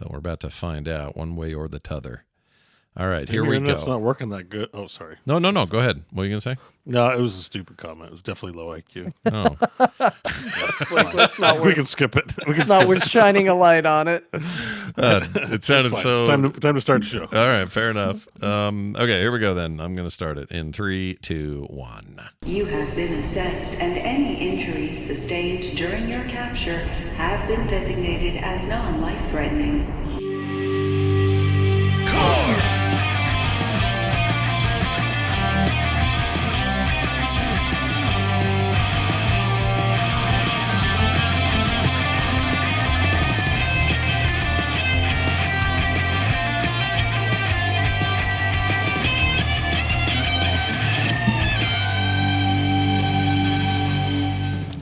but we're about to find out one way or the t'other. All right, here we go. It's not working that good. Oh, sorry. No. Go ahead. What are you going to say? No, it was a stupid comment. It was definitely low IQ. Oh. It's not we can skip it. It's not worth shining a light on it. It sounded so... Time to start the show. All right, fair enough. Okay, here we go then. I'm going to start it in 3, 2, 1. You have been assessed, and any injuries sustained during your capture have been designated as non-life-threatening. Core!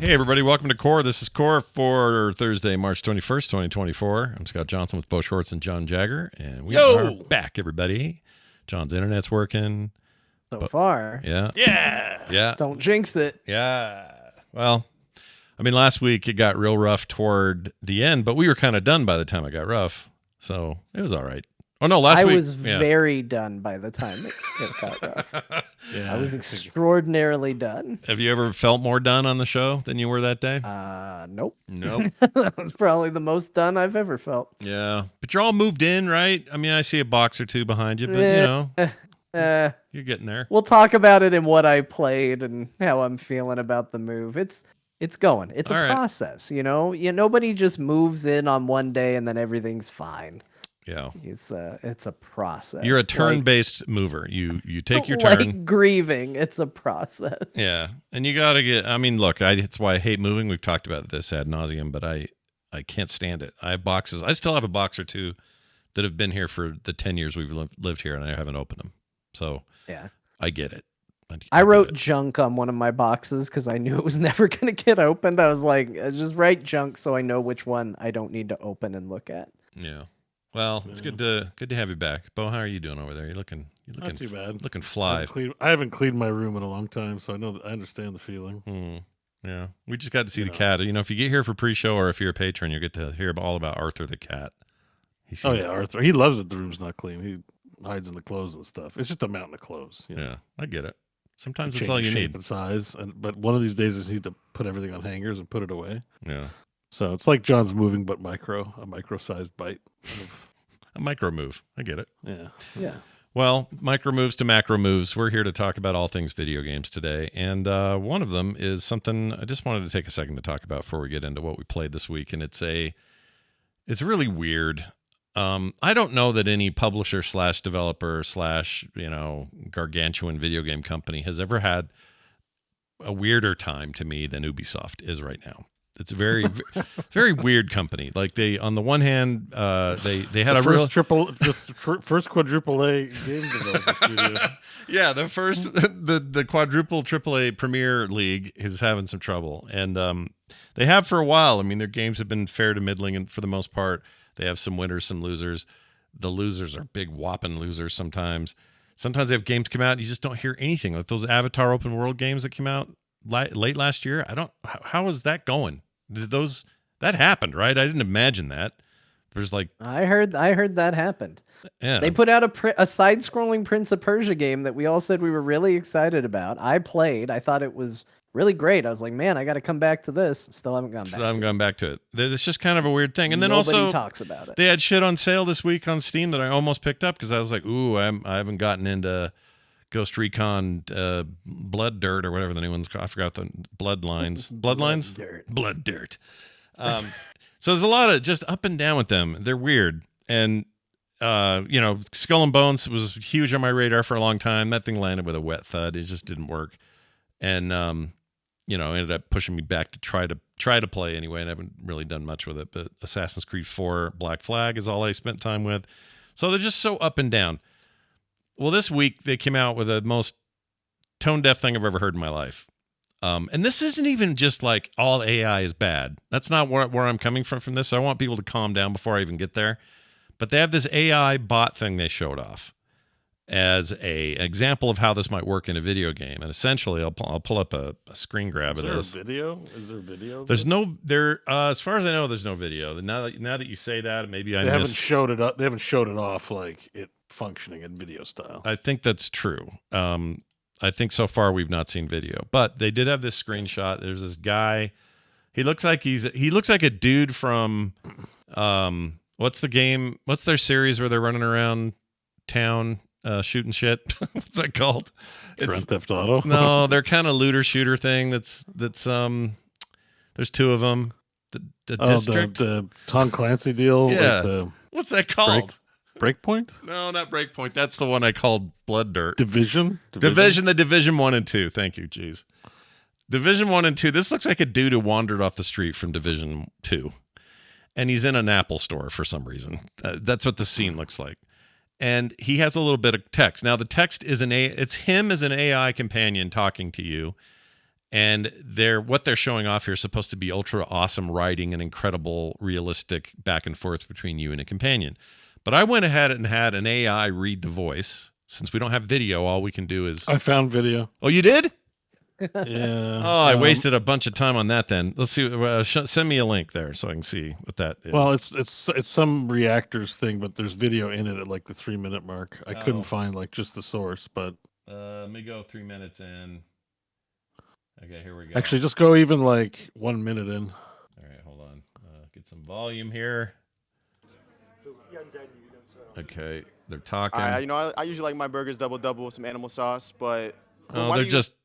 Hey, everybody. Welcome to Core. This is Core for Thursday, March 21st, 2024. I'm Scott Johnson with Bo Schwartz and John Jagger, and we are back, everybody. John's internet's working. So far. Yeah. Yeah. Don't jinx it. Yeah. Well, I mean, last week it got real rough toward the end, but we were kind of done by the time it got rough, so it was all right. Oh, no, last week. I was very done by the time it got rough. I was extraordinarily done. Have you ever felt more done on the show than you were that day? Nope. Nope. That was probably the most done I've ever felt. Yeah. But you're all moved in, right? I mean, I see a box or two behind you, but, you know, you're getting there. We'll talk about it in what I played and how I'm feeling about the move. It's going. It's a process, you know? Nobody just moves in on one day and then everything's fine. Yeah, it's a process. You're a turn-based mover. You take your turn. Like grieving, it's a process. Yeah, and you got to get. I mean, look, it's why I hate moving. We've talked about this ad nauseum, but I can't stand it. I have boxes. I still have a box or two that have been here for the 10 years we've lived here, and I haven't opened them. So yeah, I get it. I wrote junk on one of my boxes because I knew it was never going to get opened. I was like, just write junk so I know which one I don't need to open and look at. Yeah. Well, it's good to have you back, Bo. How are you doing over there? You're looking not too bad. Looking fly. I haven't cleaned my room in a long time, so I understand the feeling. Yeah, we just got to see the cat. You know, if you get here for pre-show or if you're a patron, you get to hear all about Arthur the cat. Arthur. He loves it. The room's not clean. He hides in the clothes and stuff. It's just a mountain of clothes. You know? Yeah, I get it. Sometimes it's all you need. And size, but one of these days I need to put everything on hangers and put it away. Yeah. So it's like John's moving, but a micro-sized bite. A micro move. I get it. Yeah. Well, micro moves to macro moves. We're here to talk about all things video games today. And one of them is something I just wanted to take a second to talk about before we get into what we played this week. And it's really weird. I don't know that any publisher / developer / gargantuan video game company has ever had a weirder time to me than Ubisoft is right now. It's a very, very weird company. Like on the one hand, they had first quadruple A game developer studio. Yeah, the quadruple AAA Premier League is having some trouble, and they have for a while. I mean, their games have been fair to middling, and for the most part, they have some winners, some losers. The losers are big whopping losers sometimes. Sometimes they have games come out, and you just don't hear anything. Like those Avatar open world games that came out late last year. How is that going? That happened, right? I didn't imagine that. There's I heard that happened. Yeah. They put out a side-scrolling Prince of Persia game that we all said we were really excited about. I played. I thought it was really great. I was like, man, I got to come back to this. Still haven't gone back to it. It's just kind of a weird thing. And then Nobody also talks about it. They had shit on sale this week on Steam that I almost picked up because I was like, ooh, I haven't gotten into Ghost Recon Blood Dirt or whatever the new one's called. I forgot the Bloodlines. Bloodlines? Blood Dirt. So there's a lot of just up and down with them. They're weird. And, Skull and Bones was huge on my radar for a long time. That thing landed with a wet thud. It just didn't work. And, ended up pushing me back to try to play anyway. And I haven't really done much with it. But Assassin's Creed 4 Black Flag is all I spent time with. So they're just so up and down. Well, this week they came out with the most tone-deaf thing I've ever heard in my life. And this isn't even just like all AI is bad. That's not where I'm coming from this. So I want people to calm down before I even get there. But they have this AI bot thing they showed off. as a example of how this might work in a video game. And essentially, I'll pull up a screen grab of this. Is there video? There's no there. As far as I know, there's no video. Now that you say that, maybe I haven't showed it up. They haven't showed it off like it functioning in video style. I think that's true. I think so far we've not seen video, but they did have this screenshot. There's this guy. He looks like a dude from what's the game? What's their series where they're running around town shooting shit? What's that called? Grand Theft Auto? No, they're kind of looter shooter thing. That's there's two of them. The district, the Tom Clancy deal. Yeah. What's that called? Breakpoint? No, not Breakpoint. That's the one I called Blood Dirt. Division. The Division 1 and 2. Thank you, jeez. Division 1 and 2. This looks like a dude who wandered off the street from Division 2. And he's in an Apple store for some reason. That's what the scene looks like. And he has a little bit of text. Now, the text is it's him as an AI companion talking to you. And what they're showing off here is supposed to be ultra awesome writing and incredible, realistic back and forth between you and a companion. But I went ahead and had an AI read the voice. Since we don't have video, all we can do is... I found video. Oh, you did? Yeah. Oh, I wasted a bunch of time on that then. Let's see. Send me a link there so I can see what that is. Well, it's some reactors thing, but there's video in it at like the 3-minute mark. I couldn't find like just the source, but... let me go 3 minutes in. Okay, here we go. Actually, just go even like 1 minute in. All right, hold on. Get some volume here. Okay, they're talking. I usually like my burgers double with some animal sauce, but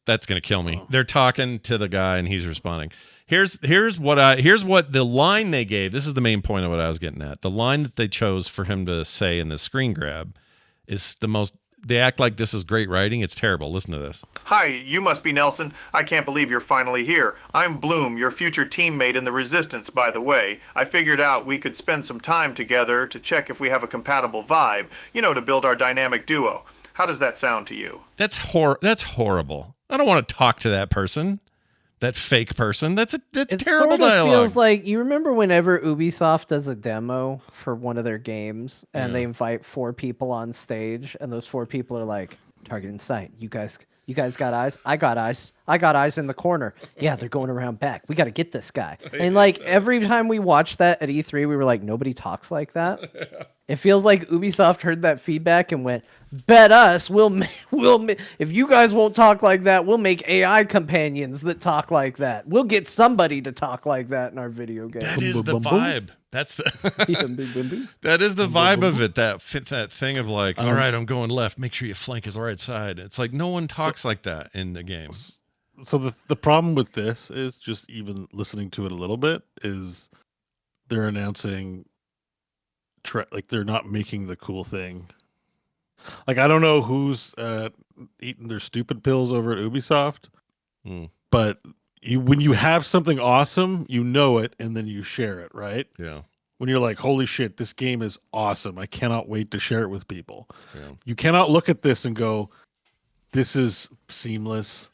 that's gonna kill me. They're talking to the guy and he's responding. Here's what the line they gave. This is the main point of what I was getting at. The line that they chose for him to say in the screen grab is the most. They act like this is great writing. It's terrible. Listen to this. Hi, you must be Nelson. I can't believe you're finally here. I'm Bloom, your future teammate in the Resistance, by the way. I figured out we could spend some time together to check if we have a compatible vibe, to build our dynamic duo. How does that sound to you? That's horrible. I don't want to talk to that person. That fake person. That's terrible dialogue. It feels like, you remember whenever Ubisoft does a demo for one of their games and they invite 4 people on stage and those 4 people are like, target in sight. You guys got eyes? I got eyes. I got eyes in the corner. Yeah, they're going around back. We got to get this guy. And like every time we watched that at E3, we were like, nobody talks like that. It feels like Ubisoft heard that feedback and went, bet us, if you guys won't talk like that, we'll make AI companions that talk like that. We'll get somebody to talk like that in our video game. That is the vibe. That's that is the vibe of it. That thing of like, all right, I'm going left. Make sure you flank his right side. It's like no one talks like that in the game. So the problem with this is just even listening to it a little bit is they're announcing like they're not making the cool thing. Like I don't know who's eating their stupid pills over at Ubisoft, but when you have something awesome, you know it, and then you share it, right? Yeah. When you're like, holy shit, this game is awesome. I cannot wait to share it with people. Yeah. You cannot look at this and go, this is seamless.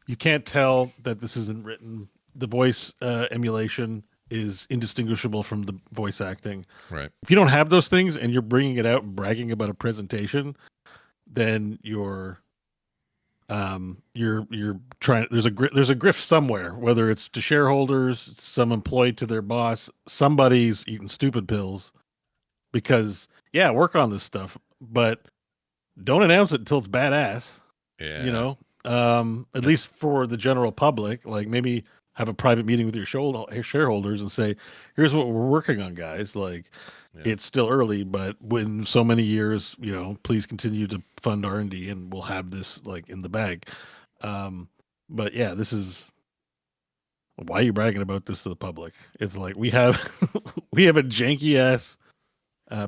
You can't tell that this isn't written. The voice emulation is indistinguishable from the voice acting. Right. If you don't have those things and you're bringing it out and bragging about a presentation, then you're trying. There's a grift somewhere, whether it's to shareholders, some employee to their boss, somebody's eating stupid pills because work on this stuff, but don't announce it until it's badass. Yeah. At least for the general public, like maybe have a private meeting with your shareholders and say, here's what we're working on, guys. Like it's still early, but when so many years, please continue to fund R&D and we'll have this like in the bag. But yeah, this is why are you bragging about this to the public? It's like we have a janky ass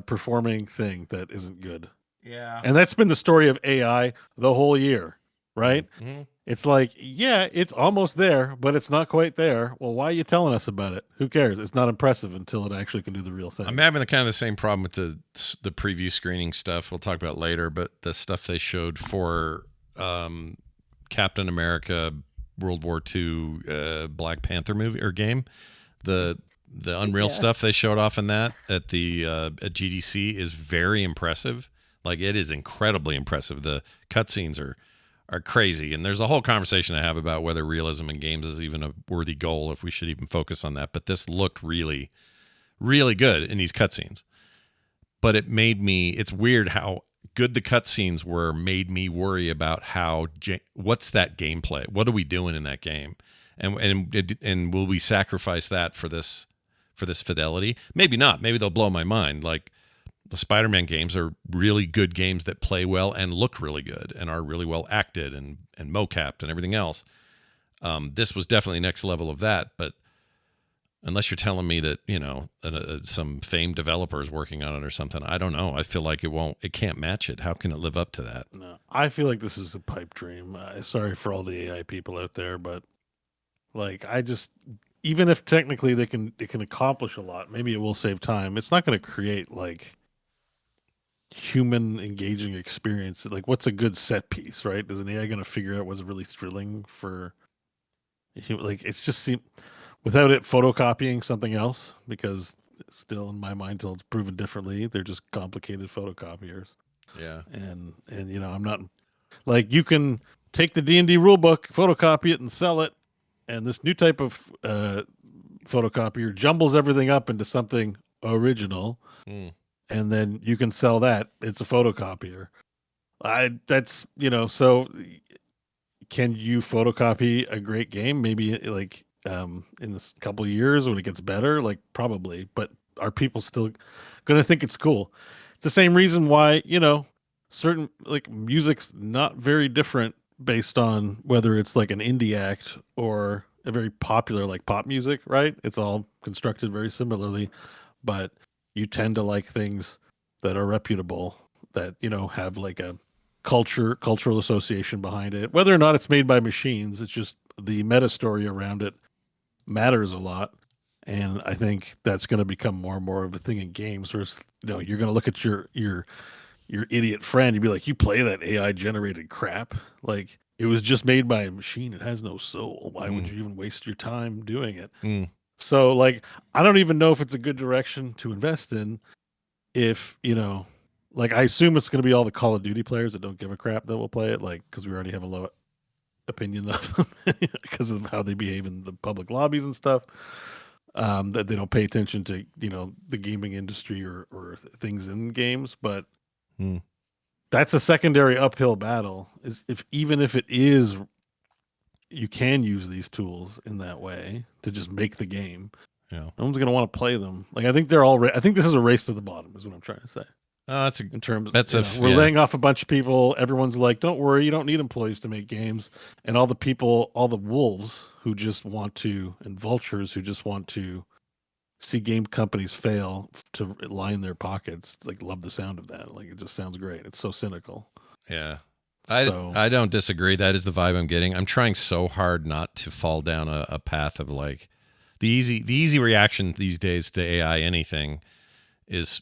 performing thing that isn't good. Yeah. And that's been the story of AI the whole year, right? Mm-hmm. It's like, it's almost there, but it's not quite there. Well, why are you telling us about it? Who cares? It's not impressive until it actually can do the real thing. I'm having the same problem with the preview screening stuff. We'll talk about it later, but the stuff they showed for Captain America World War II Black Panther movie or game, the Unreal stuff they showed off in that at the at GDC is very impressive. Like, it is incredibly impressive. The cutscenes are crazy, and there's a whole conversation I have about whether realism in games is even a worthy goal, if we should even focus on that. But this looked really, really good in these cutscenes. But it made me, it's weird how good the cutscenes were, made me worry about what's that gameplay? What are we doing in that game? And will we sacrifice that for this fidelity? Maybe not. Maybe they'll blow my mind. Like, the Spider-Man games are really good games that play well and look really good and are really well acted and mocapped and everything else. This was definitely next level of that, but unless you're telling me that, some famed developer is working on it or something, I don't know. I feel like it can't match it. How can it live up to that? No, I feel like this is a pipe dream. Sorry for all the AI people out there, but like, even if technically it can accomplish a lot, maybe it will save time. It's not going to create like human engaging experience. Like, what's a good set piece, right? Is an AI going to figure out what's really thrilling for like, it's just without it photocopying something else, because still in my mind, till it's proven differently, they're just complicated photocopiers. Yeah. And I'm not like, you can take the D&D rule book, photocopy it and sell it, and this new type of photocopier jumbles everything up into something original. And then you can sell that. It's a photocopier. So can you photocopy a great game? Maybe like in this couple of years when it gets better, like, probably, but are people still going to think it's cool? It's the same reason why, certain like music's not very different based on whether it's like an indie act or a very popular like pop music, right? It's all constructed very similarly, but you tend to like things that are reputable, that, have like a cultural association behind it. Whether or not it's made by machines, it's just the meta story around it matters a lot. And I think that's going to become more and more of a thing in games, where you're going to look at your idiot friend, you'd be like, you play that AI generated crap? Like, it was just made by a machine. It has no soul. Why would you even waste your time doing it? So, like, I don't even know if it's a good direction to invest in. If, like, I assume it's going to be all the Call of Duty players that don't give a crap that will play it, like, because we already have a low opinion of them because of how they behave in the public lobbies and stuff. That they don't pay attention to, the gaming industry or things in games. But that's a secondary uphill battle. Even if it is, you can use these tools in that way to just make the game. Yeah. No one's going to want to play them. Like, I think I think this is a race to the bottom, is what I'm trying to say. We're laying off a bunch of people. Everyone's like, don't worry, you don't need employees to make games. And all the wolves who just want to, and vultures who just want to see game companies fail to line their pockets, like, love the sound of that. Like, it just sounds great. It's so cynical. Yeah. I don't disagree. That is the vibe I'm getting. I'm trying so hard not to fall down a path of like the easy reaction these days to AI anything is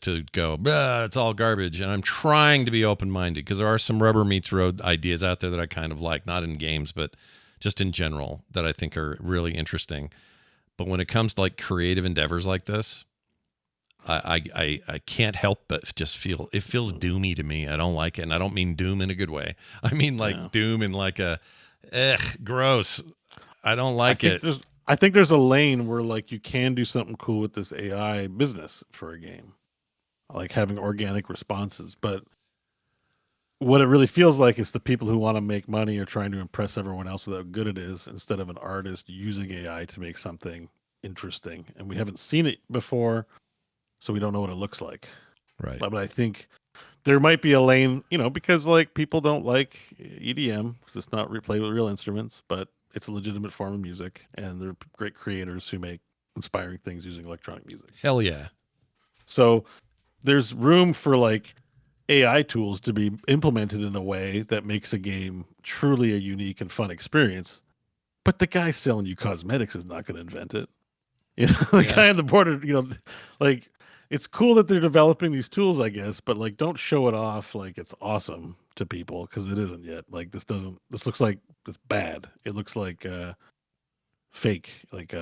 to go, it's all garbage. And I'm trying to be open-minded, because there are some rubber meets road ideas out there that I kind of like, not in games, but just in general, that I think are really interesting. But when it comes to like creative endeavors like this, I can't help but just feels doomy to me. I don't like it. And I don't mean doom in a good way. I mean like doom in like a, gross. I don't like it. I think there's a lane where, like, you can do something cool with this AI business for a game, like having organic responses. But what it really feels like is the people who want to make money are trying to impress everyone else with how good it is, instead of an artist using AI to make something interesting. And we haven't seen it before, so we don't know what it looks like. Right. But I think there might be a lane, because like people don't like EDM because it's not replayed with real instruments, but it's a legitimate form of music, and they're great creators who make inspiring things using electronic music. Hell yeah. So there's room for like AI tools to be implemented in a way that makes a game truly a unique and fun experience. But the guy selling you cosmetics is not going to invent it. The guy on the border, like, it's cool that they're developing these tools, I guess, but like, don't show it off like it's awesome to people, because it isn't yet. Like, this looks like it's bad. It looks like fake. Like,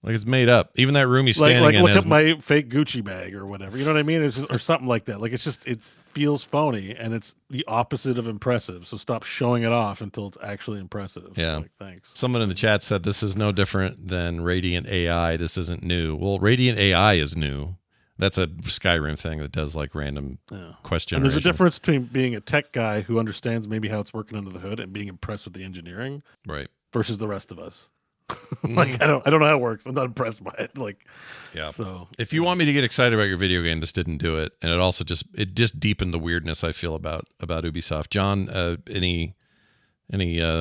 Like it's made up. Even that room he's standing Like in look has at my fake Gucci bag or whatever. You know what I mean? It's just, or something like that. Like it's just it feels phony, and it's the opposite of impressive. So stop showing it off until it's actually impressive. Yeah. Like, thanks. Someone in the chat said this is no different than Radiant AI. This isn't new. Well, Radiant AI is new. That's a Skyrim thing that does like random question. And there's a difference between being a tech guy who understands maybe how it's working under the hood and being impressed with the engineering, right, versus the rest of us. Like I don't know how it works. I'm not impressed by it. Like, yeah. So if you want me to get excited about your video game, this didn't do it, and it also just deepened the weirdness I feel about Ubisoft. John, any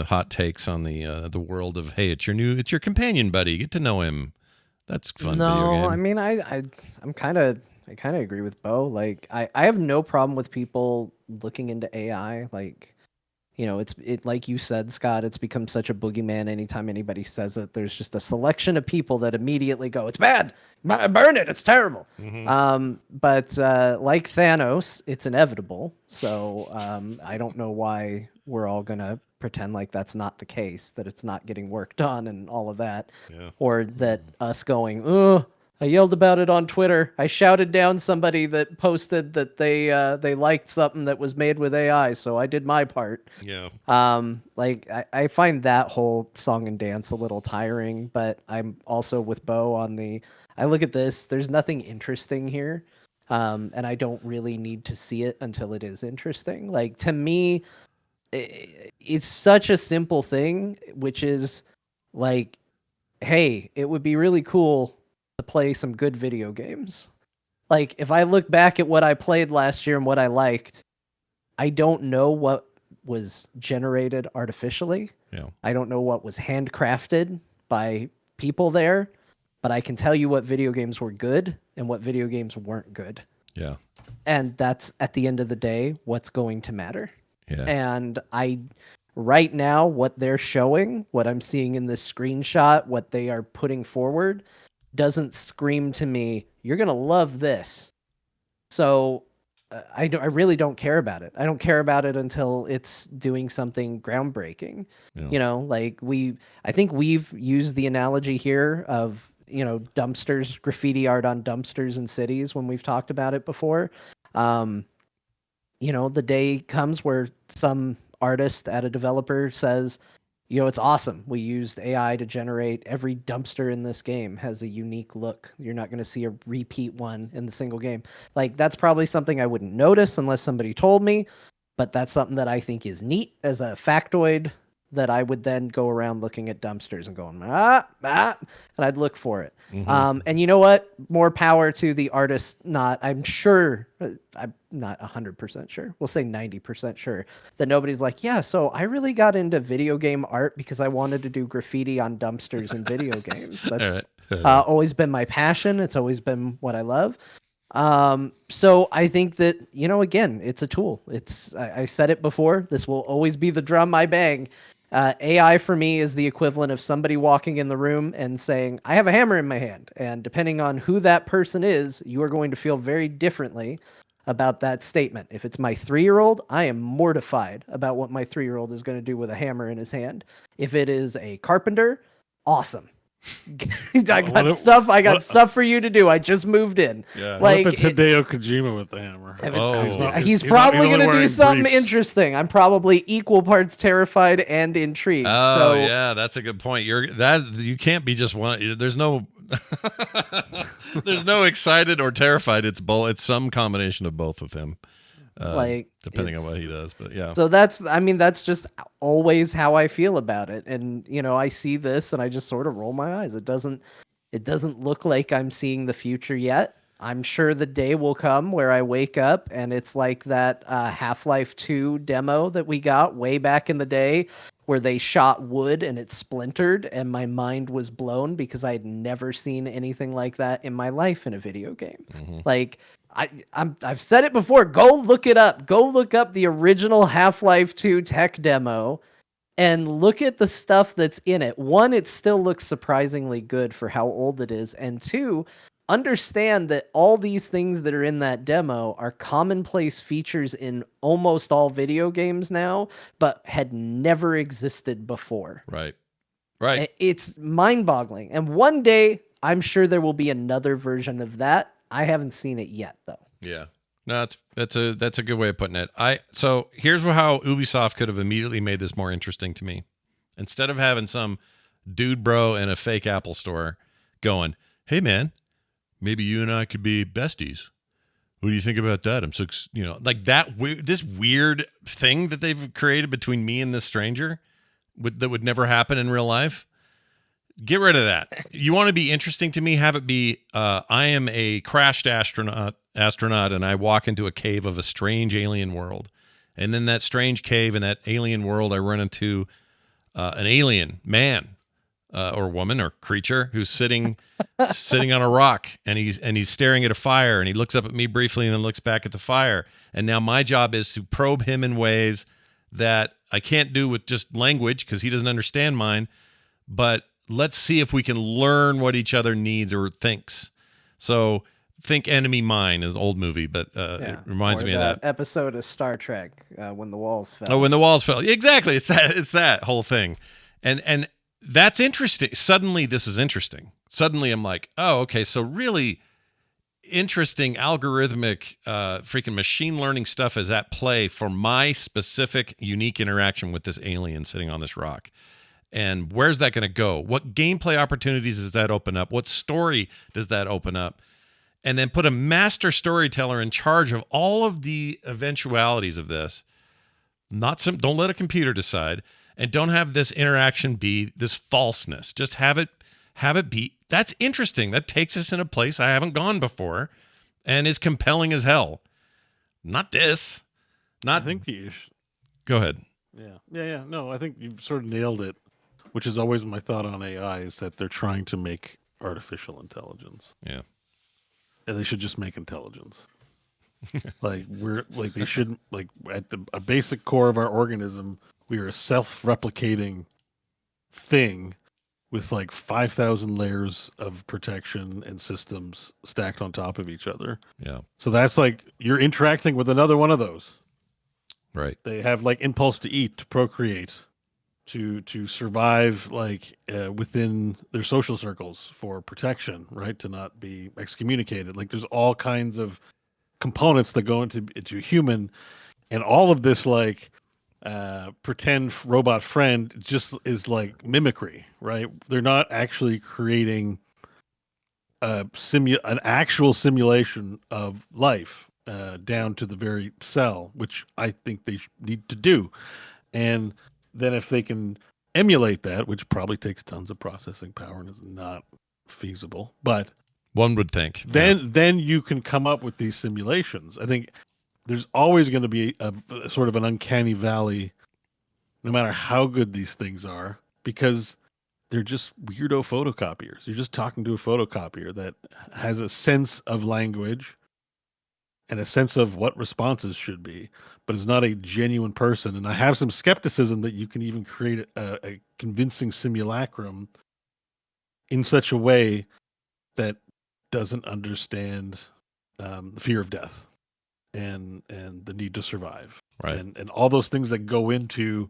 hot takes on the world of, hey, it's your companion buddy, get to know him. That's fun. No, video game. I mean I kind of agree with Bo. Like I have no problem with people looking into AI. Like, you know, it like you said, Scott, it's become such a boogeyman. Anytime anybody says it, there's just a selection of people that immediately go, "It's bad, burn it, it's terrible." But like Thanos, it's inevitable. So I don't know why we're all gonna pretend like that's not the case, that it's not getting worked on and all of that, or that us going, "Oh, I yelled about it on Twitter. I shouted down somebody that posted that they liked something that was made with AI, so I did my part." Yeah. Like I find that whole song and dance a little tiring, but I'm also with Bo on I look at this, there's nothing interesting here. And I don't really need to see it until it is interesting. Like to me, it's such a simple thing, which is like, hey, it would be really cool to play some good video games. Like if I look back at what I played last year and what I liked, I don't know what was generated artificially. Yeah. I don't know what was handcrafted by people there, but I can tell you what video games were good and what video games weren't good. Yeah. And that's at the end of the day what's going to matter. Yeah. And right now, what they're showing, what I'm seeing in this screenshot, what they are putting forward, doesn't scream to me, you're going to love this. So I really don't care about it. I don't care about it until it's doing something groundbreaking. Yeah. You know, like I think we've used the analogy here of, you know, dumpsters, graffiti art on dumpsters in cities when we've talked about it before. You know, the day comes where some artist at a developer says, you know, it's awesome. We used AI to generate every dumpster in this game has a unique look. You're not going to see a repeat one in the single game. Like that's probably something I wouldn't notice unless somebody told me, but that's something that I think is neat as a factoid that I would then go around looking at dumpsters and going, and I'd look for it. And you know what? More power to the artist. I'm sure, I'm not 100% sure. We'll say 90% sure that nobody's like, yeah, so I really got into video game art because I wanted to do graffiti on dumpsters in video games. That's always been my passion. It's always been what I love. So I think that, you know, again, it's a tool. I said it before, this will always be the drum I bang. AI for me is the equivalent of somebody walking in the room and saying, I have a hammer in my hand. And depending on who that person is, you are going to feel very differently about that statement. If it's my 3-year-old, I am mortified about what my 3-year-old is going to do with a hammer in his hand. If it is a carpenter, awesome. I got stuff for you to do. I just moved in. Yeah. Like, what if it's Hideo Kojima with the hammer? He's probably going to do something interesting. I'm probably equal parts terrified and intrigued. Oh, yeah, that's a good point. You can't be just one. There's no there's no excited or terrified. It's both. It's some combination of both of him. Depending on what he does, but yeah. So that's just always how I feel about it. And, you know, I see this and I just sort of roll my eyes. It doesn't look like I'm seeing the future yet. I'm sure the day will come where I wake up and it's like that Half-Life 2 demo that we got way back in the day where they shot wood and it splintered and my mind was blown because I had never seen anything like that in my life in a video game. Like, I've said it before. Go look it up. Go look up the original Half-Life 2 tech demo and look at the stuff that's in it. One, it still looks surprisingly good for how old it is. And two, understand that all these things that are in that demo are commonplace features in almost all video games now, but had never existed before. Right. It's mind-boggling. And one day I'm sure there will be another version of that. I haven't seen it yet, though. Yeah. No, that's a good way of putting it. So here's how Ubisoft could have immediately made this more interesting to me. Instead of having some dude bro in a fake Apple store going, "Hey man, maybe you and I could be besties. What do you think about that?" I'm so, like that this weird thing that they've created between me and this stranger that would never happen in real life. Get rid of that. You want to be interesting to me? Have it be, I am a crashed astronaut, and I walk into a cave of a strange alien world. And then that strange cave in that alien world, I run into an alien man or woman or creature who's sitting on a rock, and he's staring at a fire, and he looks up at me briefly and then looks back at the fire. And now my job is to probe him in ways that I can't do with just language because he doesn't understand mine, but let's see if we can learn what each other needs or thinks. So think Enemy Mine is an old movie, but it reminds me of that episode of Star Trek, When the Walls Fell. Oh, When the Walls Fell. Exactly. It's that whole thing. And that's interesting. Suddenly this is interesting. Suddenly I'm like, oh, okay. So really interesting algorithmic freaking machine learning stuff is at play for my specific unique interaction with this alien sitting on this rock. And where's that going to go? What gameplay opportunities does that open up? What story does that open up? And then put a master storyteller in charge of all of the eventualities of this. Don't let a computer decide, and don't have this interaction be this falseness. Just have it be. That's interesting. That takes us in a place I haven't gone before and is compelling as hell. Not this. I think the issue. Go ahead. Yeah. No, I think you've sort of nailed it. Which is always my thought on AI, is that they're trying to make artificial intelligence. Yeah. And they should just make intelligence. They should, at a basic core of our organism, we are a self-replicating thing with 5,000 layers of protection and systems stacked on top of each other. Yeah. So that's you're interacting with another one of those. Right. They have impulse to eat, to procreate, to survive within their social circles for protection, right? To not be excommunicated. There's all kinds of components that go into human, and all of this pretend robot friend just is mimicry, right? They're not actually creating an actual simulation of life down to the very cell, which I think they need to do. And then if they can emulate that, which probably takes tons of processing power and is not feasible, but one would think, then you can come up with these simulations. I think there's always going to be a sort of an uncanny valley, no matter how good these things are, because they're just weirdo photocopiers. You're just talking to a photocopier that has a sense of language and a sense of what responses should be, but is not a genuine person. And I have some skepticism that you can even create a convincing simulacrum in such a way that doesn't understand the fear of death and the need to survive, right? And all those things that go into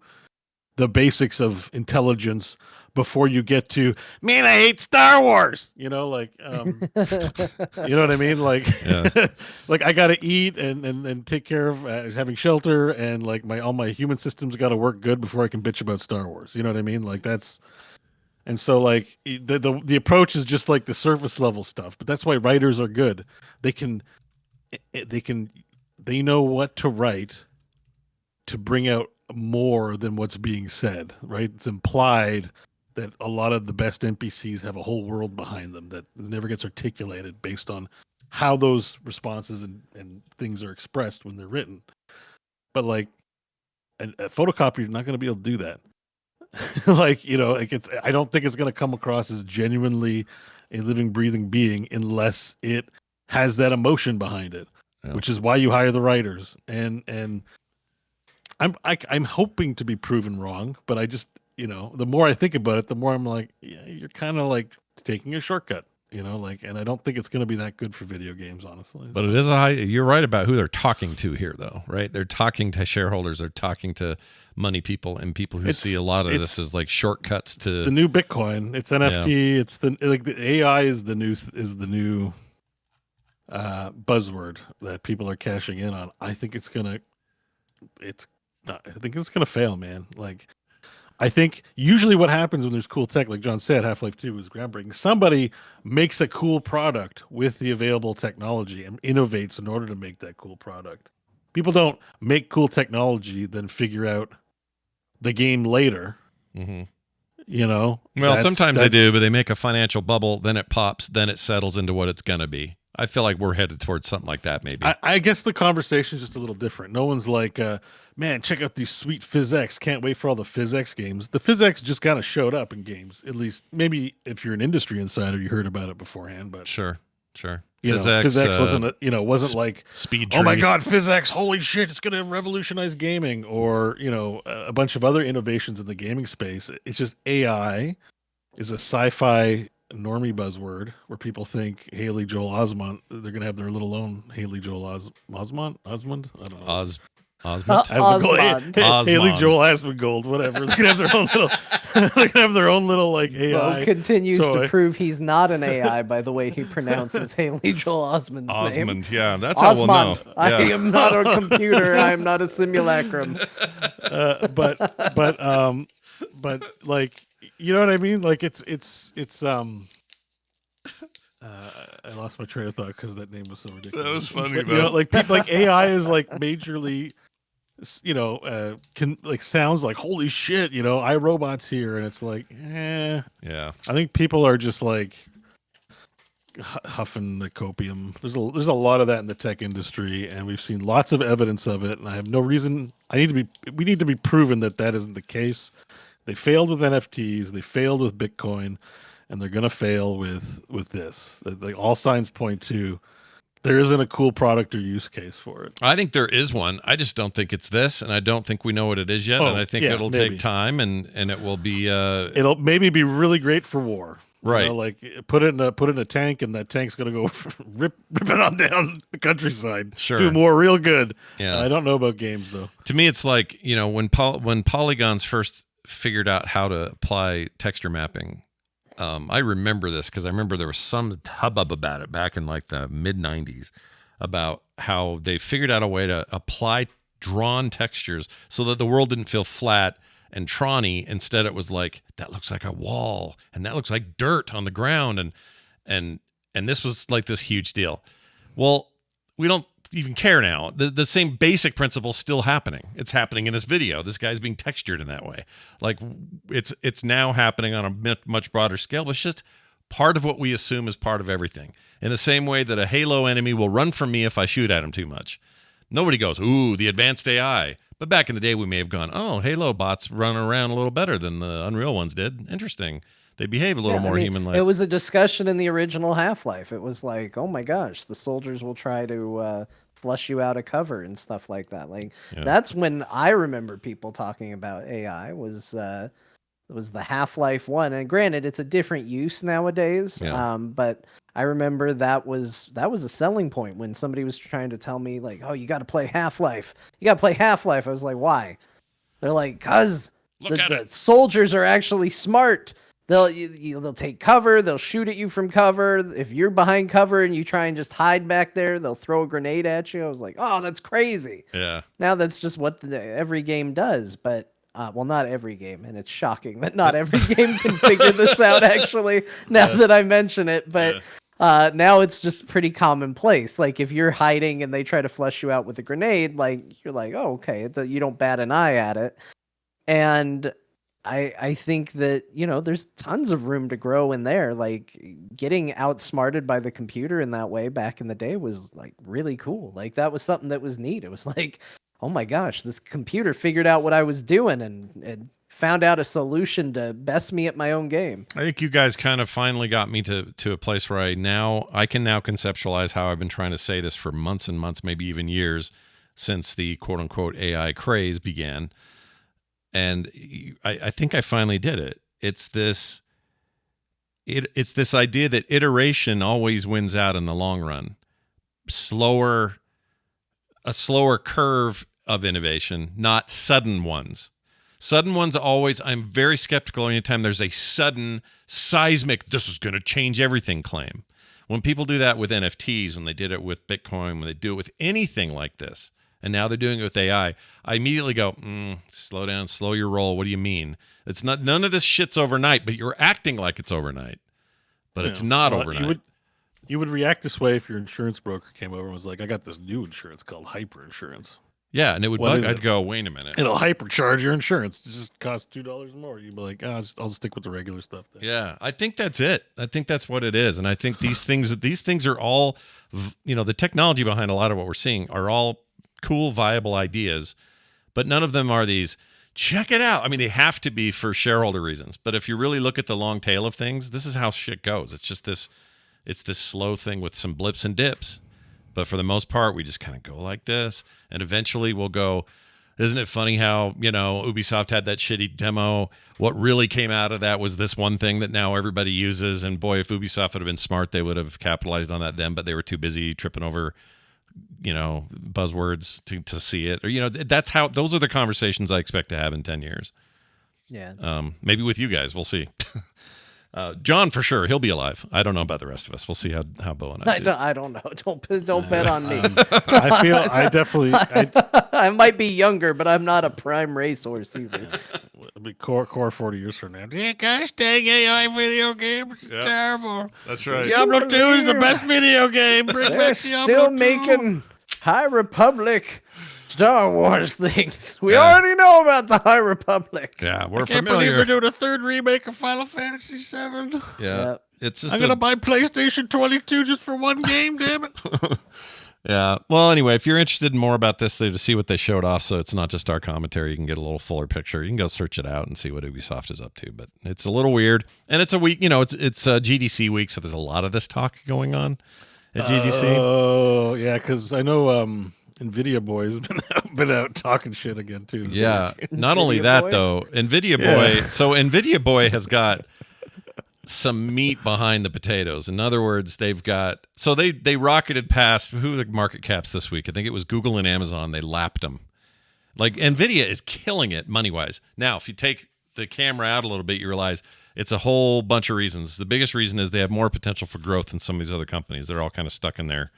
the basics of intelligence before you get to, man, I hate Star Wars. You know what I mean? Yeah. I gotta eat and take care of having shelter, and all my human systems got to work good before I can bitch about Star Wars. You know what I mean? That's, and so the approach is just the surface level stuff. But that's why writers are good. They know what to write to bring out more than what's being said, right? It's implied that a lot of the best NPCs have a whole world behind them that never gets articulated based on how those responses and things are expressed when they're written. But a photocopier is not going to be able to do that. I don't think it's going to come across as genuinely a living, breathing being unless it has that emotion behind it, which is why you hire the writers. And I'm hoping to be proven wrong, but I just, the more I think about it, the more I'm yeah, you're kind of taking a shortcut and I don't think it's going to be that good for video games, honestly. But it is you're right about who they're talking to here, though, right? They're talking to shareholders, they're talking to money people and people who see a lot of this as like shortcuts to the new Bitcoin. It's NFT. It's the AI is the new buzzword that people are cashing in on. I think it's gonna fail, man. Like, I think usually what happens when there's cool tech, like John said, Half-Life 2 was groundbreaking. Somebody makes a cool product with the available technology and innovates in order to make that cool product. People don't make cool technology, then figure out the game later. Well, sometimes they do, but they make a financial bubble, then it pops, then it settles into what it's going to be. I feel like we're headed towards something like that, maybe. I guess the conversation is just a little different. No one's like, man, check out these sweet PhysX. Can't wait for all the PhysX games. The PhysX just kind of showed up in games. At least, maybe if you're an industry insider, you heard about it beforehand. But Sure. PhysX wasn't like Speed oh my Tree. god, PhysX, holy shit, it's gonna revolutionize gaming, or a bunch of other innovations in the gaming space. It's just AI is a sci-fi normie buzzword where people think Haley Joel Osment, they're gonna have their little own Haley Joel Osment. I don't know. Osmond. Haley Joel Asmongold, whatever. They're gonna have their own little. They're gonna have their own little like AI. Bo continues toy. to prove he's not an AI by the way he pronounces Haley Joel Osment's name. Osmond, yeah, that's how we'll know. I Yeah. am not a computer. I am not a simulacrum. But like, you know what I mean? Like it's I lost my train of thought because that name was so ridiculous. That was funny, But, though. like people, like AI is like majorly, can like sounds like holy shit, iRobot's here, and it's like, Yeah. I think people are just like huffing the copium. There's a lot of that in the tech industry, and we've seen lots of evidence of it. And I have no reason. We need to be proven that isn't the case. They failed with NFTs. They failed with Bitcoin, and they're gonna fail with this. Like all signs point to, there isn't a cool product or use case for it. I think there is one. I just don't think it's this, and I don't think we know what it is yet. And I think it'll take time, and it will be. It'll maybe be really great for war. Right. Like put it in a tank, and that tank's gonna go ripping on down the countryside. Sure. Do more real good. Yeah. I don't know about games though. To me, it's like, when polygons first figured out how to apply texture mapping. I remember this because I remember there was some hubbub about it back in like the mid 90s about how they figured out a way to apply drawn textures so that the world didn't feel flat and Tron-y. Instead, it was like, that looks like a wall and that looks like dirt on the ground. And this was like this huge deal. Well, we don't even care now. The same basic principle still happening. It's happening in this video. This guy's being textured in that way. Like it's now happening on a much broader scale, but it's just part of what we assume is part of everything. In the same way that a Halo enemy will run from me if I shoot at him too much. Nobody goes, ooh, the advanced AI. But back in the day, we may have gone, oh, Halo bots run around a little better than the Unreal ones did. Interesting. They behave a little more human-like. It was a discussion in the original Half-Life. It was like, oh my gosh, the soldiers will try to flush you out of cover and stuff like that. Like that's when I remember people talking about AI was the Half-Life 1. And granted, it's a different use nowadays. Yeah. But I remember that was a selling point when somebody was trying to tell me like, oh, you got to play Half-Life. You got to play Half-Life. I was like, why? They're like, cause the soldiers are actually smart. They'll take cover. They'll shoot at you from cover. If you're behind cover and you try and just hide back there, they'll throw a grenade at you. I was like, oh, that's crazy. Yeah. Now that's just what every game does. But well, not every game, and it's shocking that not every game can figure this out. Actually, now that I mention it, but now it's just pretty commonplace. Like if you're hiding and they try to flush you out with a grenade, like you're like, oh, okay, you don't bat an eye at it, and I think that, there's tons of room to grow in there. Like getting outsmarted by the computer in that way back in the day was like really cool. Like that was something that was neat. It was like, oh my gosh, this computer figured out what I was doing and found out a solution to best me at my own game. I think you guys kind of finally got me to a place where I can now conceptualize how I've been trying to say this for months and months, maybe even years, since the quote unquote AI craze began. And I think I finally did it. It's this it's this idea that iteration always wins out in the long run. A slower curve of innovation, not sudden ones. Sudden ones always, I'm very skeptical anytime there's a sudden seismic, this is going to change everything claim. When people do that with NFTs, when they did it with Bitcoin, when they do it with anything like this, and now they're doing it with AI, I immediately go, slow down, slow your roll. What do you mean? It's not, none of this shit's overnight, but you're acting like it's overnight. But it's not overnight. You would react this way if your insurance broker came over and was like, I got this new insurance called hyper insurance. Yeah, and it would bug. I'd go, wait a minute. It'll hypercharge your insurance. It just costs $2 more. You'd be like, I'll stick with the regular stuff then. Yeah, I think that's it. I think that's what it is. And I think these things are all, the technology behind a lot of what we're seeing are all cool, viable ideas, but none of them are these, check it out. I mean, they have to be for shareholder reasons. But if you really look at the long tail of things, this is how shit goes. It's just this slow thing with some blips and dips. But for the most part, we just kind of go like this. And eventually we'll go, isn't it funny how, Ubisoft had that shitty demo? What really came out of that was this one thing that now everybody uses. And boy, if Ubisoft would have been smart, they would have capitalized on that then, but they were too busy tripping over, buzzwords to see it. Or, those are the conversations I expect to have in 10 years. Yeah. Maybe with you guys, we'll see. John, for sure, he'll be alive. I don't know about the rest of us. We'll see how Bo and I do. I don't know. Don't bet on me. I might be younger, but I'm not a prime racehorse either. It'll be core 40 years from now. Yeah, gosh dang AI video games. It's terrible. That's right. Diablo 2 is the best video game. They're still making High Republic Star Wars things. We already know about the High Republic. Yeah, we're I can't familiar. believe they're doing a third remake of Final Fantasy VII. Yeah, it's just I'm gonna buy PlayStation 22 just for one game. Damn it. Yeah. Well, anyway, if you're interested in more about this, to see what they showed off, so it's not just our commentary, you can get a little fuller picture. You can go search it out and see what Ubisoft is up to. But it's a little weird, and it's a week. It's GDC week, so there's a lot of this talk going on at GDC. Oh yeah, because I know. Nvidia boy has been out talking shit again too. Yeah. Not only that though, Nvidia boy. So Nvidia boy has got some meat behind the potatoes. In other words, they've got they rocketed past who the market caps this week. I think it was Google and Amazon. They lapped them. Like Nvidia is killing it money wise. Now, if you take the camera out a little bit, you realize it's a whole bunch of reasons. The biggest reason is they have more potential for growth than some of these other companies. They're all kind of stuck in their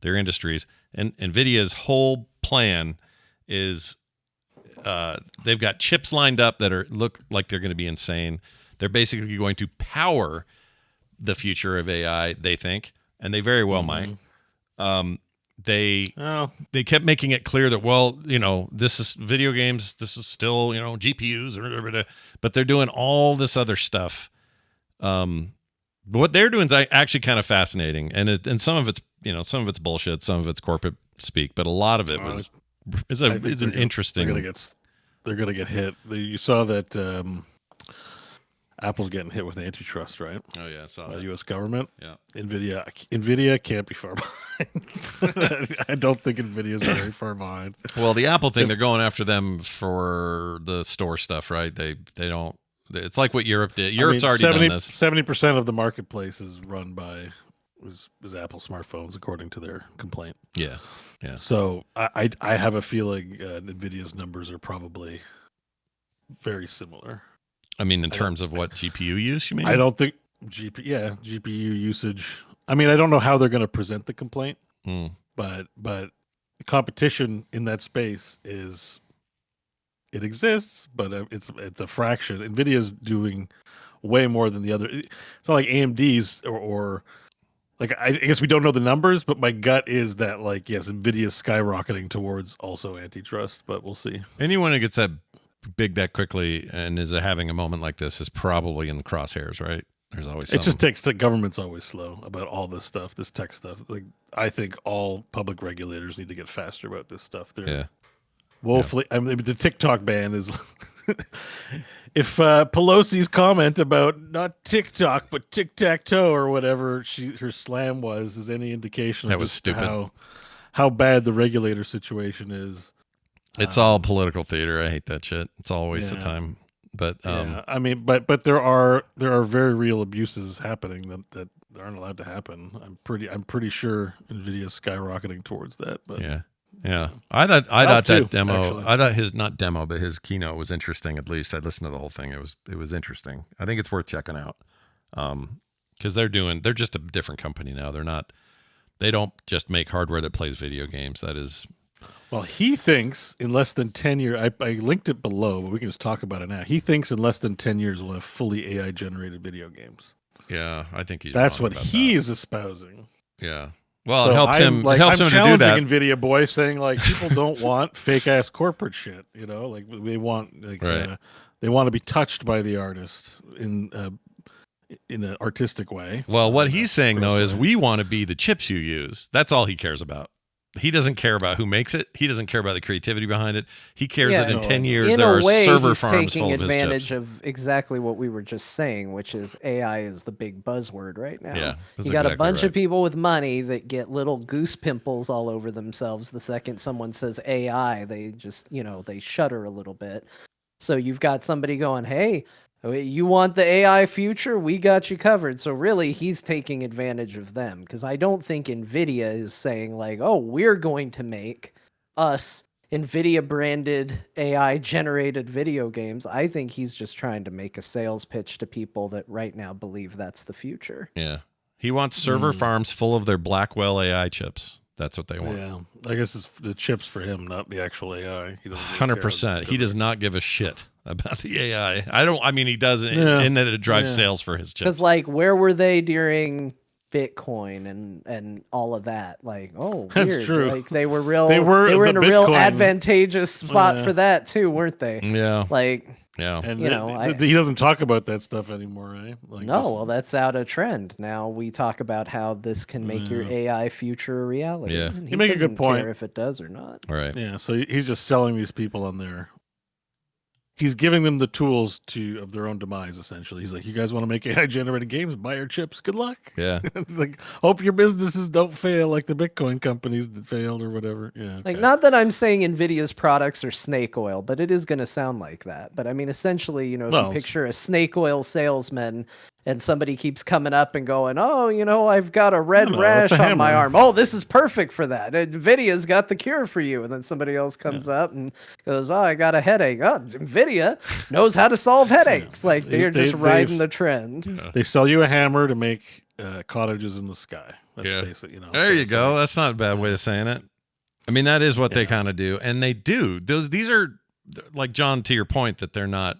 industries. And Nvidia's whole plan is they've got chips lined up that look like they're going to be insane. They're basically going to power the future of AI, they think, and they very well might. They kept making it clear that, this is video games, this is still, GPUs, but they're doing all this other stuff. What they're doing is actually kind of fascinating, and some of it's bullshit, some of it's corporate speak, but a lot of it is an interesting. They're gonna get hit. You saw that Apple's getting hit with antitrust, right? Oh yeah, I saw the that. U.S. government. Yeah, Nvidia can't be far behind. I don't think Nvidia's very far behind. Well, the Apple thing, they're going after them for the store stuff, right? They don't. It's like what Europe did. Europe's already done this. 70% of the marketplace is run by is Apple smartphones, according to their complaint. Yeah. So I have a feeling Nvidia's numbers are probably very similar. I mean, in terms of what GPU use, you mean? I don't think GPU usage. I mean, I don't know how they're going to present the complaint, but the competition in that space it exists, but it's a fraction. Nvidia's doing way more than the other. It's not like AMD's or like I guess we don't know the numbers, but my gut is that yes, Nvidia's skyrocketing towards also antitrust, but we'll see. Anyone who gets that big that quickly and is having a moment like this is probably in the crosshairs, right? There's always it just takes government's always slow about all this stuff, this tech stuff. Like I think all public regulators need to get faster about this stuff. They're woefully. I mean, the TikTok ban is. If Pelosi's comment about not TikTok but tic-tac-toe or whatever her slam was is any indication that of was stupid. How bad the regulator situation is. It's all political theater. I hate that shit. It's all a waste of time. But yeah, I mean, but there are very real abuses happening that aren't allowed to happen. I'm pretty sure Nvidia's skyrocketing towards that. But yeah. I thought that too, demo. actually. I thought his not demo, but his keynote was interesting. At least I listened to the whole thing. It was interesting. I think it's worth checking out. Because they're just a different company now. They don't just make hardware that plays video games. That is. Well, he thinks in less than 10 years, I linked it below, but we can just talk about it now. He thinks in less than 10 years we'll have fully AI generated video games. Yeah, I think that's wrong what about he that. is espousing. Yeah. Well, So it helps him. Like, it helps I'm him to do that. challenging Nvidia boy, saying like people don't want fake ass corporate shit. You know, like they want they want to be touched by the artist in an artistic way. Well, what he's saying though is we want to be the chips you use. That's all he cares about. He doesn't care about who makes it. He doesn't care about the creativity behind it. He cares that in 10 years in there a are way, server he's farms taking full of his advantage chips. of exactly what we were just saying, which is AI is the big buzzword right now. Yeah, that's you got exactly a bunch right. of people with money that get little goose pimples all over themselves the second someone says AI. They just, they shudder a little bit. So you've got somebody going, hey, you want the AI future? We got you covered. So really, he's taking advantage of them, because I don't think Nvidia is saying like, oh, we're going to make us Nvidia branded AI generated video games. I think he's just trying to make a sales pitch to people that right now believe that's the future. Yeah. He wants server farms full of their Blackwell AI chips. That's what they want. Yeah, I guess it's the chips for him, not the actual AI. 100%. He does not give a shit about the AI. I mean, he does, and that it drives sales for his chips. Because, like, where were they during Bitcoin and all of that? Like, oh, weird. That's true. Like, they were in a the real Bitcoin- advantageous spot for that too, weren't they? Yeah. Like, yeah. And he he doesn't talk about that stuff anymore, right? Like no, well, that's out of trend. Now we talk about how this can make your AI future a reality. Yeah. And You make a good doesn't point. care if it does or not. All right. Yeah, so he's just selling these people on their. He's giving them the tools of their own demise. Essentially, he's like, "You guys want to make AI generated games? Buy our chips. Good luck." Yeah. Like, hope your businesses don't fail like the Bitcoin companies that failed or whatever. Yeah. Like, not that I'm saying Nvidia's products are snake oil, but it is going to sound like that. But I mean, essentially, if you picture a snake oil salesman and somebody keeps coming up and going, oh, I've got a red rash on my arm. Oh, this is perfect for that. Nvidia's got the cure for you. And then somebody else comes up and goes, oh, I got a headache. Oh, Nvidia knows how to solve headaches. Like, they're just riding the trend. They sell you a hammer to make cottages in the sky. That's basically, There you go. That's not a bad way of saying it. I mean, that is what they kind of do. And they do. These are, like, John, to your point, that they're not,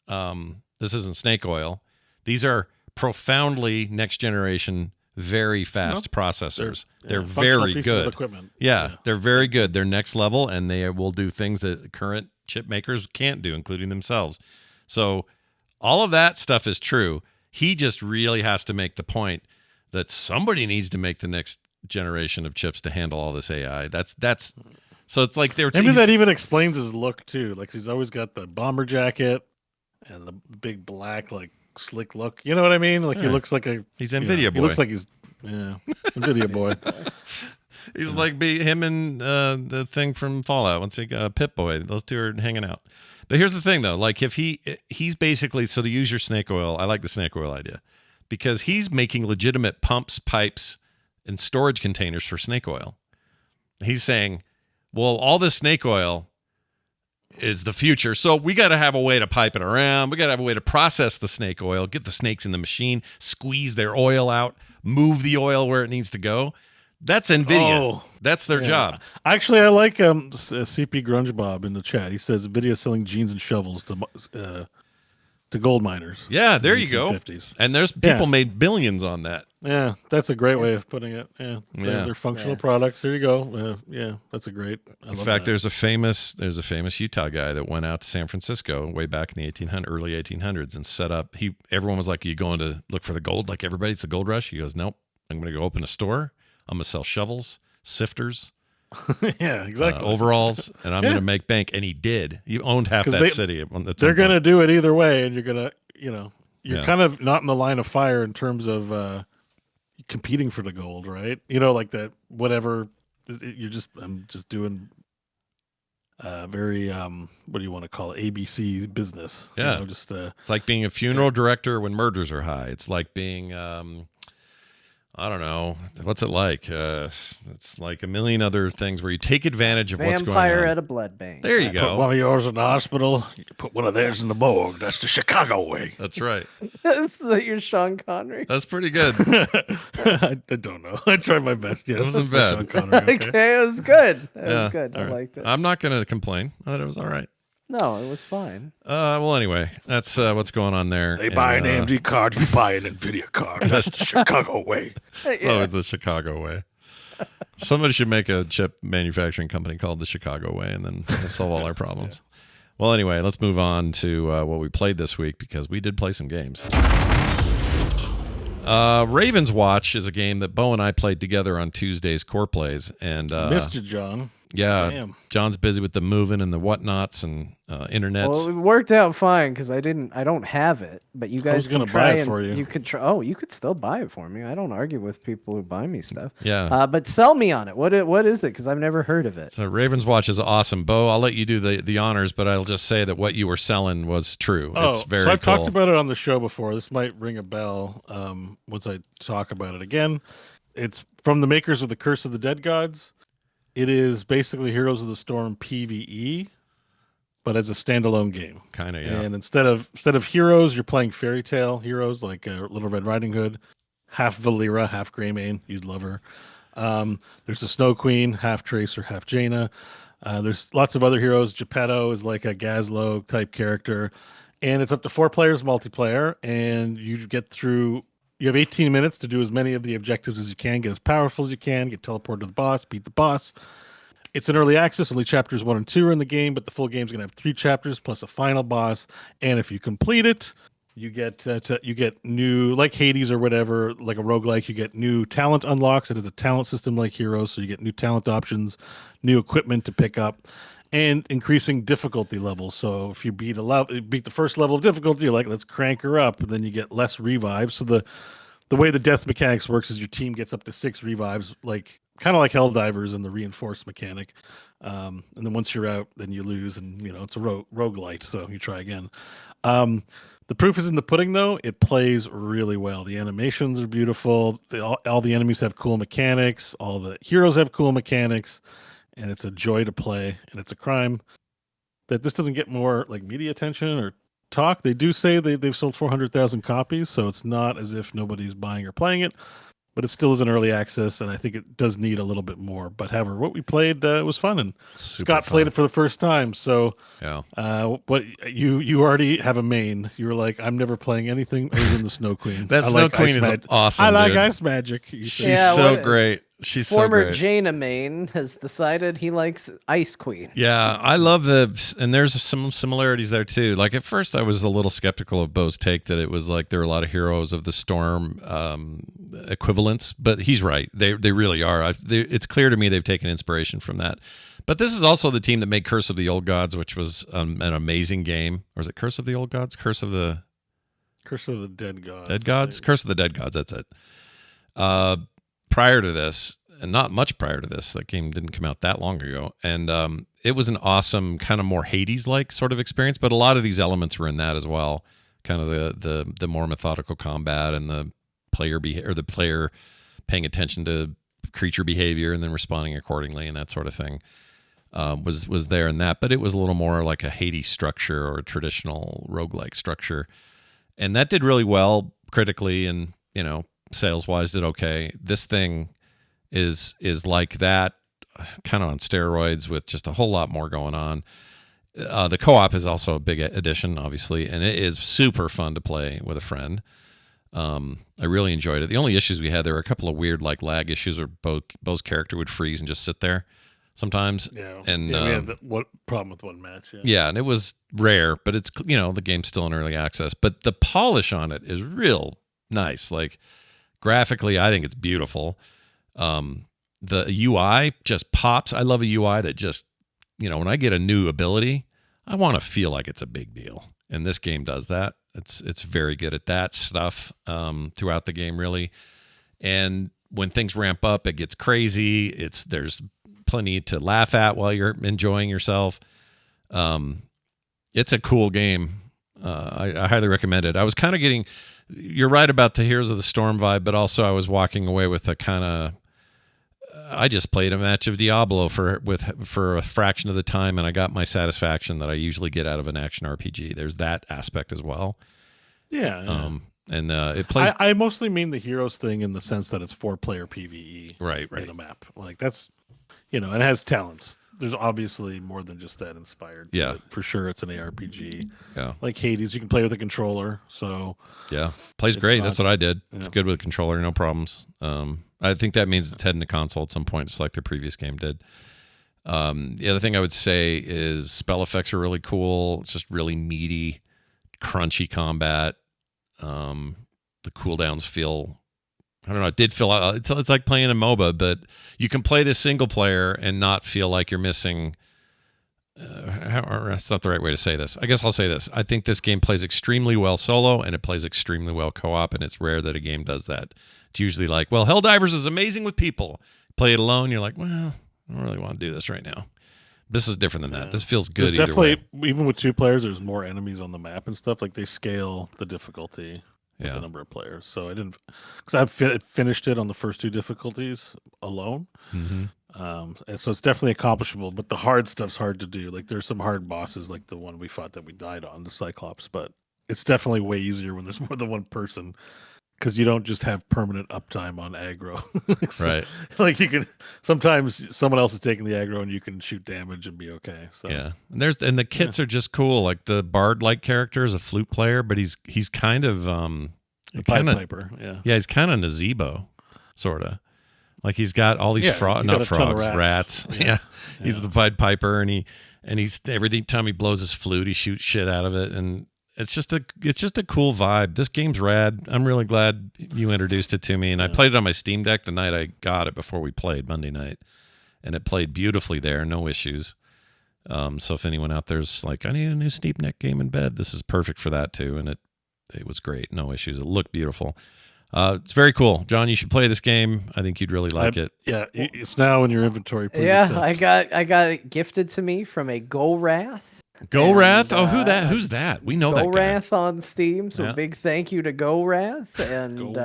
this isn't snake oil. These are profoundly next generation, very fast processors. They're very good. Equipment. Yeah, they're very good. They're next level, and they will do things that current chip makers can't do, including themselves. So all of that stuff is true. He just really has to make the point that somebody needs to make the next generation of chips to handle all this AI. That's so it's like maybe that even explains his look too. Like, he's always got the bomber jacket and the big black, like, slick look. You know what I mean? Like, he looks like he's Nvidia boy. He looks like he's Nvidia boy. He's like him and the thing from Fallout. Once he got Pip Boy, those two are hanging out. But here's the thing, though. Like, if he's basically, so to use your snake oil, I like the snake oil idea, because he's making legitimate pumps, pipes, and storage containers for snake oil. He's saying, well, all this snake oil is the future, so we got to have a way to pipe it around. We got to have a way to process the snake oil, get the snakes in the machine, squeeze their oil out, move the oil where it needs to go. That's Nvidia. That's their job. Actually, I like CP Grunge Bob in the chat. He says Nvidia selling jeans and shovels to gold miners. Yeah, there you go. 1950s. And there's people made billions on that. Yeah, that's a great way of putting it. Yeah, they're functional products. There you go. Yeah, that's a great. In fact, there's a famous Utah guy that went out to San Francisco way back in the early 1800s and set up. Everyone was like, "Are you going to look for the gold like everybody? It's the gold rush." He goes, "Nope, I'm going to go open a store. I'm going to sell shovels, sifters." Yeah, exactly. Overalls, and I'm going to make bank. And he did. He owned half that city. They're going to do it either way, and you're going to, you're kind of not in the line of fire in terms of competing for the gold, right? Like that, whatever. I'm just doing very what do you want to call it? ABC business. Yeah. You know, just It's like being a funeral director when murders are high. It's like being I don't know. What's it like? It's like a million other things where you take advantage of what's going on. Vampire at a blood bank. There you put go. one of yours in the hospital. You put one of theirs in the morgue. That's the Chicago way. That's right. Is that your Sean Connery? That's pretty good. I don't know. I tried my best. Yes, It wasn't that's bad. Sean Connery, okay. Okay, it was good. It Yeah. was good. I All right. liked it. I'm not going to complain. I thought it was all right. No, it was fine. Well, anyway, that's what's going on there. They buy an AMD card, you buy an Nvidia card. That's the Chicago way. It's always the Chicago way. Somebody should make a chip manufacturing company called the Chicago way, and then we'll solve all our problems. Well, anyway, let's move on to what we played this week, because we did play some games. Ravenwatch is a game that Bo and I played together on Tuesday's Core Plays, and Missed you, John. yeah, Damn. John's busy with the moving and the whatnots and internets. Well, it worked out fine because I don't have it, but you guys was gonna can try buy it and for you. You could try. Oh, you could still buy it for me. I don't argue with people who buy me stuff. Yeah. But sell me on it. What is it? Because I've never heard of it. So Ravenwatch is awesome. Bo, I'll let you do the honors, but I'll just say that what you were selling was true. Oh, It's very so I've cool. talked about it on the show before. This might ring a bell once I talk about it again. It's from the makers of the Curse of the Dead Gods. It is basically Heroes of the Storm PvE, but as a standalone game. Kind of, yeah. And instead of heroes, you're playing fairy tale heroes like Little Red Riding Hood, half Valera, half Greymane. You'd love her. There's a Snow Queen, half Tracer, half Jaina. There's lots of other heroes. Geppetto is like a Gazlo type character, and it's up to 4 players multiplayer. And you get through. You have 18 minutes to do as many of the objectives as you can, get as powerful as you can, get teleported to the boss, beat the boss. It's an early access. Only chapters 1 and 2 are in the game, but the full game's gonna have 3 chapters plus a final boss. And if you complete it, you get new, like Hades or whatever, like a roguelike. You get new talent unlocks. It is a talent system like Heroes, so you get new talent options, new equipment to pick up, and increasing difficulty levels. So if you beat the first level of difficulty, you're like, let's crank her up, and then you get less revives. So the way the death mechanics works is your team gets up to 6 revives, like kind of like Helldivers and the reinforced mechanic. And then once you're out, then you lose, and it's a roguelite, so you try again. The proof is in the pudding, though. It plays really well. The animations are beautiful. All the enemies have cool mechanics. All the heroes have cool mechanics. And it's a joy to play. And it's a crime that this doesn't get more like media attention or talk. They do say they've sold 400,000 copies, so it's not as if nobody's buying or playing it. But it still is an early access, and I think it does need a little bit more. But however, what we played was fun, and Scott played it for the first time. So, yeah. What you already have a main? You were like, I'm never playing anything other than the Snow Queen. That Snow Queen is awesome. I like dude. ice magic. You said. She's so great. She's so Former great. Jaina main has decided he likes Ice Queen. Yeah, I love and there's some similarities there too. Like at first I was a little skeptical of Bo's take that it was like there were a lot of Heroes of the Storm equivalents, but he's right. They really are. It's clear to me they've taken inspiration from that. But this is also the team that made Curse of the Old Gods, which was an amazing game. Or is it Curse of the Old Gods? Curse of the Dead Gods. Dead Gods? Curse of the Dead Gods, that's it. Prior to this, and not much prior to this, that game didn't come out that long ago. And it was an awesome, kind of more Hades-like sort of experience, but a lot of these elements were in that as well. Kind of the more methodical combat and the player paying attention to creature behavior and then responding accordingly and that sort of thing was there in that. But it was a little more like a Hades structure or a traditional roguelike structure. And that did really well critically and, sales-wise did okay. This thing is like that, kind of on steroids with just a whole lot more going on. The co-op is also a big addition, obviously, and it is super fun to play with a friend. I really enjoyed it. The only issues we had, there were a couple of weird like lag issues where Bo's character would freeze and just sit there sometimes. Yeah, and we had what problem with one match? Yeah, and it was rare, but it's the game's still in early access. But the polish on it is real nice. Like graphically, I think it's beautiful. The UI just pops. I love a UI that just, when I get a new ability, I want to feel like it's a big deal. And this game does that. It's very good at that stuff throughout the game, really. And when things ramp up, it gets crazy. There's plenty to laugh at while you're enjoying yourself. It's a cool game. I highly recommend it. I was kind of getting, you're right about the Heroes of the Storm vibe, but also I was walking away with a kind of, I just played a match of Diablo for a fraction of the time, and I got my satisfaction that I usually get out of an action RPG. There's that aspect as well. Yeah. And it plays. I mostly mean the Heroes thing in the sense that it's 4-player PVE. Right. In a map. Like that's, and it has talents. There's obviously more than just that inspired. Yeah. For sure, it's an ARPG. Yeah. Like Hades, you can play with a controller. So yeah, plays great. That's what I did. It's good with a controller, no problems. I think that means it's heading to console at some point, just like their previous game did. The other thing I would say is spell effects are really cool. It's just really meaty, crunchy combat. The cooldowns feel, I don't know, it did feel, it's like playing a MOBA, but you can play this single player and not feel like you're missing. That's not the right way to say this. I guess I'll say this. I think this game plays extremely well solo, and it plays extremely well co-op, and it's rare that a game does that. It's usually like, well, Helldivers is amazing with people. Play it alone, you're like, well, I don't really want to do this right now. This is different than that. This feels good there's either way. definitely, even with 2 players, there's more enemies on the map and stuff. Like they scale the difficulty with the number of players. So I didn't, because I've finished it on the first 2 difficulties alone. Mm-hmm. And so it's definitely accomplishable, but the hard stuff's hard to do. Like there's some hard bosses, like the one we fought that we died on, the Cyclops, but it's definitely way easier when there's more than one person, because you don't just have permanent uptime on aggro. So, right. Like you can, sometimes someone else is taking the aggro and you can shoot damage and be okay. So yeah, and the kits are just cool. Like the bard-like character is a flute player, but he's kind of the Pied Piper. Yeah, he's kind of Nazebo, sort of. Like he's got all these not frogs, rats. Yeah. He's the Pied Piper, and he's every time he blows his flute, he shoots shit out of it, and it's just a cool vibe. This game's rad. I'm really glad you introduced it to me, and I played it on my Steam Deck the night I got it before we played Monday night, and it played beautifully there, no issues. So if anyone out there's like, I need a new Steam Deck game in bed, this is perfect for that too, and it was great, no issues. It looked beautiful. It's very cool. John, you should play this game. I think you'd really like it. Yeah, it's now in your inventory. Please accept. I got it gifted to me from a Golrath. Golrath? Oh, who's that? We know that guy. Golrath on Steam. So big thank you to Golrath. And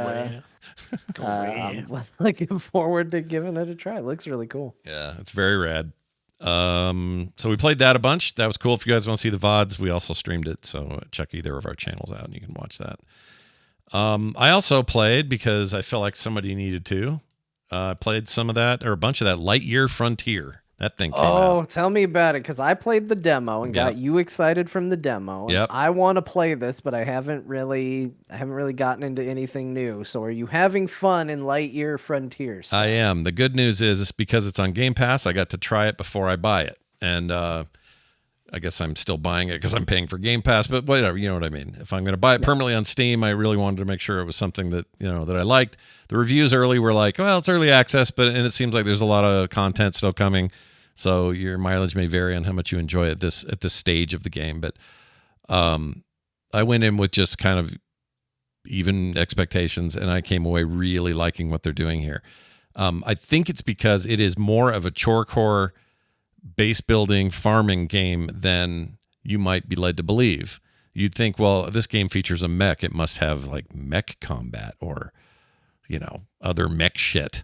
I'm looking forward to giving it a try. It looks really cool. Yeah, it's very rad. So we played that a bunch. That was cool. If you guys want to see the VODs, we also streamed it. So check either of our channels out and you can watch that. I also played, because I felt like somebody needed to, played some of that, or a bunch of that Lightyear Frontier. That thing came out. Oh, tell me about it, because I played the demo and got you excited from the demo. Yep. I want to play this, but I haven't really gotten into anything new. So are you having fun in Lightyear Frontier? I am. The good news is it's because it's on Game Pass, I got to try it before I buy it. And I guess I'm still buying it because I'm paying for Game Pass, but whatever, you know what I mean. If I'm going to buy it permanently on Steam, I really wanted to make sure it was something that, that I liked. The reviews early were like, well, it's early access, and it seems like there's a lot of content still coming. So your mileage may vary on how much you enjoy it at this stage of the game. But I went in with just kind of even expectations, and I came away really liking what they're doing here. I think it's because it is more of a chore core base building farming game than you might be led to believe. You'd think, well, this game features a mech, it must have like mech combat or other mech shit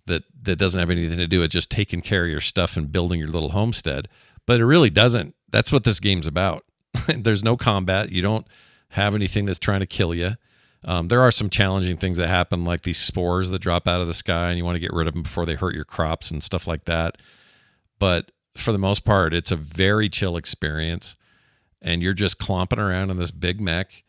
that doesn't have anything to do with just taking care of your stuff and building your little homestead. But it really doesn't. That's what this game's about. There's no combat. You don't have anything that's trying to kill you. There are some challenging things that happen, like these spores that drop out of the sky and you want to get rid of them before they hurt your crops and stuff like that. But for the most part, it's a very chill experience, and you're just clomping around in this big mech.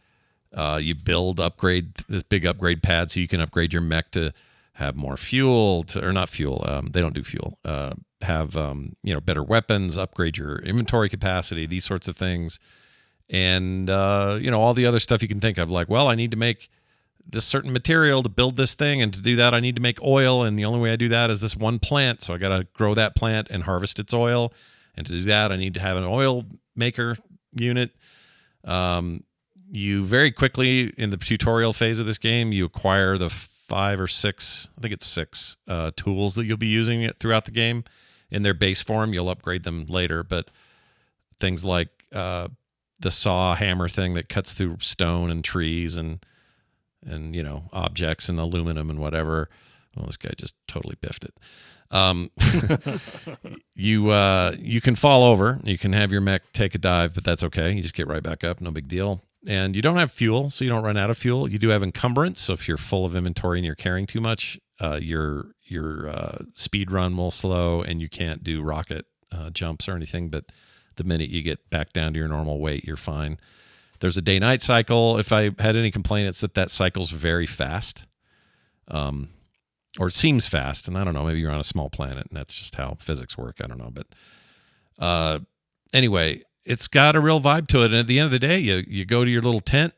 You upgrade this big upgrade pad so you can upgrade your mech to have more fuel, or not fuel. They don't do fuel. Have better weapons, upgrade your inventory capacity, these sorts of things, and all the other stuff you can think of. Like, well, I need to make this certain material to build this thing, and to do that I need to make oil, and the only way I do that is this one plant, so I got to grow that plant and harvest its oil, and to do that I need to have an oil maker unit. You very quickly, in the tutorial phase of this game, you acquire the 5 or 6, I think it's 6 tools that you'll be using throughout the game. In their base form, you'll upgrade them later, but things like the saw hammer thing that cuts through stone and trees and objects and aluminum and whatever. Well, this guy just totally biffed it. You can fall over. You can have your mech take a dive, but that's okay. You just get right back up. No big deal. And you don't have fuel, so you don't run out of fuel. You do have encumbrance, so if you're full of inventory and you're carrying too much, your speed run will slow, and you can't do rocket jumps or anything. But the minute you get back down to your normal weight, you're fine. There's a day-night cycle. If I had any complaint, it's that cycle's very fast. Or it seems fast, and I don't know, maybe you're on a small planet, and that's just how physics work. I don't know. But anyway, it's got a real vibe to it. And at the end of the day, you go to your little tent,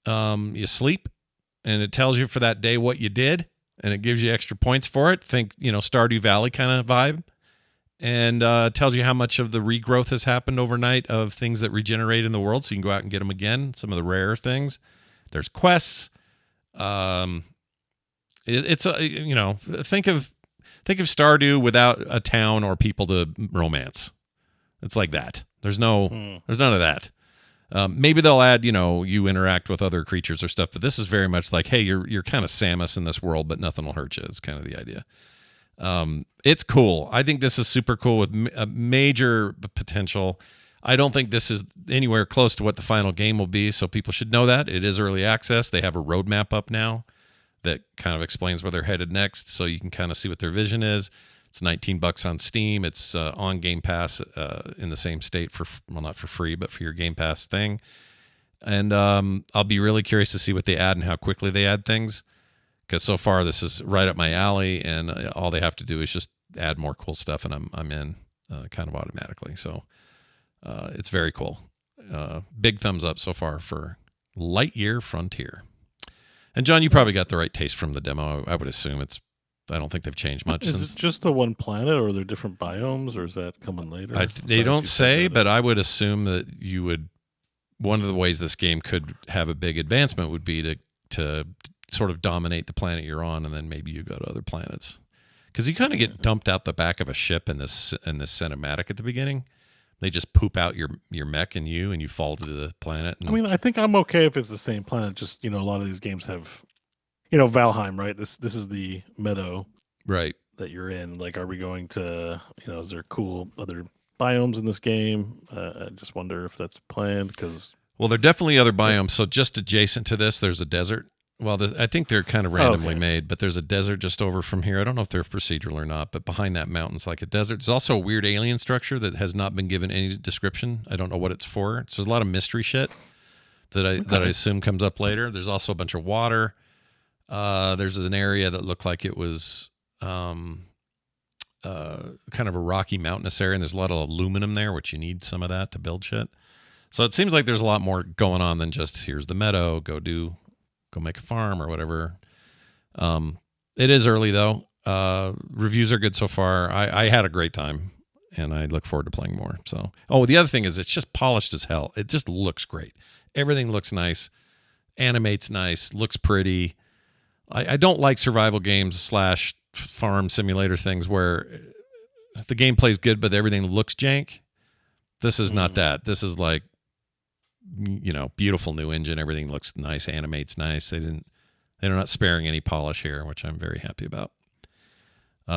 you sleep, and it tells you for that day what you did, and it gives you extra points for it. Think, Stardew Valley kind of vibe. And tells you how much of the regrowth has happened overnight of things that regenerate in the world, so you can go out and get them again, some of the rare things. There's quests. It's think of Stardew without a town or people to romance. It's like that. There's none of that. Maybe they'll add, you interact with other creatures or stuff, but this is very much like, hey, you're kind of Samus in this world, but nothing will hurt you. It's kind of the idea. It's cool. I think this is super cool with a major potential. I don't think this is anywhere close to what the final game will be, so people should know that. It is early access. They have a roadmap up now that kind of explains where they're headed next, so you can kind of see what their vision is. It's $19 on Steam. It's on Game Pass in the same state not for free, but for your Game Pass thing. And I'll be really curious to see what they add and how quickly they add things, because so far this is right up my alley, and all they have to do is just add more cool stuff, and I'm in kind of automatically. So it's very cool. Big thumbs up so far for Lightyear Frontier. And John, you probably got the right taste from the demo. I would assume I don't think they've changed much. Is it just the one planet, or are there different biomes, or is that coming later? They don't say, but I would assume that you would. One of the ways this game could have a big advancement would be to sort of dominate the planet you're on, and then maybe you go to other planets. Because you kind of get dumped out the back of a ship in this cinematic at the beginning. They just poop out your mech and you fall to the planet. I mean, I think I'm okay if it's the same planet. Just, a lot of these games have, Valheim, right? This is the meadow, right, that you're in. Like, are we going to, is there cool other biomes in this game? I just wonder if that's planned. Well, there are definitely other biomes. So just adjacent to this, there's a desert. Well, I think they're kind of randomly made, but there's a desert just over from here. I don't know if they're procedural or not, but behind that mountain's like a desert. There's also a weird alien structure that has not been given any description. I don't know what it's for. So there's a lot of mystery shit that I assume comes up later. There's also a bunch of water. There's an area that looked like it was kind of a rocky mountainous area, and there's a lot of aluminum there, which you need some of that to build shit. So it seems like there's a lot more going on than just here's the meadow, go make a farm or whatever. It is early though. Reviews are good so far. I had a great time, and I look forward to playing more. So, the other thing is it's just polished as hell. It just looks great. Everything looks nice, animates nice, looks pretty. I don't like survival games / farm simulator things where the gameplay's good, but everything looks jank. This is not that. This is like, beautiful new engine. Everything looks nice, animates nice. They're not sparing any polish here, which I'm very happy about.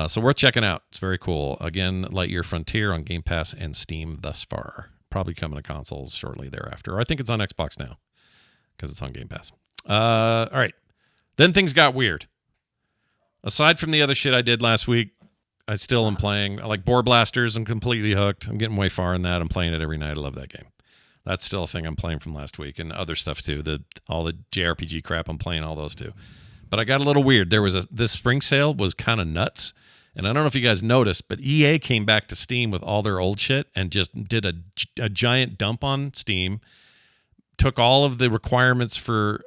So worth checking out. It's very cool. Again, Lightyear Frontier on Game Pass and Steam thus far. Probably coming to consoles shortly thereafter. Or I think it's on Xbox now because it's on Game Pass. All right. Then things got weird. Aside from the other shit I did last week, I still am playing. I like Boar Blasters. I'm completely hooked. I'm getting way far in that. I'm playing it every night. I love that game. That's still a thing I'm playing from last week, and other stuff too. All the JRPG crap, I'm playing all those too. But I got a little weird. This spring sale was kind of nuts, and I don't know if you guys noticed, but EA came back to Steam with all their old shit and just did a giant dump on Steam. Took all of the requirements for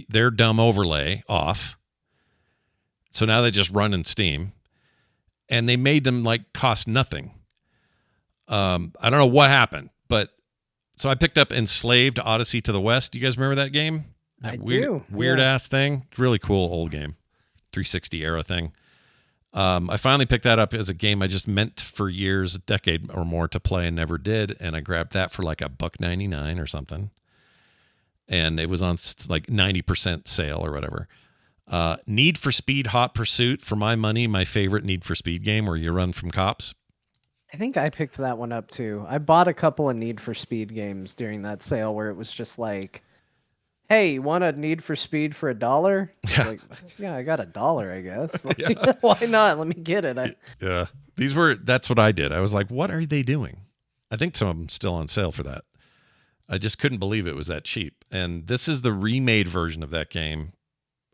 their dumb overlay off, so now they just run in Steam, and they made them cost nothing. I don't know what happened, but. So I picked up Enslaved Odyssey to the West. Do you guys remember that game? I do. Weird ass thing. Really cool old game. 360 era thing. I finally picked that up as a game I just meant for years, a decade or more to play and never did. And I grabbed that for like $1.99 or something. And it was on like 90% sale or whatever. Need for Speed Hot Pursuit, for my money, my favorite Need for Speed game where you run from cops. I think I picked that one up too. I bought a couple of Need for Speed games during that sale where it was just like, hey, you want a Need for Speed for $1? Yeah. Like, yeah, I got $1, I guess. Like, why not? Let me get it. Yeah. That's what I did. I was like, what are they doing? I think some of them still on sale for that. I just couldn't believe it was that cheap. And this is the remade version of that game,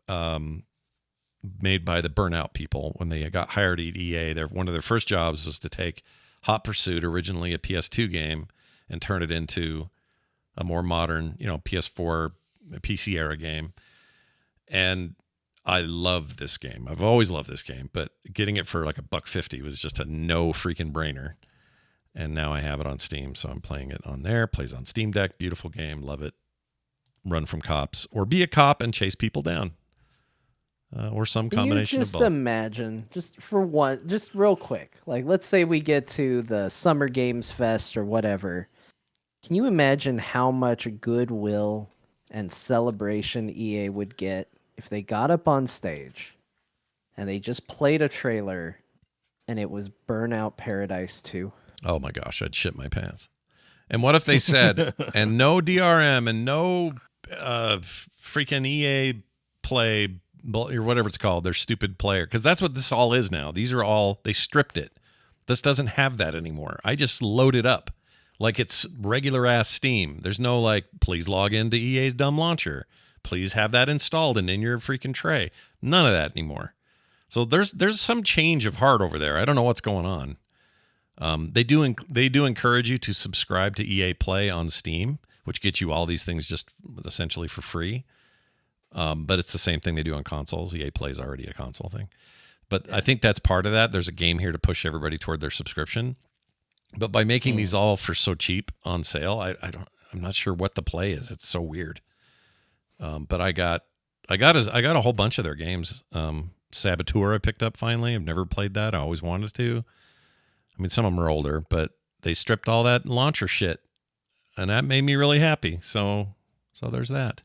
made by the Burnout people. When they got hired at EA, one of their first jobs was to take Hot Pursuit, originally a PS2 game, and turn it into a more modern, PS4, PC era game. And I love this game. I've always loved this game, but getting it for like $1.50 was just a no freaking brainer. And now I have it on Steam, so I'm playing it on there. Plays on Steam Deck. Beautiful game. Love it. Run from cops, or be a cop and chase people down, or some combination you of both. Just imagine, just real quick. Like, let's say we get to the Summer Games Fest or whatever. Can you imagine how much goodwill and celebration EA would get if they got up on stage and they just played a trailer and it was Burnout Paradise 2? Oh my gosh, I'd shit my pants. And what if they said, and no DRM and no freaking EA Play or whatever it's called, their stupid player? Because that's what this all is now. These are all, they stripped it. This doesn't have that anymore. I just load it up like it's regular ass Steam. There's no like, please log into EA's dumb launcher. Please have that installed and in your freaking tray. None of that anymore. So there's some change of heart over there. I don't know what's going on. They do encourage you to subscribe to EA Play on Steam, which gets you all these things just essentially for free. But it's the same thing they do on consoles. EA Play is already a console thing. But I think that's part of that. There's a game here to push everybody toward their subscription. But by making these all for so cheap on sale, I'm not sure what the play is. It's so weird. But I got a whole bunch of their games. Saboteur I picked up finally. I've never played that. I always wanted to. I mean, some of them are older, but they stripped all that launcher shit, and that made me really happy. So there's that.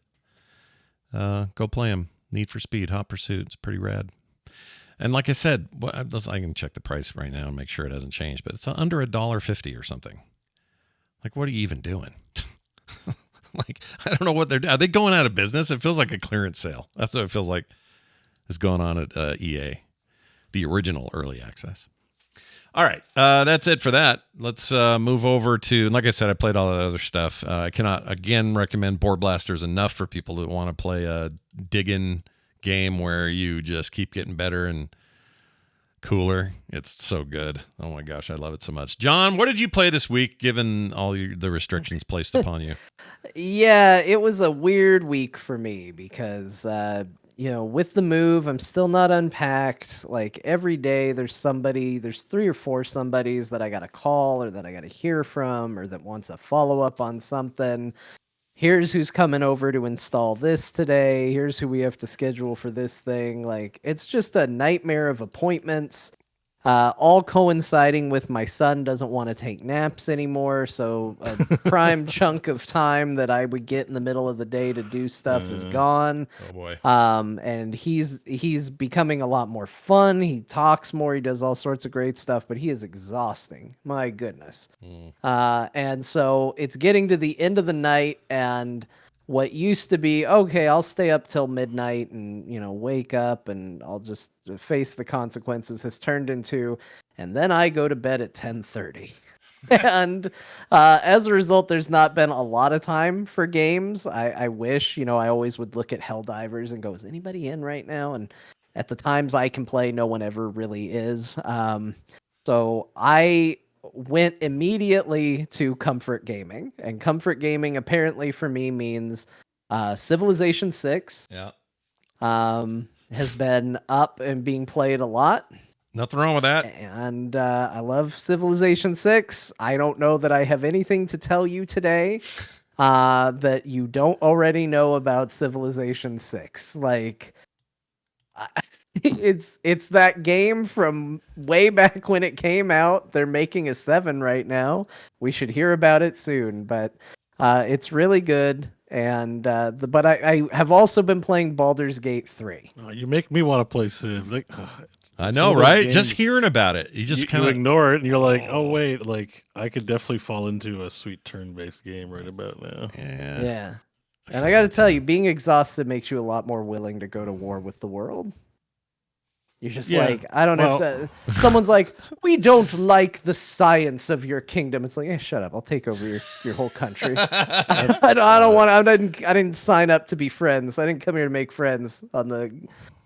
Go play them. Need for Speed, Hot Pursuit. It's pretty rad. And like I said, I can check the price right now and make sure it hasn't changed, but it's under $1.50 or something. Like, what are you even doing? Like, I don't know what they're doing. Are they going out of business? It feels like a clearance sale. That's what it feels like is going on at EA, the original early access. All right, that's it for that. Let's move over to, like I said, I played all that other stuff. I cannot, again, recommend Board Blasters enough for people that want to play a dig-in game where you just keep getting better and cooler. It's so good. Oh my gosh, I love it so much. John, what did you play this week, given all the restrictions placed upon you? Yeah, it was a weird week for me because with the move, I'm still not unpacked. Like every day there's 3 or 4 somebodies that I got to call or that I got to hear from or that wants a follow up on something. Here's who's coming over to install this today. Here's who we have to schedule for this thing. Like, it's just a nightmare of appointments. All coinciding with my son doesn't want to take naps anymore, so a prime chunk of time that I would get in the middle of the day to do stuff is gone. Oh boy. And he's becoming a lot more fun. He talks more. He does all sorts of great stuff, but he is exhausting. My goodness. And so it's getting to the end of the night, and what used to be, okay, I'll stay up till midnight and, wake up and I'll just face the consequences has turned into, and then I go to bed at 10:30. And as a result, there's not been a lot of time for games. I wish, I always would look at Helldivers and go, is anybody in right now? And at the times I can play, no one ever really is. So I went immediately to comfort gaming, and comfort gaming apparently for me means Civilization 6. Yeah. Has been up and being played a lot. Nothing wrong with that. And I love Civilization 6. I don't know that I have anything to tell you today that you don't already know about Civilization 6. Like, It's that game from way back when it came out. They're making a 7 right now. We should hear about it soon, but it's really good. And but I have also been playing Baldur's Gate 3. Oh, you make me want to play Civ. Like, I know, right? Just hearing about it, you just kind you of ignore it, and you're like, oh wait, like I could definitely fall into a sweet turn-based game right about now. Yeah. And I got to tell you, being exhausted makes you a lot more willing to go to war with the world. You're just like, I don't know if someone's like, we don't like the science of your kingdom. It's like, hey, shut up. I'll take over your whole country. I don't want. I didn't sign up to be friends. I didn't come here to make friends on the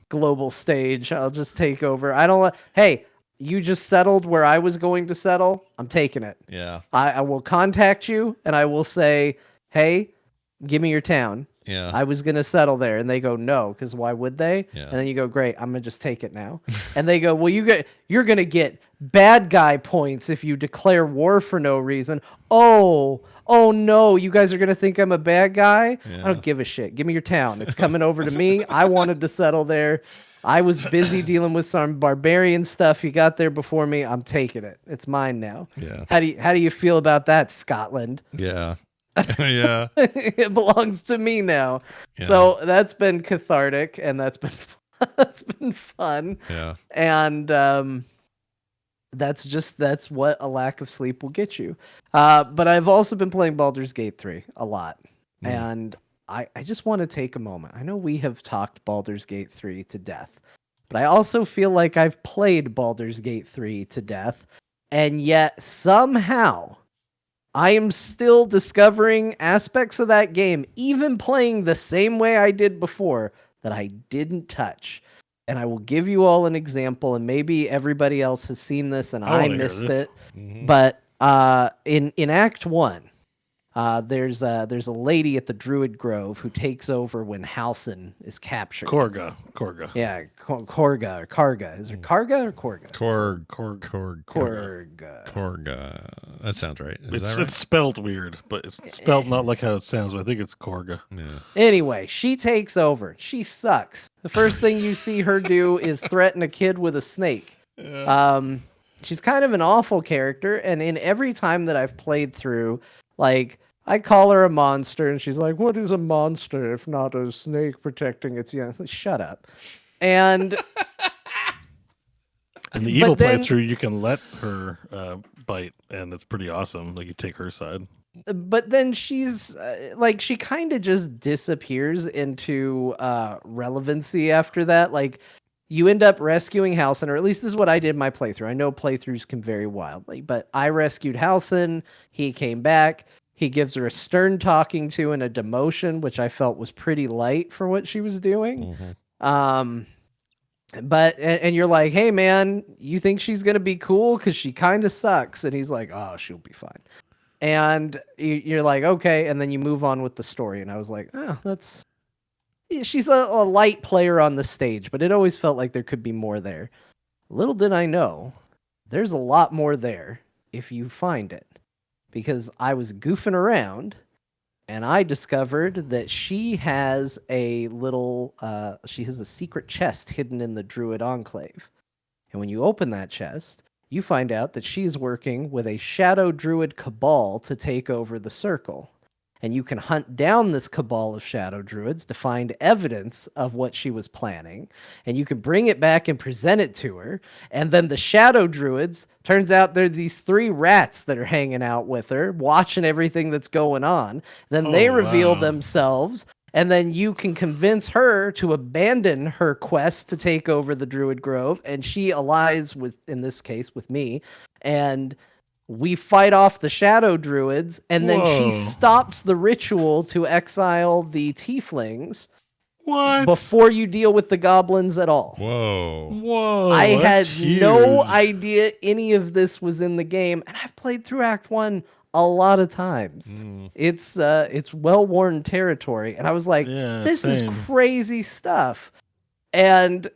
global stage. I'll just take over. I don't. Hey, you just settled where I was going to settle. I'm taking it. Yeah. I will contact you and I will say, hey, give me your town. Yeah. I was going to settle there. And they go, no, because why would they? Yeah. And then you go, great, I'm going to just take it now. And they go, well, you're going to get bad guy points if you declare war for no reason. Oh no, you guys are going to think I'm a bad guy? Yeah. I don't give a shit. Give me your town. It's coming over to me. I wanted to settle there. I was busy dealing with some barbarian stuff. You got there before me. I'm taking it. It's mine now. Yeah. How do you feel about that, Scotland? Yeah. Yeah. It belongs to me now. Yeah. So that's been cathartic and that's been fun. Yeah. And that's what a lack of sleep will get you. But I've also been playing Baldur's Gate 3 a lot. And I just want to take a moment. I know we have talked Baldur's Gate 3 to death, but I also feel like I've played Baldur's Gate 3 to death, and yet somehow I am still discovering aspects of that game, even playing the same way I did before, that I didn't touch. And I will give you all an example, and maybe everybody else has seen this and I missed it. Mm-hmm. But in Act 1, there's a lady at the Druid Grove who takes over when Halsin is captured. Korga. Yeah, Korga or Karga. Is it Karga or Korga? Korga. That sounds right. Is that right? It's spelled weird, but it's spelled not like how it sounds. But I think it's Korga. Yeah. Anyway, she takes over. She sucks. The first thing you see her do is threaten a kid with a snake. She's kind of an awful character, and in every time that I've played through, like, I call her a monster, and she's like, what is a monster if not a snake protecting its young? Like, shut up. And in the evil playthrough, you can let her bite, and it's pretty awesome. Like, you take her side. But then she's like, she kind of just disappears into relevancy after that. Like, you end up rescuing Halsin, or at least this is what I did in my playthrough. I know playthroughs can vary wildly, but I rescued Halsin. He came back. He gives her a stern talking to and a demotion, which I felt was pretty light for what she was doing. Mm-hmm. But you're like, hey man, you think she's gonna be cool because she kind of sucks, and he's like, oh, she'll be fine. And you're like, okay, and then you move on with the story, and I was like, oh, she's a light player on the stage, but it always felt like there could be more there. Little did I know, there's a lot more there if you find it. Because I was goofing around and I discovered that she has a secret chest hidden in the Druid Enclave. And when you open that chest, you find out that she's working with a Shadow Druid cabal to take over the Circle. And you can hunt down this cabal of Shadow Druids to find evidence of what she was planning. And you can bring it back and present it to her. And then the Shadow Druids, turns out they're these 3 rats that are hanging out with her, watching everything that's going on. Then they reveal themselves. And then you can convince her to abandon her quest to take over the Druid Grove. And she allies with, in this case, with me. And we fight off the Shadow Druids, and then she stops the ritual to exile the Tieflings. What? Before you deal with the goblins at all. Whoa. I had no idea any of this was in the game, and I've played through Act 1 a lot of times. It's well-worn territory, and I was like, this is crazy stuff. And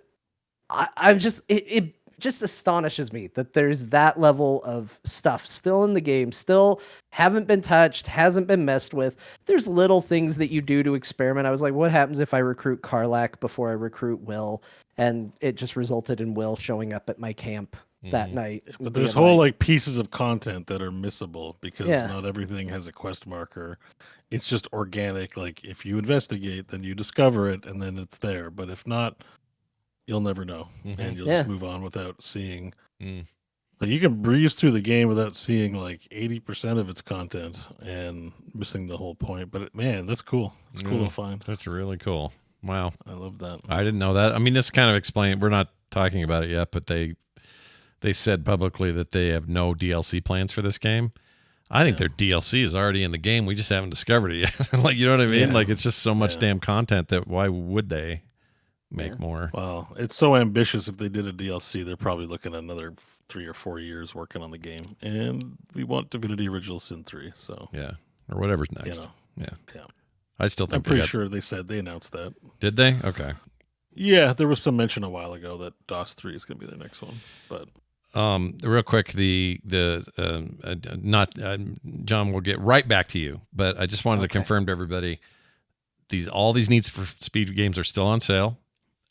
I'm just, it just astonishes me that there's that level of stuff still in the game, still haven't been touched, hasn't been messed with. There's little things that you do to experiment. I was like, what happens if I recruit Karlak before I recruit Will? And it just resulted in Will showing up at my camp that night. But there's whole like pieces of content that are missable because Yeah. not everything has a quest marker. It's just organic. Like if you investigate, then you discover it, and then it's there. But if not, you'll never know, and you'll just move on without seeing. Like you can breeze through the game without seeing like 80% of its content and missing the whole point. But man, that's cool. It's cool to find. That's really cool. Wow. I love that. I didn't know that. I mean, this kind of explained. We're not talking about it yet, but they said publicly that they have no DLC plans for this game. I think their DLC is already in the game. We just haven't discovered it yet. Like, you know what I mean? Yeah. Like, it's just so much damn content that why would they make more? Well, it's so ambitious. If they did a DLC, they're probably looking at another 3 or 4 years working on the game. And we want Divinity Original Sin 3. So Yeah. Or whatever's next. Yeah. I still think I'm pretty sure they announced that. Did they? Okay. Yeah, there was some mention a while ago that DOS 3 is going to be their next one. But real quick, John, we'll get right back to you, but I just wanted to confirm to everybody all these Need for Speed games are still on sale.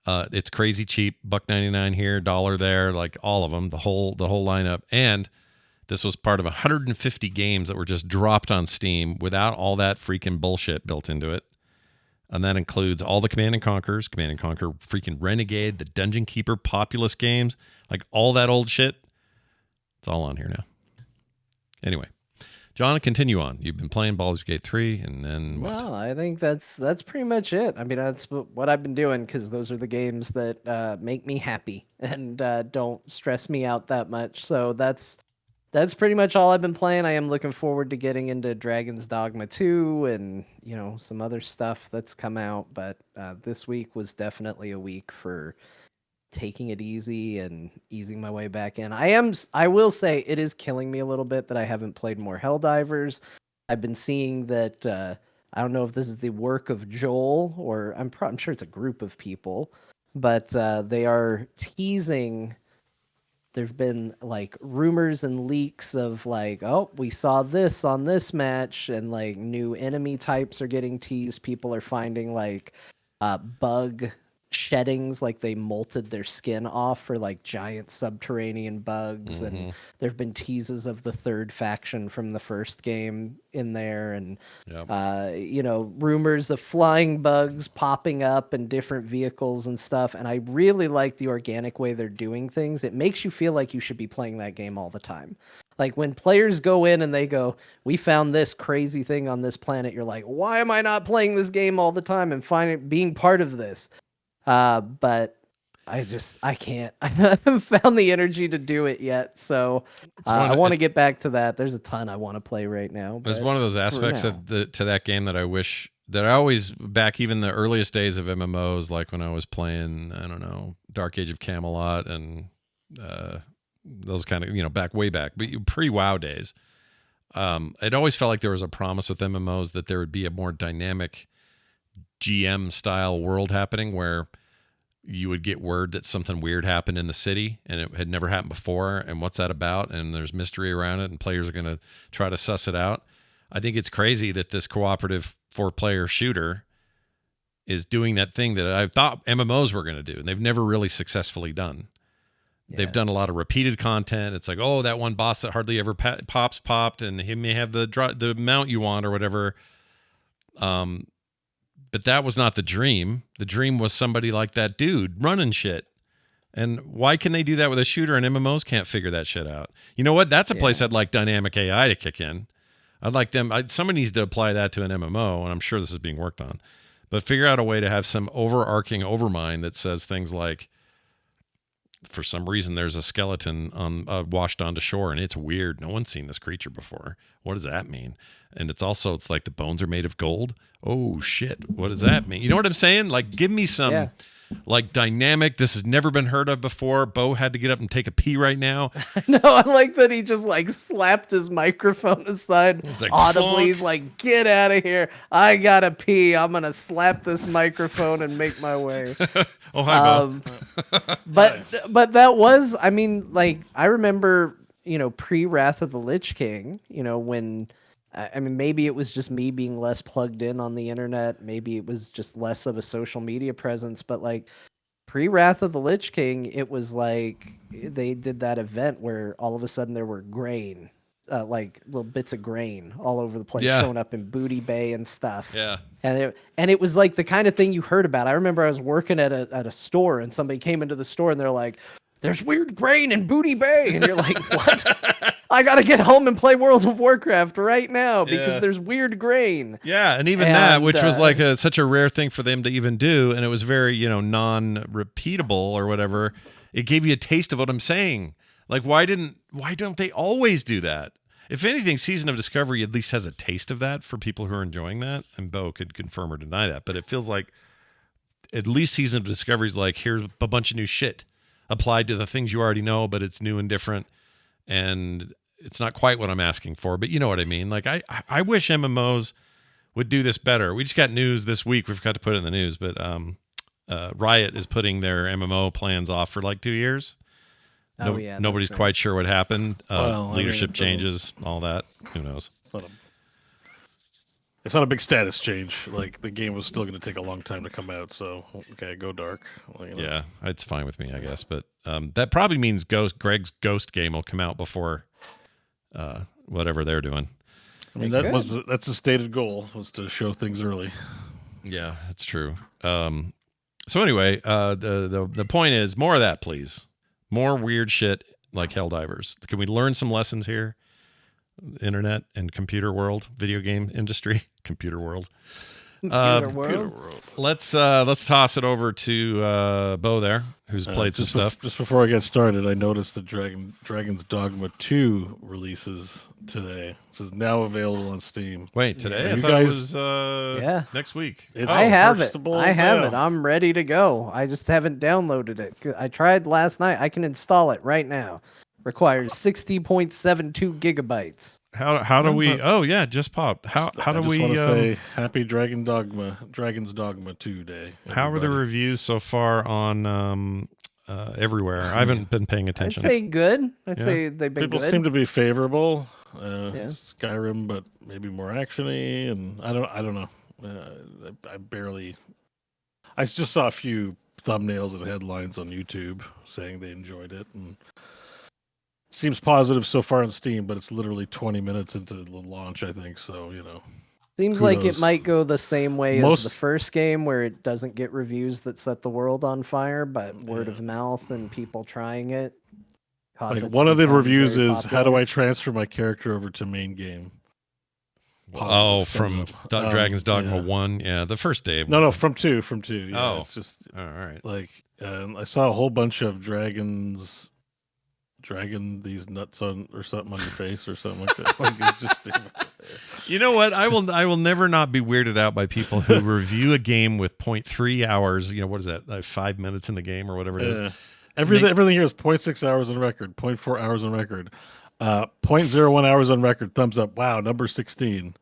It's crazy cheap, $1.99 here, $1 there, like all of them, the whole lineup. And this was part of 150 games that were just dropped on Steam without all that freaking bullshit built into it. And that includes all the Command & Conquers, Command & Conquer, freaking Renegade, the Dungeon Keeper, Populous games, like all that old shit. It's all on here now. Anyway, John, continue on. You've been playing Baldur's Gate 3, and then what? Well, I think that's pretty much it. I mean, that's what I've been doing because those are the games that make me happy and don't stress me out that much. So that's pretty much all I've been playing. I am looking forward to getting into Dragon's Dogma 2 and, some other stuff that's come out. But this week was definitely a week for taking it easy and easing my way back in. I will say it is killing me a little bit that I haven't played more Helldivers. I've been seeing that, I don't know if this is the work of Joel or I'm sure it's a group of people, but they are teasing. There've been like rumors and leaks of like, oh, we saw this on this match, and like new enemy types are getting teased. People are finding like bug sheddings, like they molted their skin off for like giant subterranean bugs. And there've been teases of the third faction from the first game in there, and rumors of flying bugs popping up in different vehicles and stuff. And I really like the organic way they're doing things. It makes you feel like you should be playing that game all the time. Like when players go in and they go, we found this crazy thing on this planet, you're like, why am I not playing this game all the time and being part of this? But I can't. I haven't found the energy to do it yet. So I want to get back to that. There's a ton I want to play right now. There's one of those aspects to that game that I wish that I always, back even the earliest days of MMOs, like when I was playing, I don't know, Dark Age of Camelot and those kind of, way back, but pre-WoW days. It always felt like there was a promise with MMOs that there would be a more dynamic GM style world happening where you would get word that something weird happened in the city and it had never happened before, and what's that about, and there's mystery around it and players are going to try to suss it out. I think it's crazy that this cooperative 4-player shooter is doing that thing that I thought MMOs were going to do, and they've never really successfully done. They've done a lot of repeated content. It's like, oh, that one boss that hardly ever popped, and he may have the mount you want or whatever. But that was not the dream. The dream was somebody like that dude running shit. And why can they do that with a shooter and MMOs can't figure that shit out? You know what? That's a place I'd like dynamic AI to kick in. I'd like them. Somebody needs to apply that to an MMO, and I'm sure this is being worked on. But figure out a way to have some overarching overmind that says things like, for some reason, there's a skeleton washed onto shore, and it's weird. No one's seen this creature before. What does that mean? And it's like the bones are made of gold. Oh, shit. What does that mean? You know what I'm saying? Like, give me some like dynamic. This has never been heard of before. Bo had to get up and take a pee right now. No, I like that he just like slapped his microphone aside like, audibly. He's "Fuck." like, "Get out of here! I gotta pee. I'm gonna slap this microphone and make my way." Oh, hi, Bo. But that was, I mean, like I remember, pre Wrath of the Lich King, when. I mean, maybe it was just me being less plugged in on the internet. Maybe it was just less of a social media presence. But like pre-Wrath of the Lich King, it was like they did that event where all of a sudden there were grain, like little bits of grain all over the place, showing up in Booty Bay and stuff. Yeah. And it was like the kind of thing you heard about. I remember I was working at a store and somebody came into the store and they're like, "There's weird grain in Booty Bay," and you're like, "What?" I gotta get home and play World of Warcraft right now because there's weird grain. Yeah, and even that, which was like such a rare thing for them to even do, and it was very, non-repeatable or whatever. It gave you a taste of what I'm saying. Like, why don't they always do that? If anything, Season of Discovery at least has a taste of that for people who are enjoying that, and Bo could confirm or deny that. But it feels like at least Season of Discovery is like, here's a bunch of new shit applied to the things you already know, but it's new and different, and it's not quite what I'm asking for, but you know what I mean. Like I wish MMOs would do this better. We just got news this week. We forgot to put it in the news, but Riot is putting their MMO plans off for like 2 years. Nobody's quite sure what happened. Leadership changes, all that. Who knows? It's not a big status change. Like, the game was still going to take a long time to come out, so okay, go dark. Well, Yeah, it's fine with me, I guess. But that probably means Greg's Ghost game will come out before whatever they're doing. I mean, that's the stated goal, was to show things early. Yeah, that's true. So anyway, the point is more of that, please. More weird shit like Helldivers. Can we learn some lessons here? Internet and computer world, video game industry, computer world. Computer world. Let's toss it over to Bo there, who's played some stuff. Just before I get started, I noticed that Dragon's Dogma 2 releases today. This is now available on Steam. Wait, today? Yeah. I thought it was next week. I have it. I'm ready to go. I just haven't downloaded it. I tried last night. I can install it right now. Requires 60.72 gigabytes. How do we? Oh yeah, just popped. How do we? I want to say Happy Dragon's Dogma 2 day. How are the reviews so far on everywhere? I haven't been paying attention. I'd say good. I'd say they've been People good. seem to be favorable. Skyrim, but maybe more actiony, and I don't know. I just saw a few thumbnails and headlines on YouTube saying they enjoyed it, and seems positive so far on Steam, but it's literally 20 minutes into the launch, I think. So, Seems kudos. like it might go the same way as the first game, where it doesn't get reviews that set the world on fire, but word of mouth and people trying it. Like, one of the reviews is, "How do I transfer my character over to main game?" From Dragon's Dogma 1. Yeah, the first day. No, from 2. Yeah, it's just all right. Like, I saw a whole bunch of dragon these nuts on or something on your face or something like that. Like, it's just You know what? I will never not be weirded out by people who review a game with 0.3 hours. What is that? Like 5 minutes in the game or whatever it is. Everything here is 0.6 hours on record, 0.4 hours on record, 0.01 hours on record. Thumbs up. Wow, number 16.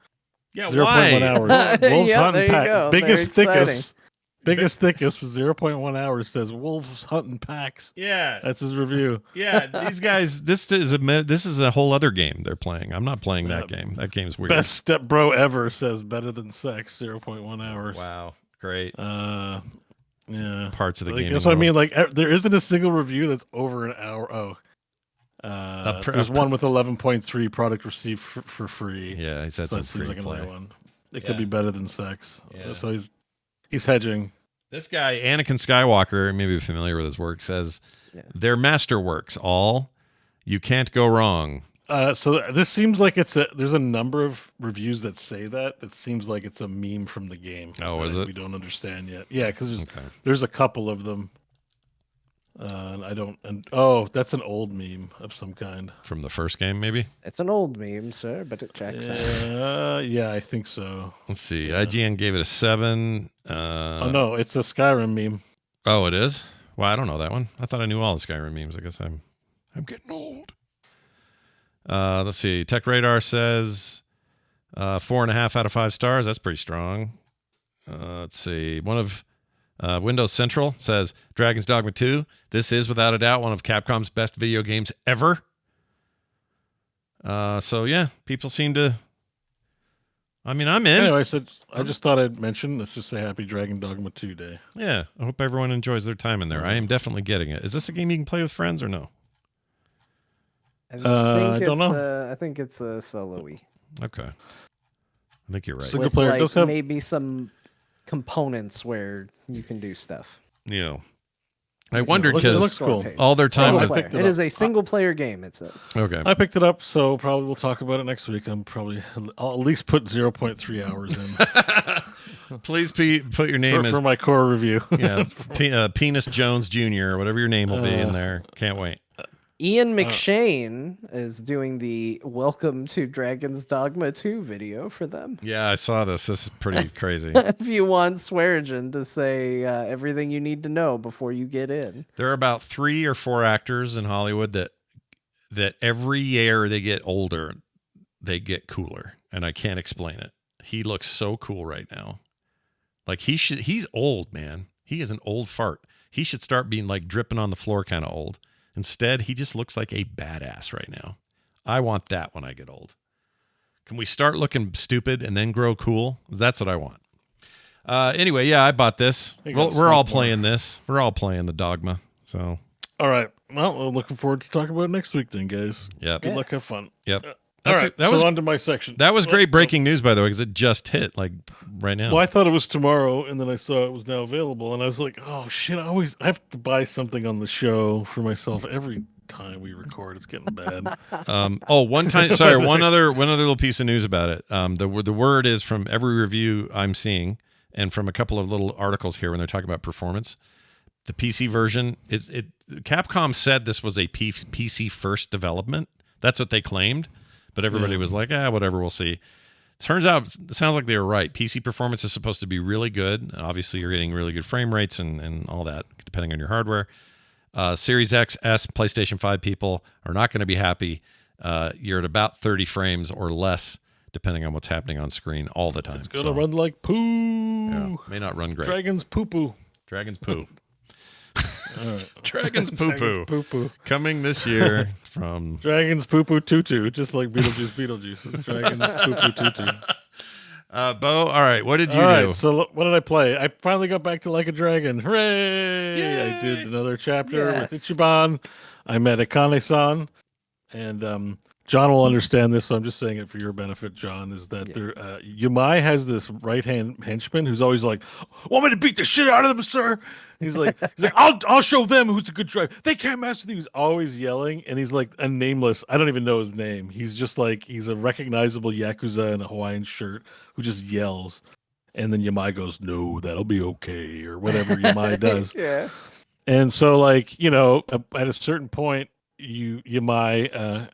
Yeah, 0.1 hours. Wolves hunting pack. Go. Biggest, thickest with 0.1 hours says Wolves hunting packs. Yeah, that's his review. Yeah, these guys. This is a whole other game they're playing. I'm not playing that game. That game's weird. Best step bro ever says better than sex. 0.1 hours. Wow, great. Yeah, parts of the game. That's what I mean. Like, there isn't a single review that's over an hour. There's one with 11.3 product received for free. Yeah, he said so some that seems like free another play. one. It could be better than sex. Yeah. So he's hedging. This guy, Anakin Skywalker, maybe you're familiar with his work, says they're masterworks. All you can't go wrong. So this seems like there's a number of reviews that say that. It seems like it's a meme from the game. Oh, is it? We don't understand yet. Yeah, because there's a couple of them. That's an old meme of some kind. From the first game, maybe? It's an old meme, sir, but it checks out. Yeah, I think so. Let's see. IGN gave it a 7. No, it's a Skyrim meme. Oh, it is? Well, I don't know that one. I thought I knew all the Skyrim memes. I guess I'm getting old. Let's see. Tech Radar says 4.5 out of 5 stars. That's pretty strong. Let's see. One of Windows Central says Dragon's Dogma 2. This is without a doubt one of Capcom's best video games ever. So yeah, people seem to. I mean, I'm in. Anyway, so I just thought I'd mention. Let's just say Happy Dragon Dogma 2 Day. Yeah, I hope everyone enjoys their time in there. I am definitely getting it. Is this a game you can play with friends or no? I don't know. I think it's a solo-y. Okay, I think you're right. Single With player like does have maybe some components where you can do stuff. Yeah, I wondered it because looks cool. all their time. Single With, player. picked it It is up. a single-player game. It says. okay, I picked it up, so probably we'll talk about it next week. I'll at least put 0.3 hours in please put your name for my core review. Penis Jones Jr. or whatever your name will be in there. Can't wait. Ian McShane is doing the Welcome to Dragon's Dogma 2 video for them. Yeah, I saw this. This is pretty crazy. If you want Swearingen to say everything you need to know before you get in. There are about 3 or 4 actors in Hollywood that every year they get older, they get cooler, and I can't explain it. He looks so cool right now. Like he's old, man. He is an old fart. He should start being like dripping on the floor kind of old. Instead, he just looks like a badass right now. I want that when I get old. Can we start looking stupid and then grow cool? That's what I want. Anyway, yeah, I bought this. We're all playing this. We're all playing the Dogma. So, All right. Well, I'm looking forward to talking about it next week then, guys. yep. Good luck. Have fun. Yep. All right. That so was on to my section. that was great breaking news, by the way, because it just hit like right now. Well, I thought it was tomorrow, and then I saw it was now available, and I was like, "Oh shit! I have to buy something on the show for myself every time we record. It's getting bad." One time. Sorry, one other little piece of news about it. The word is from every review I'm seeing, and from a couple of little articles here when they're talking about performance. The PC version, Capcom said this was a PC first development. That's what they claimed. But everybody was like, whatever, we'll see. Turns out, it sounds like they were right. PC performance is supposed to be really good. Obviously, you're getting really good frame rates and all that, depending on your hardware. Series X, S, PlayStation 5 people are not going to be happy. You're at about 30 frames or less, depending on what's happening on screen all the time. It's gonna run like poo. Yeah, may not run great. Dragon's poo poo. Dragon's poo. Right. Dragon's poo poo. Poo poo. Coming this year from Dragon's poo poo tutu, just like Beetlejuice. It's Dragon's poo poo tutu. Bo. All right, what did you All do? right, so what did I play? I finally got back to Like a Dragon. Hooray! Yay! I did another chapter Yes. with Ichiban. I met Akane-san, and John will understand this, so I'm just saying it for your benefit, John, is that there Yumai has this right-hand henchman who's always like, "Want me to beat the shit out of them, sir?" He's like, I'll show them who's a good driver. They can't mess with you. He's always yelling, and he's like a nameless. I don't even know his name. He's just like he's a recognizable Yakuza in a Hawaiian shirt who just yells. And then Yamai goes, "No, that'll be okay," or whatever Yamai does. Yeah. And so, like, at a certain point, Yamai,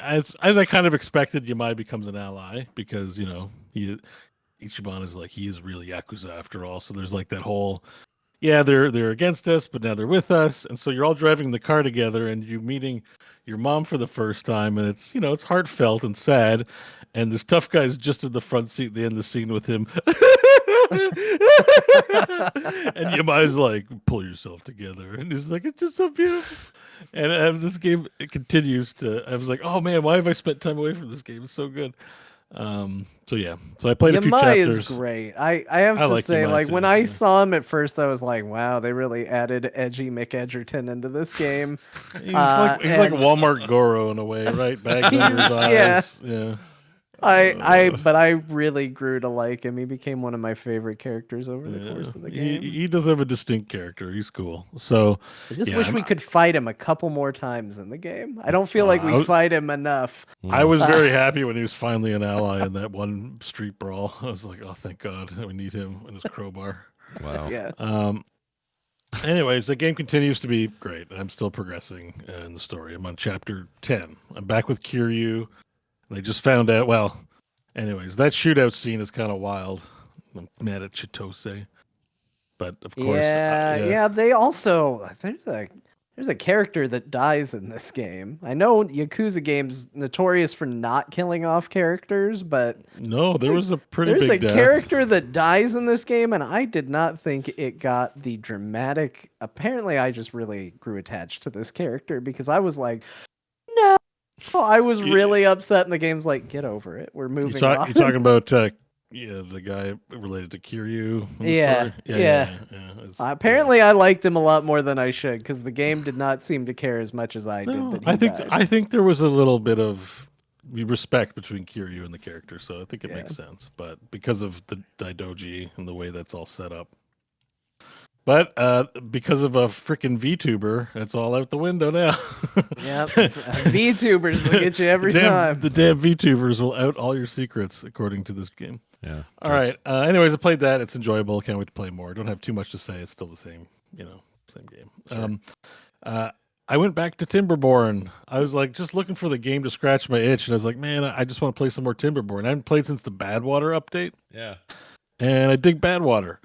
as I kind of expected, Yamai becomes an ally because Ichiban is like he is really Yakuza after all. So there's like that whole. Yeah, they're against us, but now they're with us, and so you're all driving the car together, and you're meeting your mom for the first time, and it's it's heartfelt and sad, and this tough guy's just in the front seat. They end the scene with him, and Yamai's like, "Pull yourself together," and he's like, "It's just so beautiful." And this game it continues to. I was like, "Oh man, why have I spent time away from this game? It's so good." So I played a few Yamai chapters. is great. I have to like say, Yamai like too, when I yeah. saw him at first, I was like, wow, they really added edgy McEdgerton into this game. He's like and- Walmart Goro in a way, right? Bags under his eyes. Yeah. But I really grew to like him. He became one of my favorite characters over the course of the game. He does have a distinct character. He's cool. So I just yeah, wish we could fight him a couple more times in the game. I don't feel like we fight him enough. I was very happy when he was finally an ally in that one street brawl. I was like, oh, thank God, we need him and his crowbar. Wow. Yeah. Anyways, the game continues to be great. I'm still progressing in the story. I'm on chapter 10. I'm back with Kiryu. And I just found out, well, anyways, that shootout scene is kind of wild. I'm mad at Chitose. But of course, yeah. They also there's a character that dies in this game. I know Yakuza games notorious for not killing off characters, but no, there was a pretty there's big a death. character that dies in this game, and I did not think it got the dramatic. Apparently, I just really grew attached to this character because I was like, no. I was really upset, and the game's like, get over it. We're moving on. You're talking about the guy related to Kiryu. Yeah. Apparently, I liked him a lot more than I should because the game did not seem to care as much as I did. That he died. I think there was a little bit of respect between Kiryu and the character, so I think it makes sense. But because of the Daidoji and the way that's all set up. But because of a freaking VTuber, it's all out the window now. Yep, VTubers will get you every time. The damn VTubers will out all your secrets, according to this game. Yeah. All right. Anyways, I played that. It's enjoyable. Can't wait to play more. Don't have too much to say. It's still the same, same game. Sure. I went back to Timberborn. I was like just looking for the game to scratch my itch, and I was like, man, I just want to play some more Timberborn. I haven't played since the Badwater update. Yeah. And I dig Badwater.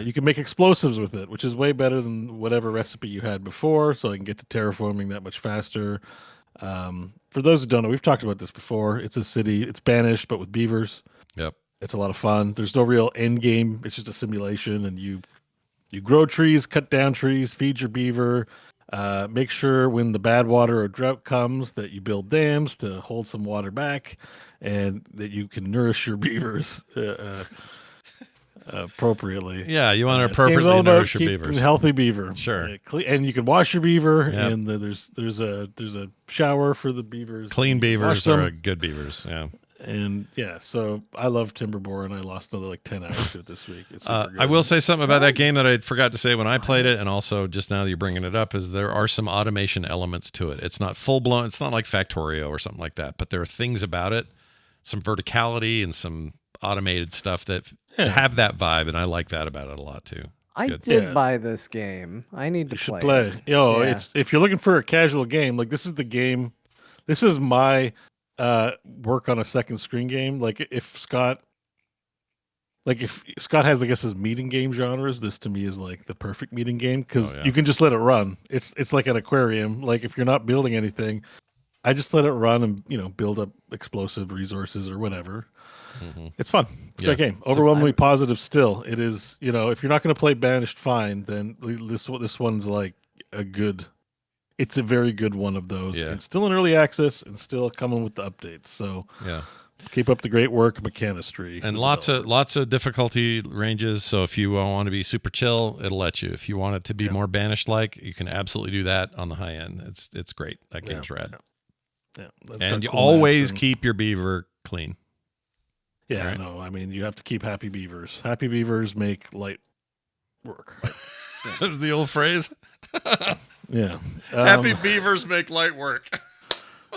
You can make explosives with it, which is way better than whatever recipe you had before, so I can get to terraforming that much faster. For those who don't know, we've talked about this before. It's a city. It's banished, but with beavers. Yep. It's a lot of fun. There's no real end game. It's just a simulation, and you grow trees, cut down trees, feed your beaver. Make sure when the bad water or drought comes that you build dams to hold some water back, and that you can nourish your beavers appropriately. Yeah, you want to appropriately nourish your beavers. Healthy beaver. Sure. And you can wash your beaver, and there's a shower for the beavers. Clean beavers are good beavers. Yeah. And so I love Timberborn. I lost another like 10 hours to it this week. It's I will say something about that game that I forgot to say when I played it, and also just now that you're bringing it up, is there are some automation elements to it. It's not full blown. It's not like Factorio or something like that, but there are things about it, some verticality and some automated stuff that have that vibe, and I like that about it a lot too. I did buy this game. I need to play it. It's if you're looking for a casual game, like this is the game. This is my work on a second screen game. Like if Scott has, I guess, his meeting game genres, this to me is like the perfect meeting game because you can just let it run. It's like an aquarium. Like if you're not building anything, I just let it run and build up explosive resources or whatever. Mm-hmm. It's fun. It's a great game. Overwhelmingly positive still. It is, if you're not going to play Banished, fine, then this one's like it's a very good one of those. Yeah. It's still in early access and still coming with the updates. So keep up the great work, Mechanistry. And lots of difficulty ranges. So if you want to be super chill, it'll let you. If you want it to be more Banished-like, you can absolutely do that on the high end. It's great. That game's rad. Yeah. And you always keep your beaver clean. Yeah, right. No, I mean, you have to keep happy beavers. Happy beavers make light work. That's the old phrase. Yeah. Happy beavers make light work.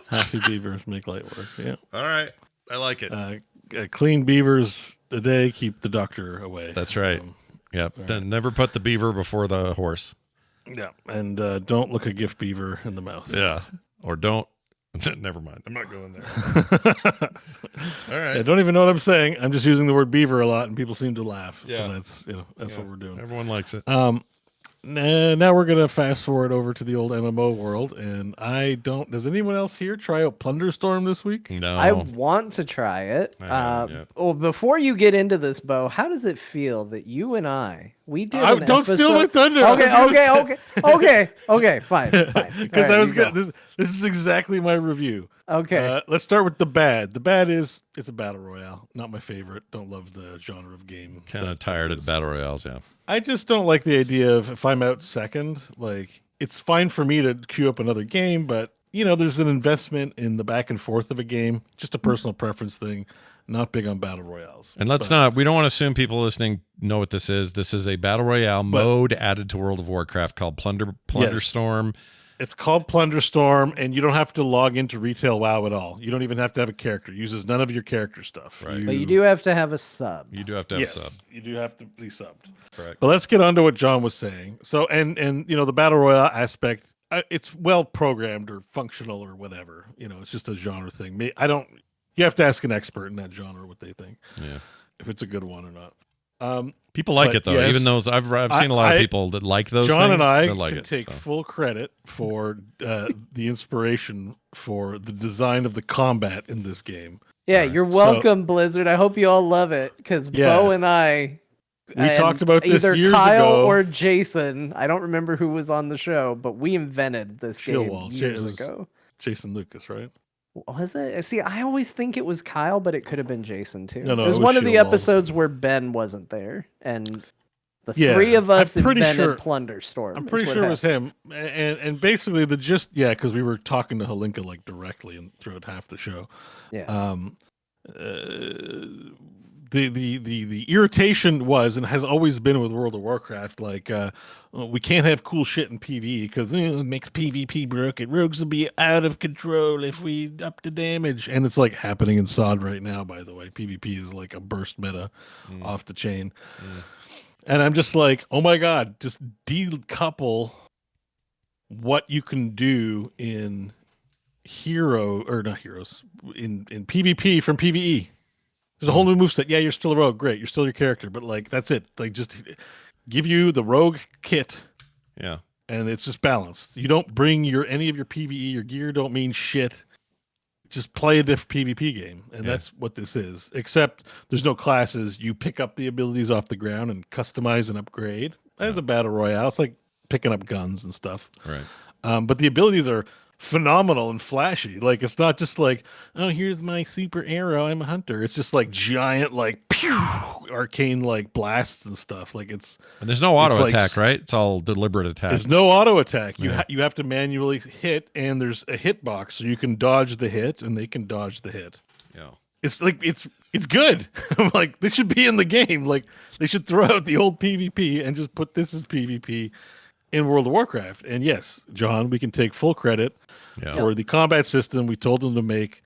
Happy beavers make light work. Yeah. All right. I like it. Clean beavers a day keep the doctor away. That's right. Yep. Right. Never put the beaver before the horse. Yeah. And don't look a gift beaver in the mouth. Yeah. Or don't. Never mind. I'm not going there. All right. I don't even know what I'm saying. I'm just using the word beaver a lot, and people seem to laugh. Yeah. So that's what we're doing. Everyone likes it. Now we're gonna fast forward over to the old MMO world, and does anyone else here try out Plunderstorm this week? No. I want to try it. Well, before you get into this, Bo, how does it feel that you and we did an don't episode... steal my thunder. Okay, fine. Because I was good. This is exactly my review. Okay. Let's start with the bad. The bad is it's a battle royale. Not my favorite. Don't love the genre of game. Kind of tired of the battle royales, yeah. I just don't like the idea of if I'm out second, like it's fine for me to queue up another game, but there's an investment in the back and forth of a game. Just a personal preference thing. Not big on battle royales. And we don't want to assume people listening know what this is. This is a battle royale mode added to World of Warcraft called Plunderstorm. Yes. It's called Plunderstorm, and you don't have to log into retail WoW at all. You don't even have to have a character. It uses none of your character stuff. Right. But you do have to have a sub. You do have to have a sub. You do have to be subbed. Correct. But let's get on to what John was saying. So, and the battle royale aspect, it's well programmed or functional or whatever. It's just a genre thing. You have to ask an expert in that genre what they think. Yeah. If it's a good one or not. People like But it though, yes, even though I've seen a lot of people that like those John things. and I that like can it, take so. full credit for the inspiration for the design of the combat in this game. Yeah, Right. you're welcome, Blizzard. I hope you all love it because Yeah. Bo and I. We talked about this either years Kyle ago. or Jason. I don't remember who was on the show, but we invented this Shieldwall. game years It was ago. Jason Lucas, right? Was it? See, I always think it was Kyle, but it could have been Jason too. No, it was it was one of the Shieldwall. episodes where Ben wasn't there, and the Yeah, three of us I'm pretty invented sure- Plunderstorm. I'm is pretty what sure it was happened. him. And basically the gist, because we were talking to Halinka like directly and throughout half the show. Yeah. The irritation was and has always been with World of Warcraft, like we can't have cool shit in PvE because it makes PvP broken. Rogues will be out of control if we up the damage, and it's like happening in SOD right now. By the way, PvP is like a burst meta off the chain, and I'm just like, oh my god, just decouple what you can do in not heroes in PvP from PvE. There's a whole new moveset. Yeah, you're still a rogue. Great. You're still your character. But, like, that's it. Like, just give you the rogue kit. Yeah. And it's just balanced. You don't bring any of your PvE. Your gear don't mean shit. Just play a PvP game. And that's what this is. Except there's no classes. You pick up the abilities off the ground and customize and upgrade. As a battle royale. It's like picking up guns and stuff. Right. But the abilities are phenomenal and flashy. Like, it's not just like, oh, here's my super arrow, I'm a hunter. It's just like giant, like, pew, arcane, like, blasts and stuff. Like, and there's no auto like attack, right? It's all deliberate attack. there's no auto attack. Yeah. You have to manually hit, and there's a hitbox, so you can dodge the hit, and they can dodge the hit. Yeah. It's like it's good. I'm like, this should be in the game. Like, they should throw out the old PvP and just put this as PvP in World of Warcraft. And yes, John, we can take full credit for the combat system we told them to make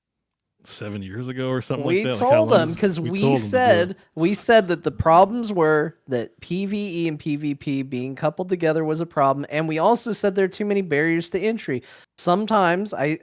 7 years ago or something like that. We told them because we said that the problems were that PvE and PvP being coupled together was a problem, and we also said there are too many barriers to entry. Sometimes I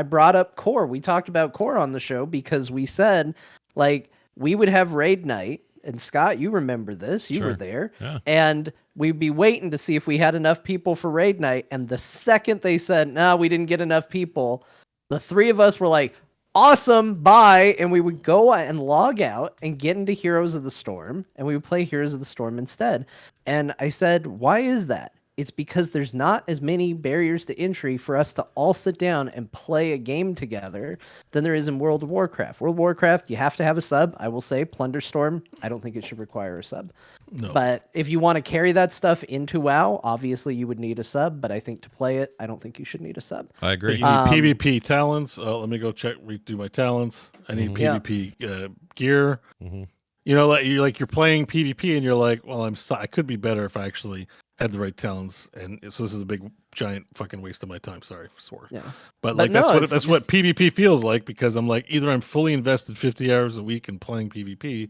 brought up core. We talked about core on the show because we said, like, we would have raid night. And Scott, you remember this. You were there. Yeah. And we'd be waiting to see if we had enough people for raid night. And the second they said, no, we didn't get enough people, the three of us were like, awesome, bye. And we would go and log out and get into Heroes of the Storm. And we would play Heroes of the Storm instead. And I said, why is that? It's because there's not as many barriers to entry for us to all sit down and play a game together than there is in World of Warcraft. World of Warcraft, you have to have a sub. I will say Plunderstorm, I don't think it should require a sub. No. But if you want to carry that stuff into WoW, obviously you would need a sub. But I think to play it, I don't think you should need a sub. I agree. You need PvP talents. Let me go redo my talents. I need PvP gear. Mm-hmm. You know, you're playing PvP and you're like, well, I could be better if I actually had the right talents, and so this is a big giant fucking waste of my time. Sorry, swore. Yeah, but like that's what PvP feels like, because I'm like, either I'm fully invested 50 hours a week in playing PvP,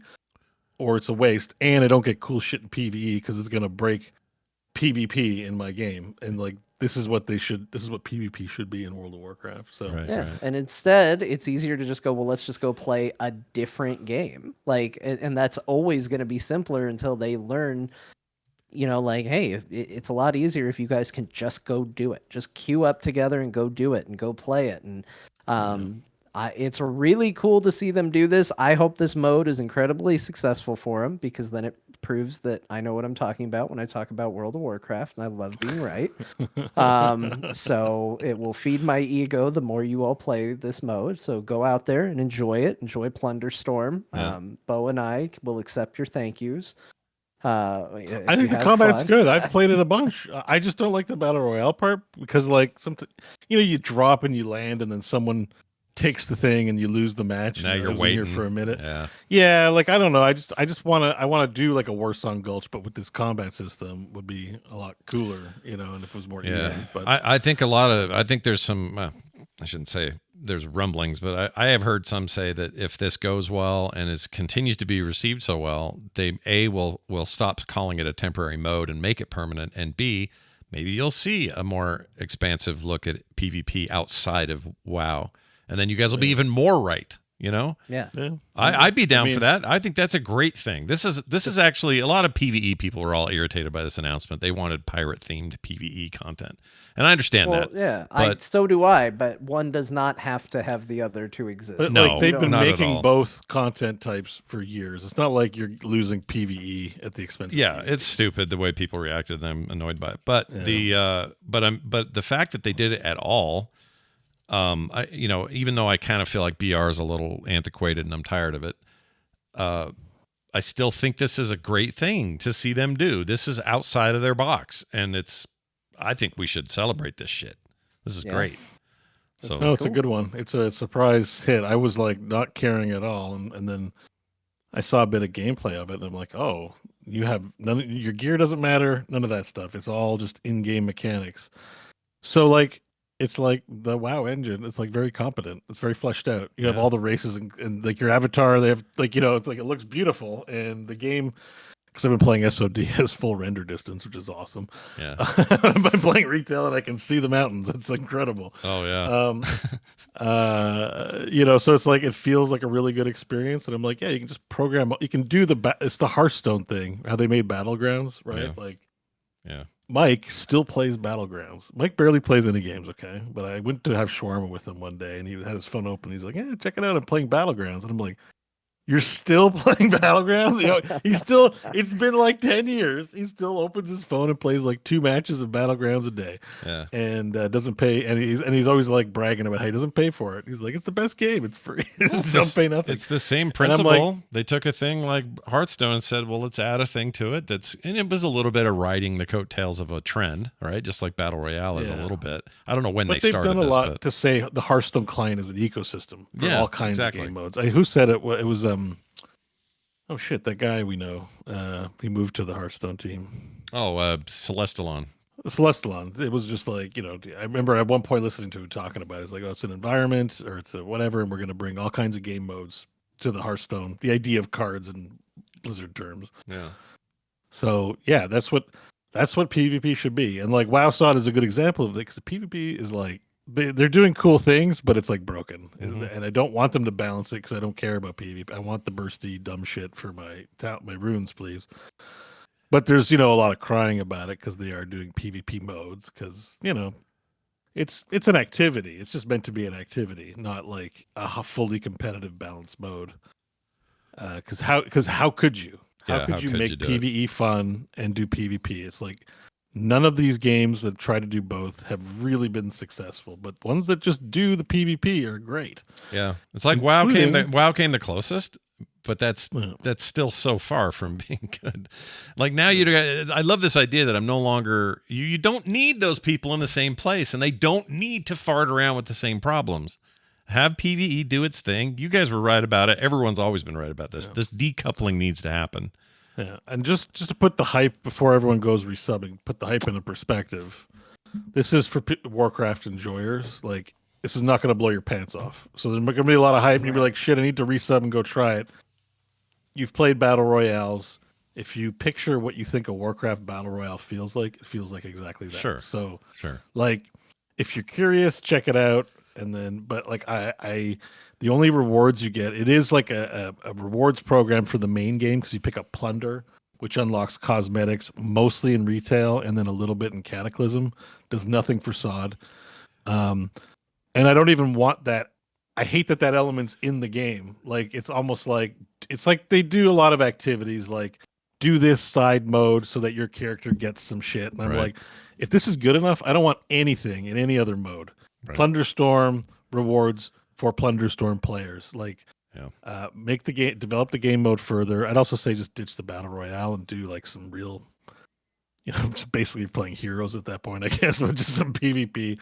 or it's a waste, and I don't get cool shit in PvE because it's gonna break PvP in my game. And like, this is what PvP should be in World of Warcraft. So Right. And instead it's easier to just go, well, let's just go play a different game. Like, and that's always going to be simpler until they learn, you know, like, hey, it's a lot easier if you guys can just go do it. Just queue up together and go do it and go play it. And it's really cool to see them do this. I hope this mode is incredibly successful for them, because then it proves that I know what I'm talking about when I talk about World of Warcraft, and I love being right. So it will feed my ego the more you all play this mode. So go out there and enjoy it. Enjoy Plunderstorm. Bo and I will accept your thank yous. I think the combat's good. I've played it a bunch. I just don't like the battle royale part, because like you drop and you land and then someone takes the thing and you lose the match. Now you're waiting waiting here for a minute. Yeah. Like, I don't know. I want to do like a Warsong Gulch, but with this combat system would be a lot cooler, you know, and if it was more even. But I think I think there's some, I shouldn't say there's rumblings, but I have heard some say that if this goes well and continues to be received so well, they will stop calling it a temporary mode and make it permanent, and B, maybe you'll see a more expansive look at PvP outside of WoW, and then you guys will be even more right. You know, Yeah. I'd be down for that. I think that's a great thing. This is actually a lot of PvE people were all irritated by this announcement. They wanted pirate themed PvE content, and I understand that. Yeah, but so do I. But one does not have to have the other to exist. But No, like they've been not at making all. both content types for years. It's not like you're losing PvE at the expense. yeah, of PvP. it's stupid the way people reacted, and I'm annoyed by it. But but the fact that they did it at all. Even though I kind of feel like BR is a little antiquated and I'm tired of it, I still think this is a great thing to see them do. This is outside of their box, and I think we should celebrate this shit. This is great. So No, it's a good one. It's a surprise hit. I was like not caring at all, and then I saw a bit of gameplay of it, and I'm like, oh, you have your gear doesn't matter, none of that stuff. It's all just in-game mechanics. So like. It's like the WoW engine. It's like very competent. It's very fleshed out. You have all the races and like your avatar. They have like it's like it looks beautiful. And the game, because I've been playing SOD, has full render distance, which is awesome. Yeah, I'm playing retail and I can see the mountains. It's incredible. Oh yeah. So it's like it feels like a really good experience. And I'm like, yeah, you can just program. You can do it's the Hearthstone thing. How they made Battlegrounds, right? Yeah. Like, yeah. Mike still plays Battlegrounds. Mike barely plays any games, okay? But I went to have shawarma with him one day, and he had his phone open. He's like, "Yeah, check it out. I'm playing Battlegrounds." And I'm like, "You're still playing Battlegrounds?" He's still. It's been like 10 years. He still opens his phone and plays like 2 matches of Battlegrounds a day. Yeah. And doesn't pay. And he's always like bragging about how he doesn't pay for it. He's like, "It's the best game. It's free. Don't pay nothing." It's the same I'm principle. like- They took a thing like Hearthstone and said, well, let's add a thing to it. And it was a little bit of riding the coattails of a trend, right? Just like Battle Royale is a little bit. I don't know when But they they've started done a this, lot but to say the Hearthstone client is an ecosystem for Yeah, all kinds exactly. of game modes. Who said it? It was oh shit, that guy we know. He moved to the Hearthstone team. Celestalon. Celestalon. It was just like, I remember at one point listening to him talking about it. It's like, oh, it's an environment or it's a whatever, and we're going to bring all kinds of game modes to the Hearthstone. The idea of cards in Blizzard terms. Yeah. So yeah, that's what PvP should be. And like WoW saw it as a good example of it, because the PvP is like they're doing cool things, but it's like broken. And I don't want them to balance it because I don't care about PvP. I want the bursty dumb shit for my runes, please. But there's, a lot of crying about it because they are doing PvP modes because, it's an activity. It's just meant to be an activity, not like a fully competitive balanced mode. Because how could you? How could you make PvE fun and do PvP? It's like none of these games that try to do both have really been successful, but ones that just do the PvP are great. Yeah. It's like WoW came the closest. But that's still so far from being good. Like now I love this idea that I'm no longer you don't need those people in the same place, and they don't need to fart around with the same problems. Have PvE do its thing. You guys were right about it. Everyone's always been right about this. Yeah. This decoupling needs to happen. Yeah, and just to put the hype before everyone goes resubbing, put the hype into perspective. This is for Warcraft enjoyers. Like, this is not going to blow your pants off. So there's going to be a lot of hype, and you'll be like, shit, I need to resub and go try it. You've played Battle Royales. If you picture what you think a Warcraft Battle Royale feels like, it feels like exactly that. Sure. So, like, if you're curious, check it out. And then, but like the only rewards you get, it is like a rewards program for the main game because you pick up Plunder, which unlocks cosmetics mostly in retail and then a little bit in Cataclysm. Does nothing for SOD. And I don't even want that. I hate that element's in the game. Like, it's almost like they do a lot of activities like do this side mode so that your character gets some shit. And I'm like, if this is good enough, I don't want anything in any other mode. Right. Plunderstorm rewards for Plunderstorm players. Like, make the game, develop the game mode further. I'd also say just ditch the Battle Royale and do like some real, just basically playing heroes at that point, I guess, but just some PvP.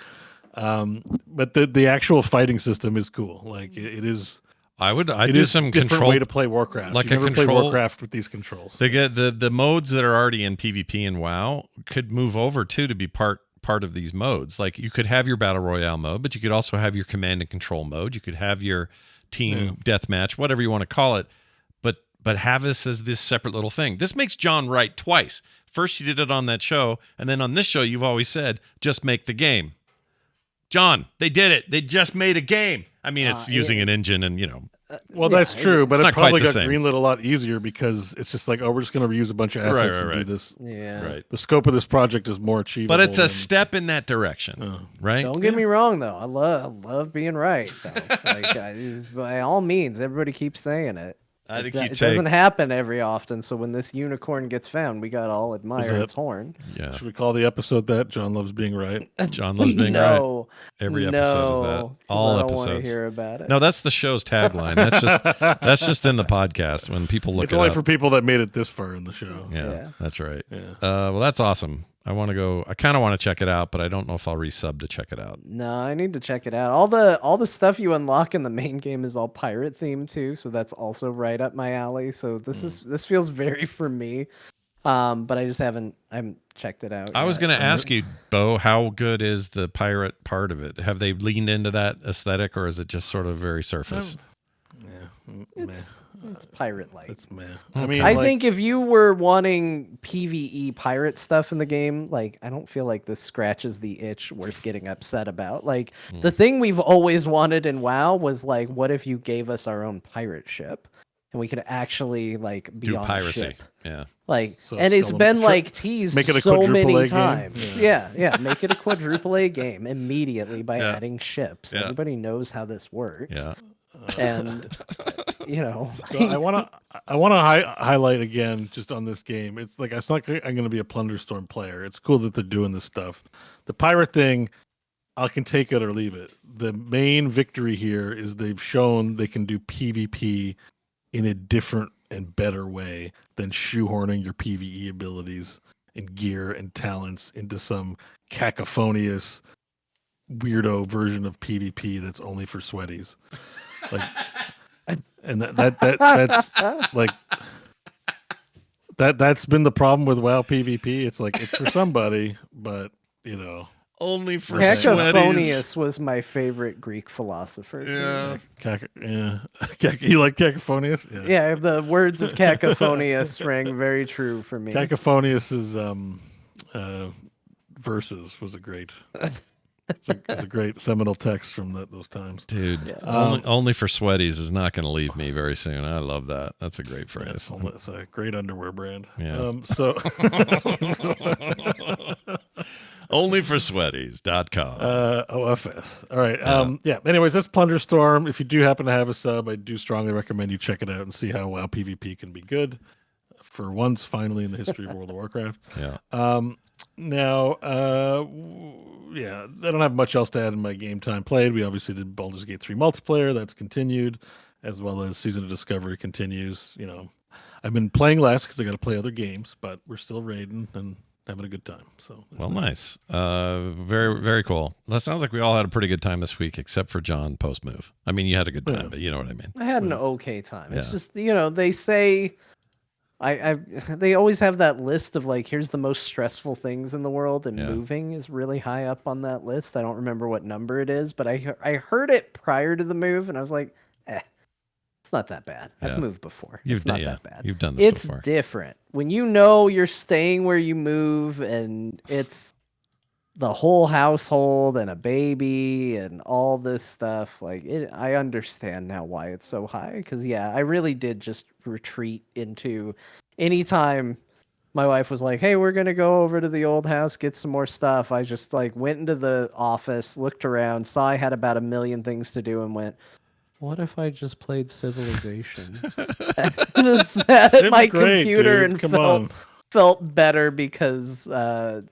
But the actual fighting system is cool. Like it is. I'd do some different control way to play Warcraft. Like you never play Warcraft with these controls. They get the modes that are already in PvP and WoW could move over too to be part of these modes. Like you could have your Battle Royale mode, but you could also have your command and control mode. You could have your team deathmatch, whatever you want to call it. But have this as this separate little thing. This makes John right twice. First you did it on that show, and then on this show you've always said just make the game. John, they did it. They just made a game. I mean, it's using an engine and, Well, Yeah, that's true, but It's it not quite probably the got same. greenlit a lot easier because it's just like, oh, we're just going to reuse a bunch of assets and do this. Yeah. Right. The scope of this project is more achievable. But it's a than- step in that direction, right? Don't get me wrong, though. I love being right, though. Like, by all means, everybody keeps saying it. I think It doesn't happen every often. So when this unicorn gets found, we got all admire that- its horn. Yeah. Should we call the episode that? John loves being right. John loves being right. No, Every episode is that. 'cause All I don't want to episodes. hear about it. No, that's the show's tagline. That's just in the podcast when people look It's it only up. for people that made it this far in the show. Yeah, that's right. Yeah. Well, that's awesome. I want to go. I kind of want to check it out, but I don't know if I'll resub to check it out. No, I need to check it out. All the stuff you unlock in the main game is all pirate themed too, so that's also right up my alley. So this feels very for me. But I haven't checked it out. I was going to ask you, Bo, how good is the pirate part of it? Have they leaned into that aesthetic, or is it just sort of very surface? It's pirate like. It's meh. I mean, I like, think if you were wanting PvE pirate stuff in the game, like I don't feel like this scratches the itch worth getting upset about. Like the thing we've always wanted in WoW was like, what if you gave us our own pirate ship and we could actually like be Do on piracy. ship? Yeah. Like, So and it's it's still been a- like teased make it a so quadruple many A game? times. Yeah, make it a quadruple A game immediately by Yeah. adding ships. Yeah. Everybody knows how this works. Yeah. And So I want to highlight again just on this game. It's like it's not. I'm going to be a Plunderstorm player. It's cool that they're doing this stuff. The pirate thing, I can take it or leave it. The main victory here is they've shown they can do PvP in a different and better way than shoehorning your PvE abilities and gear and talents into some cacophonious weirdo version of PvP that's only for sweaties. Like, and that's like that's been the problem with WoW PvP. It's like it's for somebody, but you know, Only for sweaties. Cacophonius was my favorite Greek philosopher. Too. You like Cacophonius? Yeah, the words of Cacophonius rang very true for me. Cacophonius's verses was a great. It's a great seminal text from those times. Dude, only for sweaties is not going to leave me very soon. I love that. That's a great phrase. It's a great underwear brand. Yeah. So Onlyforsweaties.com. OFS. All right. Yeah. Anyways, that's Plunderstorm. If you do happen to have a sub, I do strongly recommend you check it out and see how WoW PvP can be good for once, finally, in the history of World of Warcraft. Yeah. Now, yeah, I don't have much else to add in my game time played. We obviously did Baldur's Gate 3 multiplayer. That's continued, as well as Season of Discovery continues. You know, I've been playing less because I got to play other games, but we're still raiding and having a good time. So, Well, nice. Very, very cool. That sounds like we all had a pretty good time this week, except for John post move. I mean, you had a good time, but you know what I mean. I had an okay time. It's Yeah. just they say they always have that list of like, here's the most stressful things in the world, and moving is really high up on that list. I don't remember what number it is, but I heard it prior to the move, and I was like, it's not that bad. I've moved before. It's not that bad. You've done this It's before. different when you know you're staying where you move, and it's the whole household and a baby and all this stuff. Like I understand now why it's so high. Because I really did just retreat into anytime my wife was like, hey, we're gonna go over to the old house, get some more stuff. I just like went into the office, looked around, saw I had about 1 million things to do, and went, what if I just played Civilization? Just sat at my great, computer dude. and felt better because I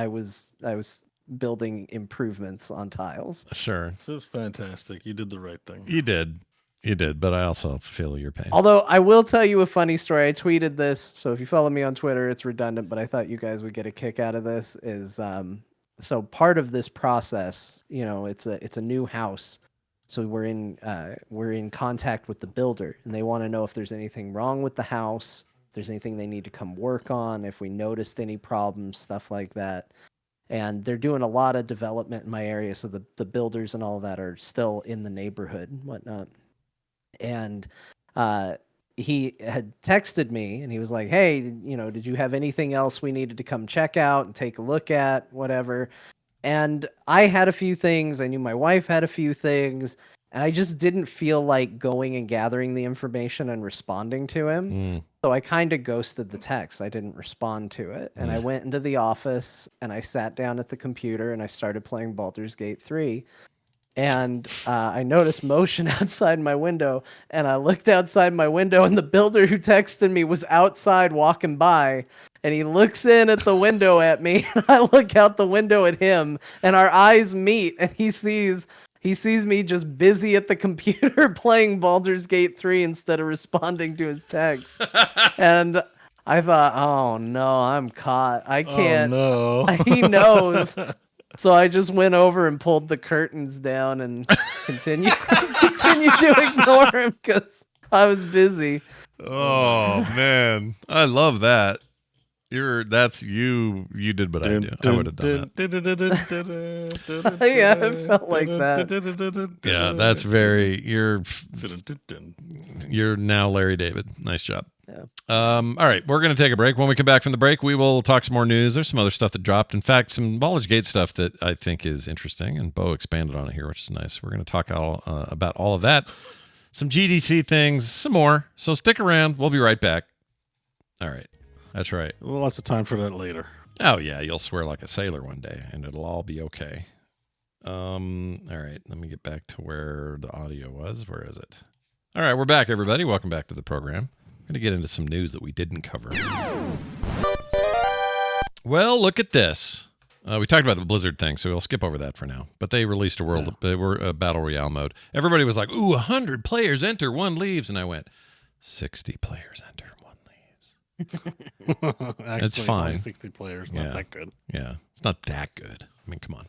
was building improvements on tiles. Sure. This was fantastic. You did the right thing. You did, but I also feel your pain. Although I will tell you a funny story. I tweeted this, so if you follow me on Twitter, it's redundant, but I thought you guys would get a kick out of this. Is so part of this process, it's a new house. So we're in contact with the builder, and they want to know if there's anything wrong with the house, if there's anything they need to come work on, if we noticed any problems, stuff like that. And they're doing a lot of development in my area, so the builders and all that are still in the neighborhood and whatnot. And he had texted me, and he was like, hey, did you have anything else we needed to come check out and take a look at, whatever. And I had a few things. I knew my wife had a few things. And I just didn't feel like going and gathering the information and responding to him. So I kind of ghosted the text. I didn't respond to it. And I went into the office and I sat down at the computer and I started playing Baldur's Gate 3. And I noticed motion outside my window. And I looked outside my window and the builder who texted me was outside walking by. And he looks in at the window at me. And I look out the window at him. And our eyes meet. And he sees me just busy at the computer playing Baldur's Gate 3 instead of responding to his text. And I thought, oh no, I'm caught. I can't. Oh, no. He knows. So I just went over and pulled the curtains down and continued to ignore him because I was busy. Oh man, I love that. You did what I do. I would have done that. Yeah, I felt like that. Yeah, that's very you're now Larry David. Nice job. Yeah. All right, we're going to take a break. When we come back from the break, we will talk some more news. There's some other stuff that dropped. In fact, some Baldur's Gate stuff that I think is interesting, and Bo expanded on it here, which is nice. We're going to talk about all of that, some GDC things, some more. So stick around. We'll be right back. All right. That's right. Lots of time for that later. Oh, yeah. You'll swear like a sailor one day, and it'll all be okay. All right. Let me get back to where the audio was. Where is it? All right. We're back, everybody. Welcome back to the program. I'm going to get into some news that we didn't cover. Well, look at this. We talked about the Blizzard thing, so we'll skip over that for now. But they released a Battle Royale mode. Everybody was like, ooh, 100 players enter, one leaves. And I went, 60 players enter. Actually, it's fine. 60 players, not that good. Yeah, it's not that good. I mean, come on.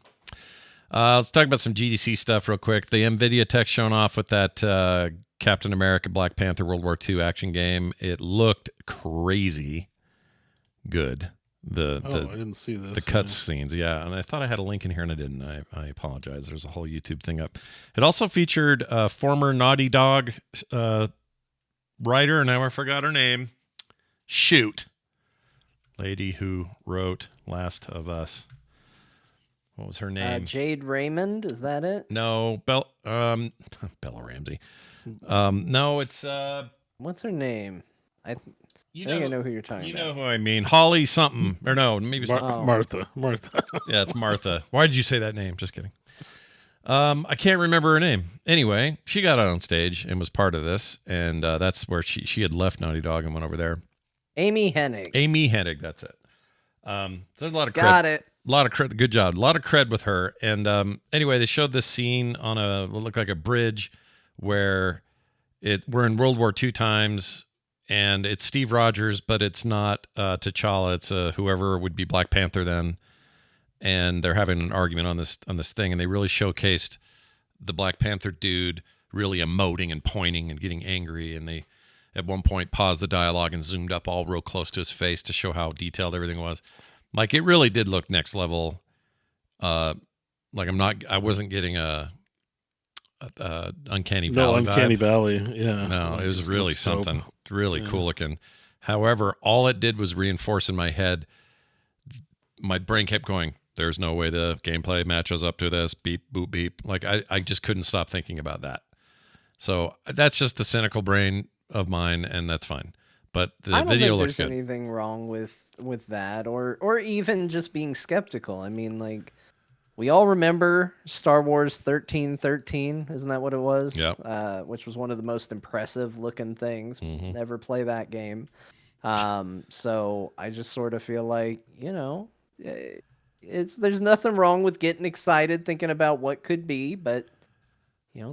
Let's talk about some GDC stuff real quick. The Nvidia tech shown off with that Captain America, Black Panther, World War II action game. It looked crazy good. I didn't see this. The cut scenes, yeah. And I thought I had a link in here, and I didn't. I apologize. There's a whole YouTube thing up. It also featured former Naughty Dog writer, and now I forgot her name. Shoot. Lady who wrote Last of Us. What was her name? Jade Raymond, is that it? No, Bella Ramsey. No, it's what's her name? I think I know who you're talking about. You know who I mean. Holly something. Or no, maybe it's Martha. Yeah, it's Martha. Why did you say that name? Just kidding. I can't remember her name. Anyway, she got out on stage and was part of this, and that's where she had left Naughty Dog and went over there. Amy Hennig, that's it. There's a lot of cred. Got it. A lot of cred. Good job. A lot of cred with her. And anyway, they showed this scene on what looked like a bridge where we're in World War II times, and it's Steve Rogers, but it's not T'Challa. It's whoever would be Black Panther then. And they're having an argument on this thing, and they really showcased the Black Panther dude really emoting and pointing and getting angry, and they at one point paused the dialogue and zoomed up all real close to his face to show how detailed everything was. Like, it really did look next level. Like I wasn't getting a Uncanny Valley vibe. Uncanny Valley, yeah. No, it was really something really cool looking. However, all it did was reinforce in my head. My brain kept going, there's no way the gameplay matches up to this. Beep, boop, beep. Like, I just couldn't stop thinking about that. So that's just the cynical brain of mine, and that's fine. But the video looks good. I don't think there's anything wrong with that, or even just being skeptical. I mean, like, we all remember Star Wars 1313, isn't that what it was? Yeah. Which was one of the most impressive looking things. Mm-hmm. Never play that game. So I just sort of feel like, there's nothing wrong with getting excited, thinking about what could be, but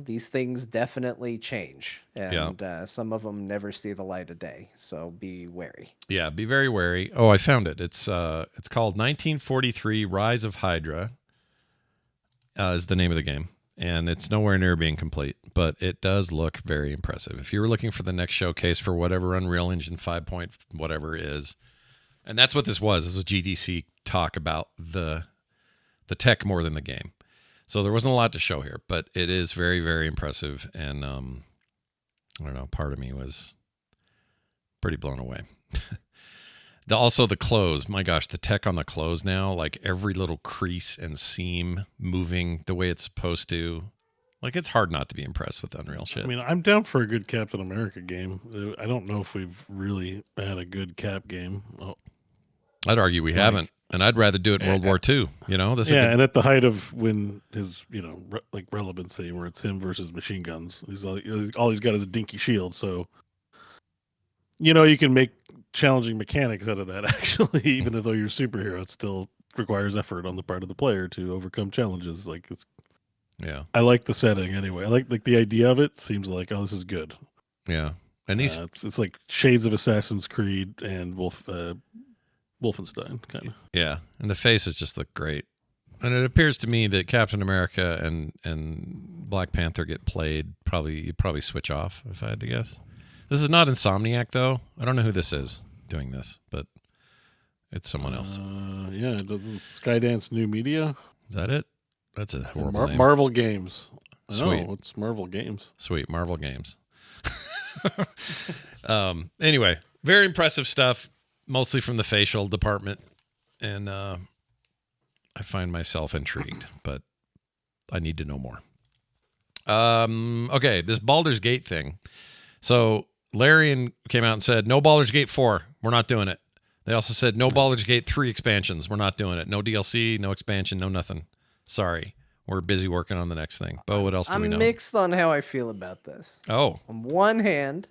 these things definitely change, and some of them never see the light of day. So be wary. Yeah, be very wary. Oh, I found it. It's called 1943 Rise of Hydra. Is the name of the game, and it's nowhere near being complete, but it does look very impressive. If you were looking for the next showcase for whatever Unreal Engine 5 point whatever is, and that's what this was. This was GDC talk about the tech more than the game. So there wasn't a lot to show here, but it is very, very impressive. And I don't know, part of me was pretty blown away. Also the clothes, my gosh, the tech on the clothes now, like every little crease and seam moving the way it's supposed to. Like, it's hard not to be impressed with Unreal shit. I mean, I'm down for a good Captain America game. I don't know if we've really had a good Cap game. Oh, I'd argue we haven't, and I'd rather do it in World War II. You know, this. Yeah, and at the height of when his, like relevancy, where it's him versus machine guns. All he's got is a dinky shield, so you can make challenging mechanics out of that. Actually, even though you're a superhero, it still requires effort on the part of the player to overcome challenges. Like yeah, I like the setting anyway. I like the idea of it. Seems like this is good. Yeah, and these it's like shades of Assassin's Creed and Wolfenstein kind of. Yeah, and the faces just look great. And it appears to me that Captain America and Black Panther get played. You'd probably switch off if I had to guess. This is not Insomniac though. I don't know who this is doing this, but it's someone else. Yeah, doesn't Skydance New Media? Is that it? That's a horrible name. Marvel Games. Sweet. No, it's Marvel Games. Sweet, Marvel Games. Anyway, very impressive stuff, mostly from the facial department, and I find myself intrigued, but I need to know more. Okay, this Baldur's Gate thing. So Larian came out and said, no Baldur's Gate 4. We're not doing it. They also said, no Baldur's Gate 3 expansions. We're not doing it. No DLC, no expansion, no nothing. Sorry. We're busy working on the next thing. Bo, what else do we know? I'm mixed on how I feel about this. Oh. On one hand,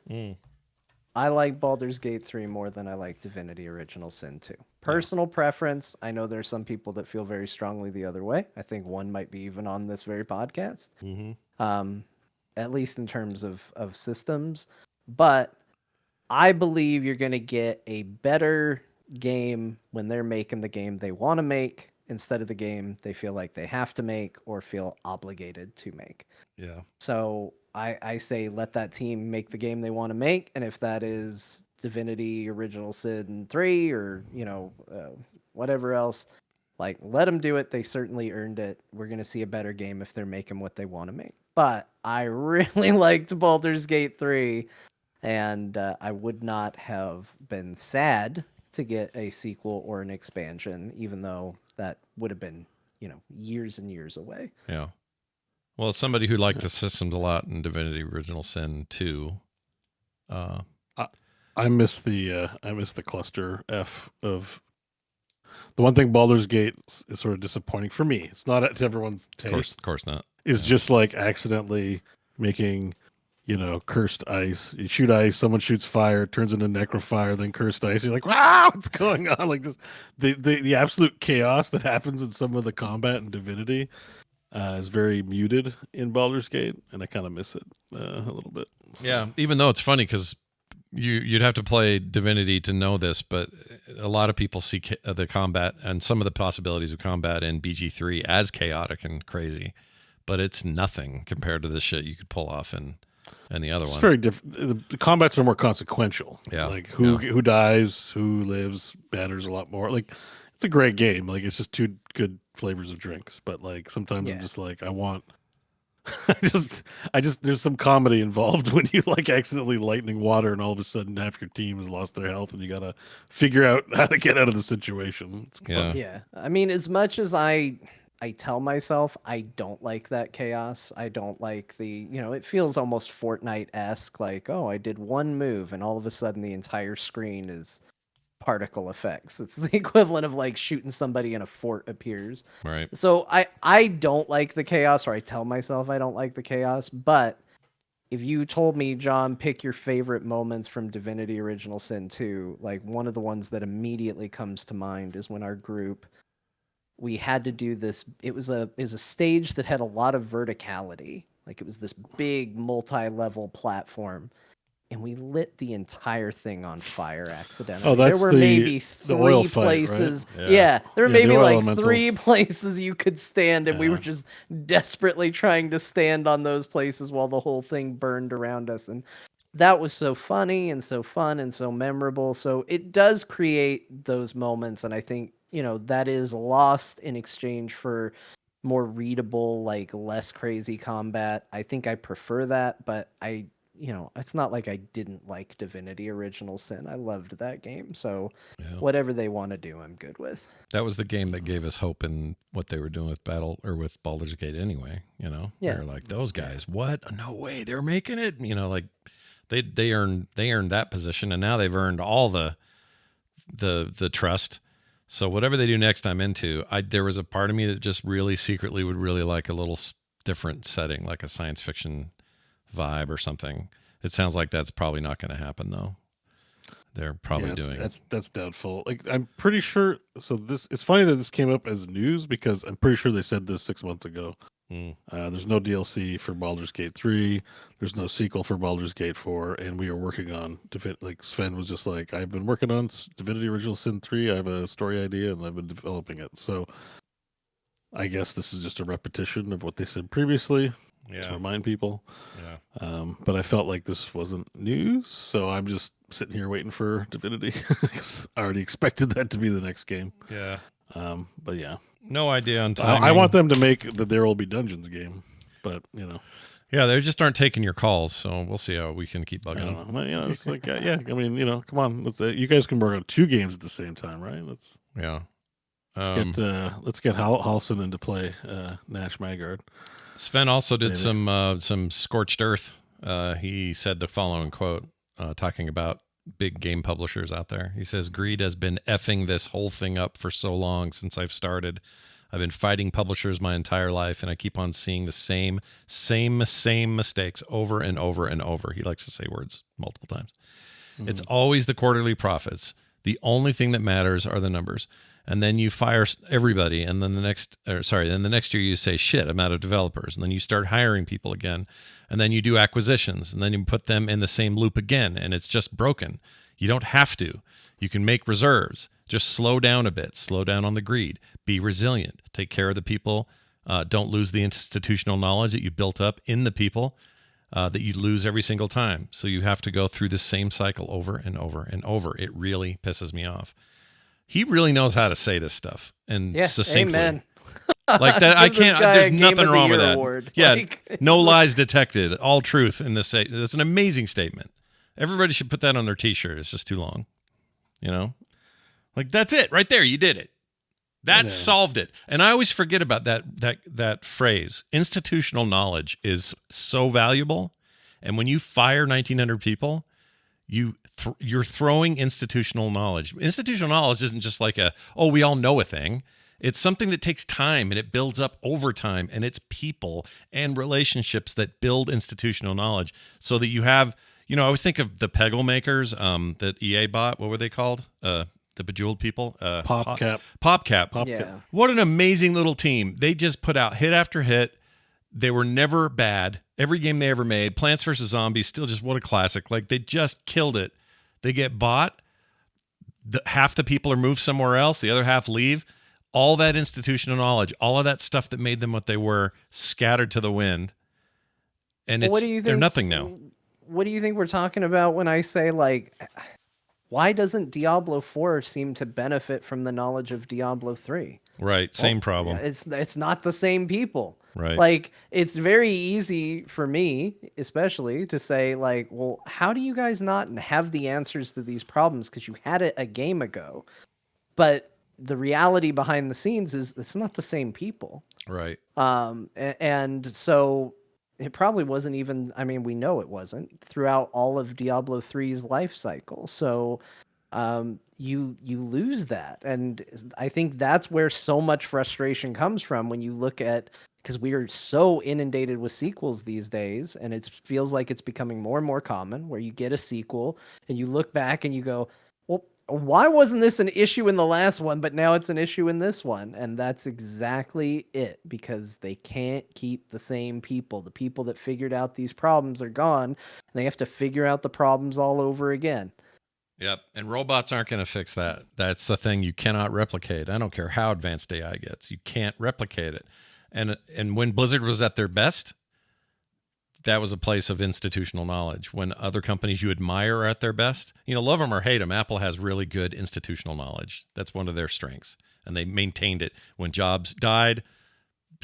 I like Baldur's Gate 3 more than I like Divinity Original Sin 2. Personal preference. I know there's some people that feel very strongly the other way. I think one might be even on this very podcast. At least in terms of systems. But I believe you're going to get a better game when they're making the game they want to make instead of the game they feel like they have to make or feel obligated to make. Yeah. So I say let that team make the game they want to make, and if that is Divinity Original Sin 3 or whatever else, like let them do it. They certainly earned it. We're gonna see a better game if they're making what they want to make. But I really liked Baldur's Gate 3, and I would not have been sad to get a sequel or an expansion, even though that would have been, years and years away. Yeah. Well, as somebody who liked the systems a lot in Divinity Original Sin 2, I miss the cluster F of the one thing Baldur's Gate is sort of disappointing for me. It's not to everyone's taste. Of course not. It's just like accidentally making, cursed ice. You shoot ice, someone shoots fire, it turns into necrofire, then cursed ice. You're like, wow, what's going on? Like just the absolute chaos that happens in some of the combat in Divinity is very muted in Baldur's Gate, and I kind of miss it a little bit. So. Yeah, even though it's funny because you'd have to play Divinity to know this, but a lot of people see the combat and some of the possibilities of combat in BG3 as chaotic and crazy, but it's nothing compared to the shit you could pull off in the other one. It's very different. The combats are more consequential. Yeah, like who dies, who lives matters a lot more. Like it's a great game. Like it's just two good flavors of drinks. But like sometimes I'm just like I just there's some comedy involved when you like accidentally lightning water and all of a sudden half your team has lost their health and you gotta figure out how to get out of the situation. It's fun. Yeah. I mean, as much as I tell myself I don't like that chaos. I don't like it feels almost Fortnite-esque, like, oh, I did one move and all of a sudden the entire screen is particle effects. It's the equivalent of like shooting somebody and a fort appears. Right. So I don't like the chaos, or I tell myself I don't like the chaos, but if you told me, John, pick your favorite moments from Divinity Original Sin 2, like one of the ones that immediately comes to mind is when our group, we had to do this. It was a stage that had a lot of verticality. Like it was this big multi-level platform, and we lit the entire thing on fire accidentally. Oh, that's there were maybe the oil three fight, places. right? Yeah, there were maybe the oil like elementals. 3 places you could stand, and we were just desperately trying to stand on those places while the whole thing burned around us. And that was so funny and so fun and so memorable. So it does create those moments, and I think that is lost in exchange for more readable, like less crazy combat. I think I prefer that, but it's not like I didn't like Divinity Original Sin. I loved that game. So Yeah. whatever they want to do, I'm good with. That was the game that gave us hope in what they were doing with Baldur's Gate anyway, Yeah. They're like, those guys, what? No way, they're making it. Like they earned that position, and now they've earned all the trust. So whatever they do next, I'm into. There was a part of me that just really secretly would really like a little different setting, like a science fiction vibe or something. It sounds like that's probably not going to happen though. They're probably doing that's doubtful. Like, I'm pretty sure. So it's funny that this came up as news because I'm pretty sure they said this 6 months ago. There's no DLC for Baldur's Gate 3. There's no sequel for Baldur's Gate 4, and we are working on like Sven was just like, I've been working on Divinity Original Sin 3. I have a story idea and I've been developing it. So I guess this is just a repetition of what they said previously to remind people. Yeah. But I felt like this wasn't news, so I'm just sitting here waiting for Divinity. I already expected that to be the next game. Yeah. But yeah. No idea on timing. I want them to make the There Will Be Dungeons game, but Yeah, they just aren't taking your calls, so we'll see how we can keep bugging them. It's like come on, you guys can work on 2 games at the same time, right? Let's get Halson into play, Nash Magard. Sven also did some scorched earth. He said the following quote, talking about big game publishers out there. He says, "Greed has been effing this whole thing up for so long since I've started. I've been fighting publishers my entire life, and I keep on seeing the same mistakes over and over and over." He likes to say words multiple times. It's always the quarterly profits. The only thing that matters are the numbers. And then you fire everybody, and then the next year you say, shit, I'm out of developers. And then you start hiring people again. And then you do acquisitions, and then you put them in the same loop again, and it's just broken. You don't have to. You can make reserves. Just slow down a bit. Slow down on the greed. Be resilient. Take care of the people. Don't lose the institutional knowledge that you built up in the people that you lose every single time. So you have to go through the same cycle over and over and over. It really pisses me off. He really knows how to say this stuff and succinctly. Amen. Like that, I can't. There's nothing wrong with that. Award. Yeah, no lies detected, all truth in this. That's an amazing statement. Everybody should put that on their T-shirt. It's just too long, Like that's it, right there. You did it. That solved it. And I always forget about that phrase. Institutional knowledge is so valuable, and when you fire 1,900 people, you're throwing institutional knowledge. Institutional knowledge isn't just like we all know a thing. It's something that takes time, and it builds up over time, and it's people and relationships that build institutional knowledge so that you have, I always think of the Peggle makers that EA bought. What were they called? The Bejeweled people? PopCap. Yeah. What an amazing little team. They just put out hit after hit. They were never bad. Every game they ever made, Plants vs. Zombies, still just what a classic. Like, they just killed it. They get bought. Half the people are moved somewhere else. The other half leave. All that institutional knowledge, all of that stuff that made them what they were, scattered to the wind. And they're nothing now. What do you think we're talking about when I say, like, why doesn't Diablo 4 seem to benefit from the knowledge of Diablo 3? Right, same problem. It's not the same people. Right. Like, it's very easy for me, especially, to say, like, well, how do you guys not have the answers to these problems? Because you had it a game ago. But the reality behind the scenes is it's not the same people. Right. And so it probably wasn't even, we know it wasn't throughout all of Diablo 3's life cycle. So you lose that. And I think that's where so much frustration comes from when you look at, because we are so inundated with sequels these days, and it feels like it's becoming more and more common where you get a sequel and you look back and you go, well, why wasn't this an issue in the last one, but now it's an issue in this one? And that's exactly it, because they can't keep the same people. The people that figured out these problems are gone, and they have to figure out the problems all over again. Yep, and robots aren't going to fix that. That's the thing you cannot replicate. I don't care how advanced AI gets. You can't replicate it. And when Blizzard was at their best, that was a place of institutional knowledge. When other companies you admire are at their best, love them or hate them, Apple has really good institutional knowledge. That's one of their strengths. And they maintained it. When Jobs died,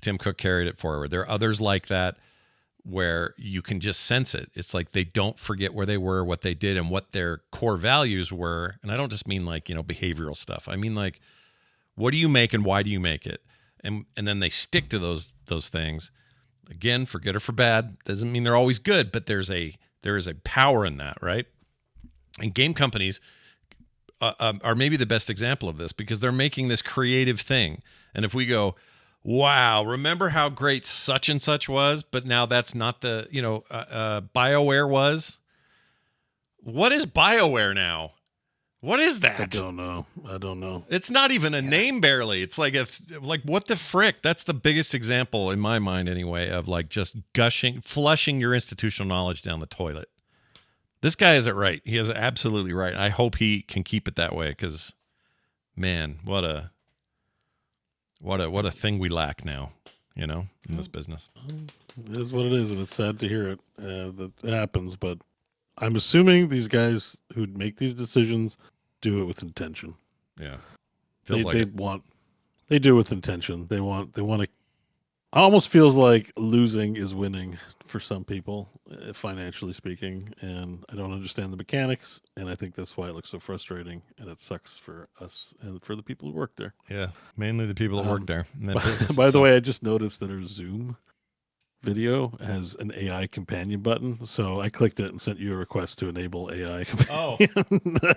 Tim Cook carried it forward. There are others like that. where you can just sense it. It's like they don't forget where they were, what they did, and what their core values were. And I don't just mean like, behavioral stuff. I mean like, what do you make and why do you make it? And then they stick to those things. Again, for good or for bad. Doesn't mean they're always good, but there is a power in that, right? And game companies are maybe the best example of this because they're making this creative thing. And if we go, wow, remember how great such and such was, but now that's not the, BioWare was. What is BioWare now? What is that? I don't know. It's not even a name barely. It's like what the frick? That's the biggest example in my mind anyway of like just flushing your institutional knowledge down the toilet. This guy is it right. He is absolutely right. I hope he can keep it that way because, man, what a thing we lack now, in this business. It is what it is, and it's sad to hear it that it happens. But I'm assuming these guys who make these decisions do it with intention. Yeah, They do it with intention. They want to. It almost feels like losing is winning for some people, financially speaking. And I don't understand the mechanics, and I think that's why it looks so frustrating, and it sucks for us and for the people who work there. Yeah, mainly the people that work there. In that business, by the way, I just noticed that our Zoom video has an AI companion button, so I clicked it and sent you a request to enable AI companion.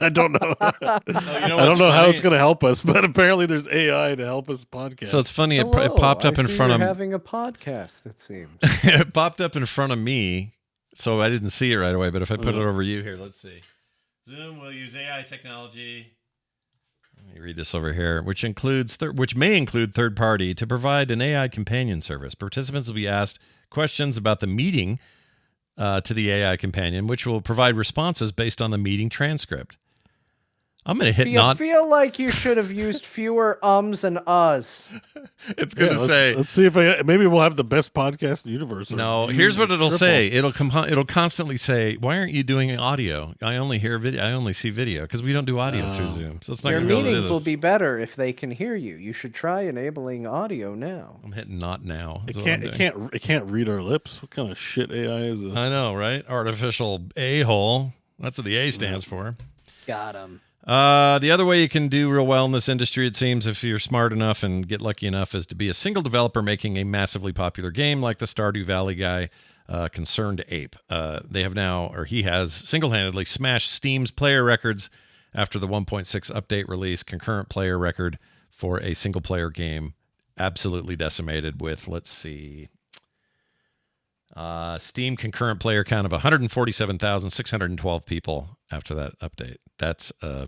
I don't know. I don't know how it's going to help us, but apparently there's AI to help us podcast. So it's funny. It popped up in front of having a podcast. It seems it popped up in front of me, so I didn't see it right away. But if I put it over you here, let's see. Zoom will use AI technology. Let me read this over here, which may include third party to provide an AI companion service. Participants will be asked questions about the meeting to the AI companion, which will provide responses based on the meeting transcript. I'm going to hit I feel like you should have used fewer ums and uhs. It's going to say. Let's see if maybe we'll have the best podcast in the universe. No, here's what it'll say. It'll constantly say, "Why aren't you doing audio? I only hear video. I only see video because we don't do audio through Zoom. So it's not your going to be able to do meetings this. will be better if they can hear you. You should try enabling audio now. I'm hitting not now. It can't read our lips. What kind of shit AI is this? I know, right? Artificial a-hole. That's what the A stands for. Got him. The other way you can do real well in this industry, it seems, if you're smart enough and get lucky enough, is to be a single developer making a massively popular game like the Stardew Valley guy, Concerned Ape. He has single-handedly smashed Steam's player records after the 1.6 update release. Concurrent player record for a single-player game absolutely decimated with, let's see, Steam concurrent player count of 147,612 people after that update. That's a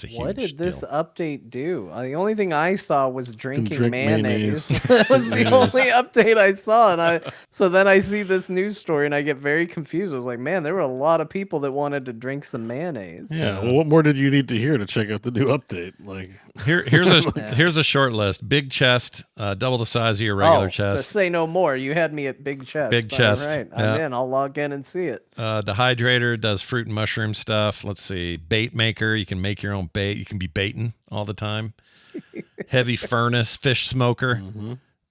huge What did this deal. update do? The only thing I saw was drinking drink mayonnaise. mayonnaise. That was the only update I saw, so then I see this news story and I get very confused. I was like, man, there were a lot of people that wanted to drink some mayonnaise. Yeah. Well, what more did you need to hear to check out the new update? Like, here's a short list: big chest, double the size of your regular chest. Say no more. You had me at big chest. Big chest. All right, Yeah. I'm in. I'll log in and see it. Dehydrator does fruit and mushroom stuff. Let's see, bait maker. You can make your own bait. You can be baiting all the time. Heavy furnace, fish smoker.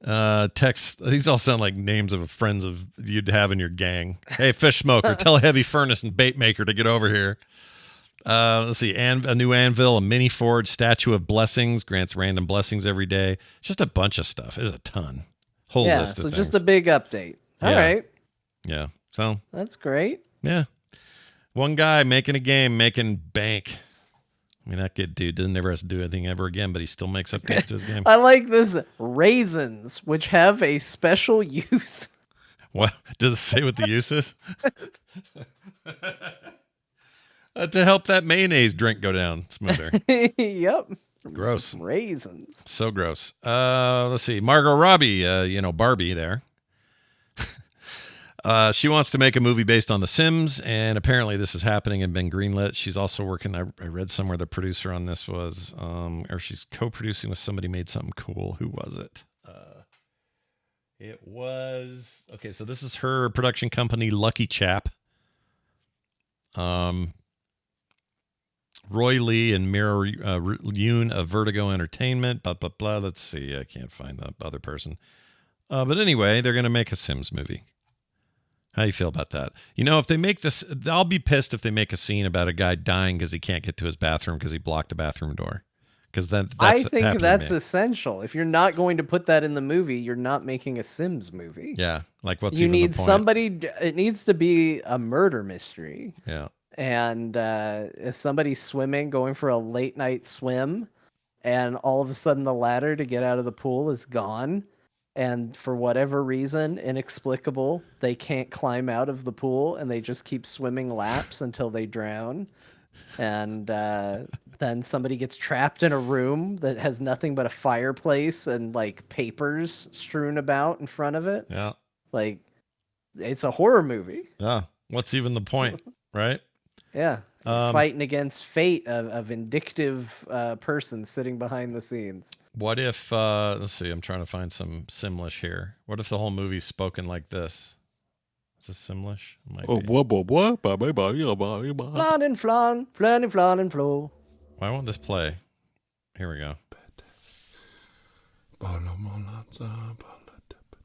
Text. These all sound like names of friends of you'd have in your gang. Hey, fish smoker, tell Heavy Furnace and Bait Maker to get over here. Let's see, a new anvil, a mini forge, statue of blessings, grants random blessings every day. It's just a bunch of stuff. There's a ton. Whole list of things. So just a big update. All right. Yeah. So that's great. Yeah. One guy making a game, making bank. I mean, that good dude never has to do anything ever again, but he still makes updates to his game. I like this. Raisins, which have a special use. What? Does it say what the use is? To help that mayonnaise drink go down smoother. Yep. Gross. Raisins. So gross. Let's see. Margot Robbie, Barbie there. She wants to make a movie based on The Sims, and apparently this is happening and been greenlit. She's also working. I read somewhere the producer on this was, or she's co-producing with somebody made something cool. Who was it? It was okay. So this is her production company, Lucky Chap. Roy Lee and Mira Yoon of Vertigo Entertainment. Blah blah blah. Let's see. I can't find the other person. But anyway, they're going to make a Sims movie. How do you feel about that? You know, if they make this, I'll be pissed if they make a scene about a guy dying because he can't get to his bathroom because he blocked the bathroom door. Because then I think that's essential. If you're not going to put that in the movie, you're not making a Sims movie. Yeah, like what's you even need the point? somebody. It needs to be a murder mystery. Yeah, and is somebody swimming, going for a late night swim, and all of a sudden the ladder to get out of the pool is gone, and for whatever reason, inexplicable, they can't climb out of the pool, and they just keep swimming laps until they drown. And then somebody gets trapped in a room that has nothing but a fireplace and like papers strewn about in front of it. Yeah, like it's a horror movie. Yeah, what's even the point, right? Yeah, fighting against fate, a vindictive person sitting behind the scenes. What if, let's see, I'm trying to find some Simlish here. What if the whole movie's spoken like this? Is this Simlish? Oh, blah, blah, blah, blah, blah, blah, blah, blah, blah. Flan and flan, flan and flan and flow. Why won't this play? Here we go.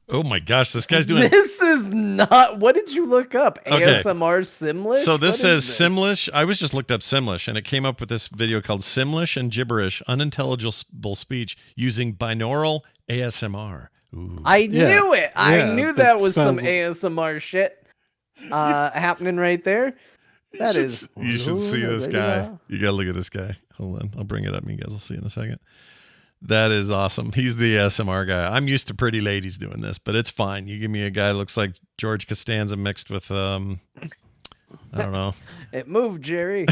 Oh my gosh, this guy's doing... This is not... What did you look up? Okay. ASMR Simlish? So this What says is Simlish. I was just looked up Simlish, and it came up with this video called Simlish and Gibberish, Unintelligible Speech Using Binaural ASMR. Ooh. I knew it. I knew that was some sounds ASMR shit happening right there. That is... You should see this guy. You gotta look at this guy. Hold on, I'll bring it up. You guys will see in a second. That is awesome. He's the ASMR guy. I'm used to pretty ladies doing this, but it's fine. You give me a guy who looks like George Costanza mixed with I don't know. It moved, Jerry.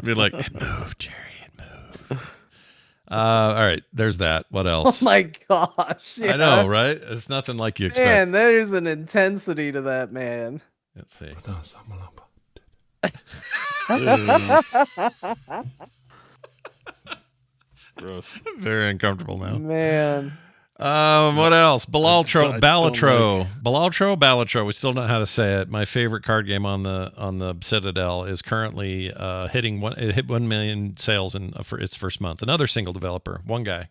Be like, it moved, Jerry. It moved. All right, there's that. What else? Oh my gosh. I know, right? It's nothing like you expect. Man, there's an intensity to that man. Let's see. Gross. Very uncomfortable now. Man. What else? Balatro. I Balatro. We still don't know how to say it. My favorite card game on the Citadel is currently hitting it hit 1 million sales for its first month. Another single developer, one guy.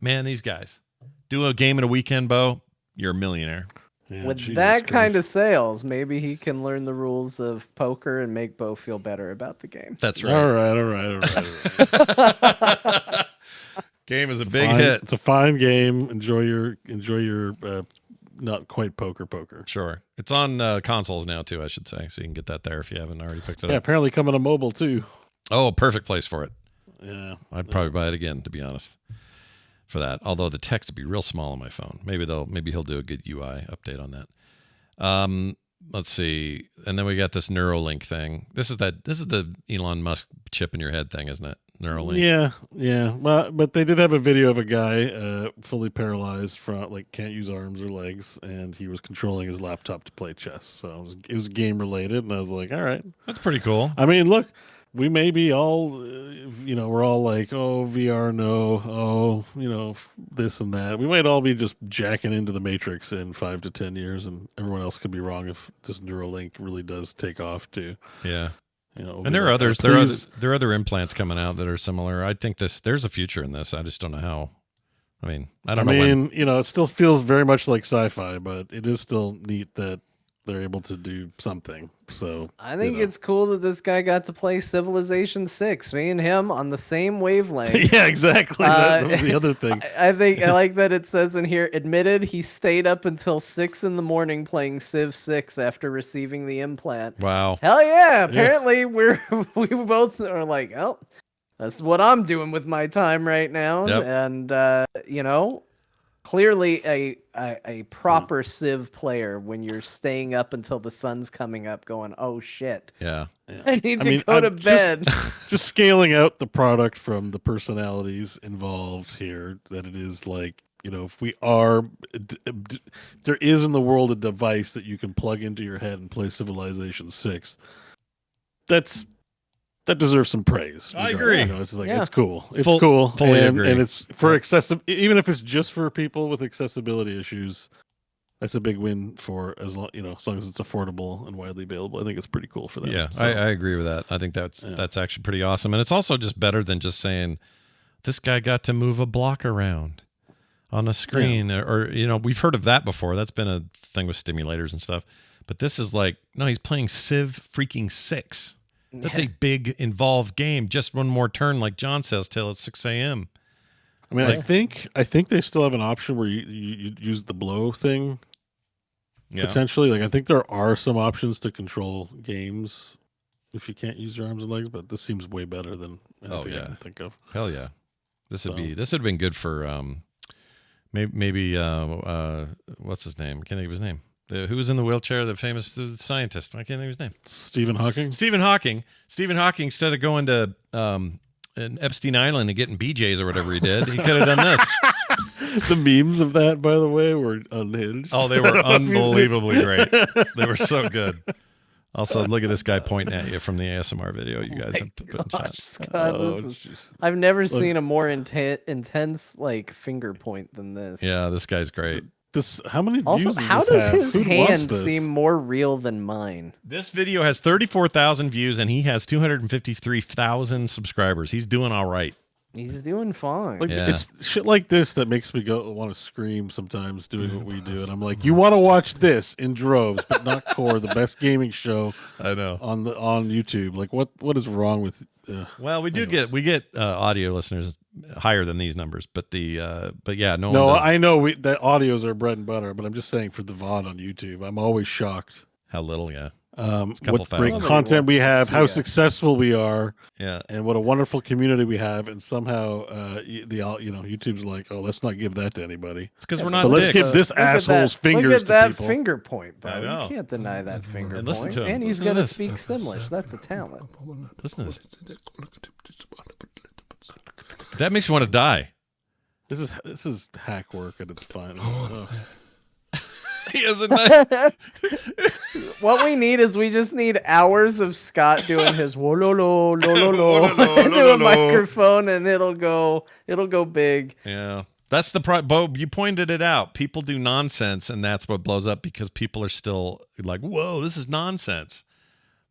Man, these guys do a game in a weekend, Bo. You're a millionaire. Yeah, With Jesus that kind Christ. of sales, maybe he can learn the rules of poker and make Bo feel better about the game. That's right. All right. Game is a big Fine. hit. It's a fine game. Enjoy your not quite poker. Sure. It's on consoles now too, I should say. So you can get that there if you haven't already picked it Yeah, up. apparently coming to mobile too. Oh, perfect place for it. Yeah. I'd probably buy it again, to be honest, for that. Although the text would be real small on my phone. Maybe he'll do a good UI update on that. Let's see. And then we got this Neurolink thing. This is the Elon Musk chip in your head thing, isn't it? Neurolink. Yeah. But they did have a video of a guy fully paralyzed from can't use arms or legs, and he was controlling his laptop to play chess. So it was game related, and I was like, all right, That's pretty cool. I mean, look, we may be all, we're all like, oh, VR, no, oh, this and that. We might all be just jacking into the Matrix in 5 to 10 years, and everyone else could be wrong if this Neuralink really does take off too. Yeah. And there are others. There are other implants coming out that are similar. I think there's a future in this. I just don't know how. I mean, I don't know when. It still feels very much like sci-fi, but it is still neat that they're able to do something. So I think it's cool that this guy got to play Civilization 6. Me and him on the same wavelength. Yeah, exactly. That was the other thing. I like that it says in here, admitted he stayed up until 6 a.m. playing Civ 6 after receiving the implant. Wow. Hell yeah. Apparently we both are like, oh, that's what I'm doing with my time right now. Yep. And, clearly a proper Civ player when you're staying up until the sun's coming up going, oh shit. Yeah. I need to go to bed. Just scaling out the product from the personalities involved here, that it is like, if we are, there is in the world a device that you can plug into your head and play Civilization 6. That deserves some praise. I agree. It's like, it's cool. It's Fully cool. agree. And it's for accessible, even if it's just for people with accessibility issues, that's a big win for as long as it's affordable and widely available. I think it's pretty cool for them. Yeah, So, I agree with that. I think that's actually pretty awesome. And it's also just better than just saying, this guy got to move a block around. on a screen, or we've heard of that before. That's been a thing with stimulators and stuff. But this is like, no, he's playing Civ freaking 6. That's a big involved game. Just one more turn, like John says, till it's 6 a.m. I mean, I think they still have an option where you use the blow thing. Yeah. Potentially, like I think there are some options to control games if you can't use your arms and legs, but this seems way better than anything I can think of. Hell yeah, this would have been good for maybe what's his name? Can't think of his name. Who was in the wheelchair? The famous scientist. I can't think of his name. Stephen Hawking. Stephen Hawking. Instead of going to Epstein Island and getting BJ's or whatever he did, he could have done this. The memes of that, by the way, were unhinged. Oh, they were unbelievably great. They were so good. Also, look at this guy pointing at you from the ASMR video you guys have put in chat. Scott, I've never seen a more intense like finger point than this. Yeah, this guy's great. How many views also, does how this does have? his Who hand wants seem more real than mine? This video has 34,000 views and he has 253,000 subscribers. He's doing all right. He's doing fine. Like, it's shit like this that makes me want to scream sometimes doing what we do. And I'm like, you want to watch this in droves, but not Core, the best gaming show I know on YouTube. Like, what is wrong with well, we get audio listeners higher than these numbers, but I know that audios are bread and butter, but I'm just saying for the VOD on YouTube, I'm always shocked how little, what great content we have, how successful we are, and what a wonderful community we have, and somehow YouTube's like, oh, let's not give that to anybody. It's because we're not. But let's give this asshole's fingers look at that to people. Finger point, bro. You can't deny that finger point. Listen to him. And he's gonna speak Simlish. That's a talent. Listen to this. That makes me want to die. This is hack work at its finest. Oh. He isn't. What we need is we just need hours of Scott doing his wololo lololo into a microphone, and it'll go big. Yeah, that's the Bo, you pointed it out. People do nonsense, and that's what blows up because people are still like, "Whoa, this is nonsense,"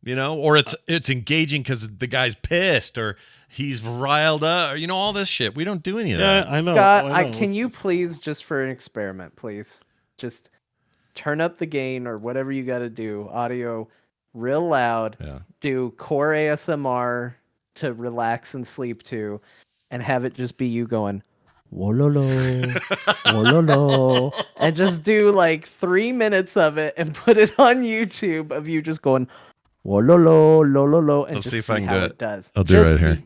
or it's engaging because the guy's pissed or he's riled up, or all this shit. We don't do any of that. I know, Scott, can you please, just for an experiment, please, just turn up the gain or whatever you got to do, audio real loud, do Core ASMR to relax and sleep to, and have it just be you going, wololo, wololo, and just do like 3 minutes of it and put it on YouTube of you just going, wololo, lololo, and Let's just see if I can how do it does. I'll do it right here.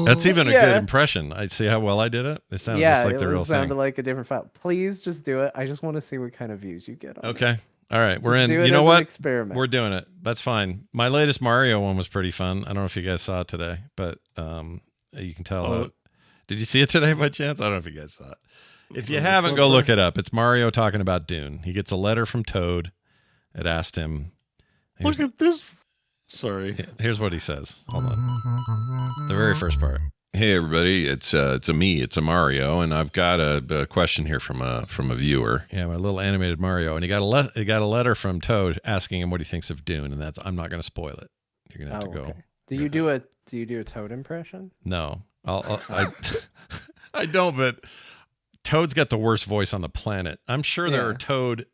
That's even a good impression. I see how well I did it. It sounds just like the real thing. It sounded like a different file. Please just do it. I just want to see what kind of views you get on Okay. it. All right. We're in. You know what? Experiment. We're doing it. That's fine. My latest Mario one was pretty fun. I don't know if you guys saw it today, but you can tell. Did you see it today by chance? I don't know if you guys saw it. If you haven't, go look it up. It's Mario talking about Dune. He gets a letter from Toad. It asked him. Look at this. Sorry. Here's what he says. Hold on. The very first part. Hey everybody, it's me, it's a Mario, and I've got a question here from a viewer. Yeah, my little animated Mario, and he got a letter from Toad asking him what he thinks of Dune, and I'm not going to spoil it. You're gonna have to go. Okay. Do you do a Toad impression? No, I don't. But Toad's got the worst voice on the planet. I'm sure there are Toad.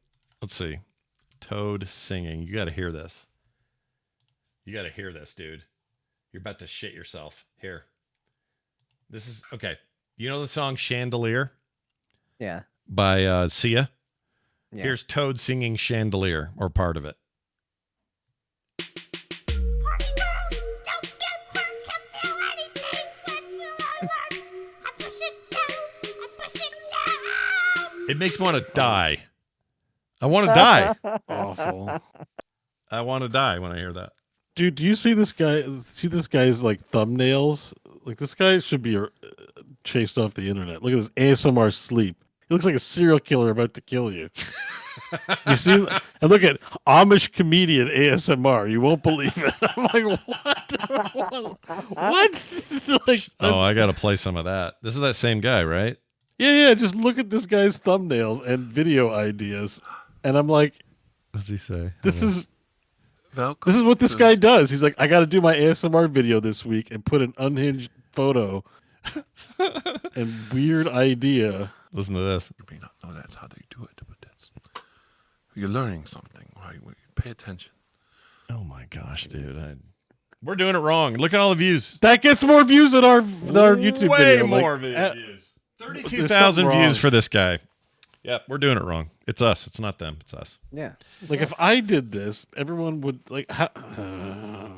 Let's see, Toad singing. You got to hear this. You got to hear this, dude. You're about to shit yourself. Here. This is okay. You know the song Chandelier? Yeah. By Sia? Yeah. Here's Toad singing Chandelier, or part of it. It makes me want to die. I want to die. Awful. I want to die when I hear that. Dude, do you see this guy? See this guy's like thumbnails? Like this guy should be chased off the internet. Look at this ASMR sleep. He looks like a serial killer about to kill you. You see? And look at Amish comedian ASMR. You won't believe it. I'm like, what? What? Like, I got to play some of that. This is that same guy, right? Yeah. Just look at this guy's thumbnails and video ideas, and I'm like, what's he say? This is. This is what this guy does. He's like, I got to do my ASMR video this week and put an unhinged photo and weird idea. Listen to this. You may not know that's how they do it, but you're learning something. Right? Pay attention. Oh my gosh, dude. We're doing it wrong. Look at all the views. That gets more views than our YouTube video. Way more views. 32,000 views for this guy. Yep, we're doing it wrong. It's us. It's not them. It's us. Yeah. Like if I did this, everyone would like.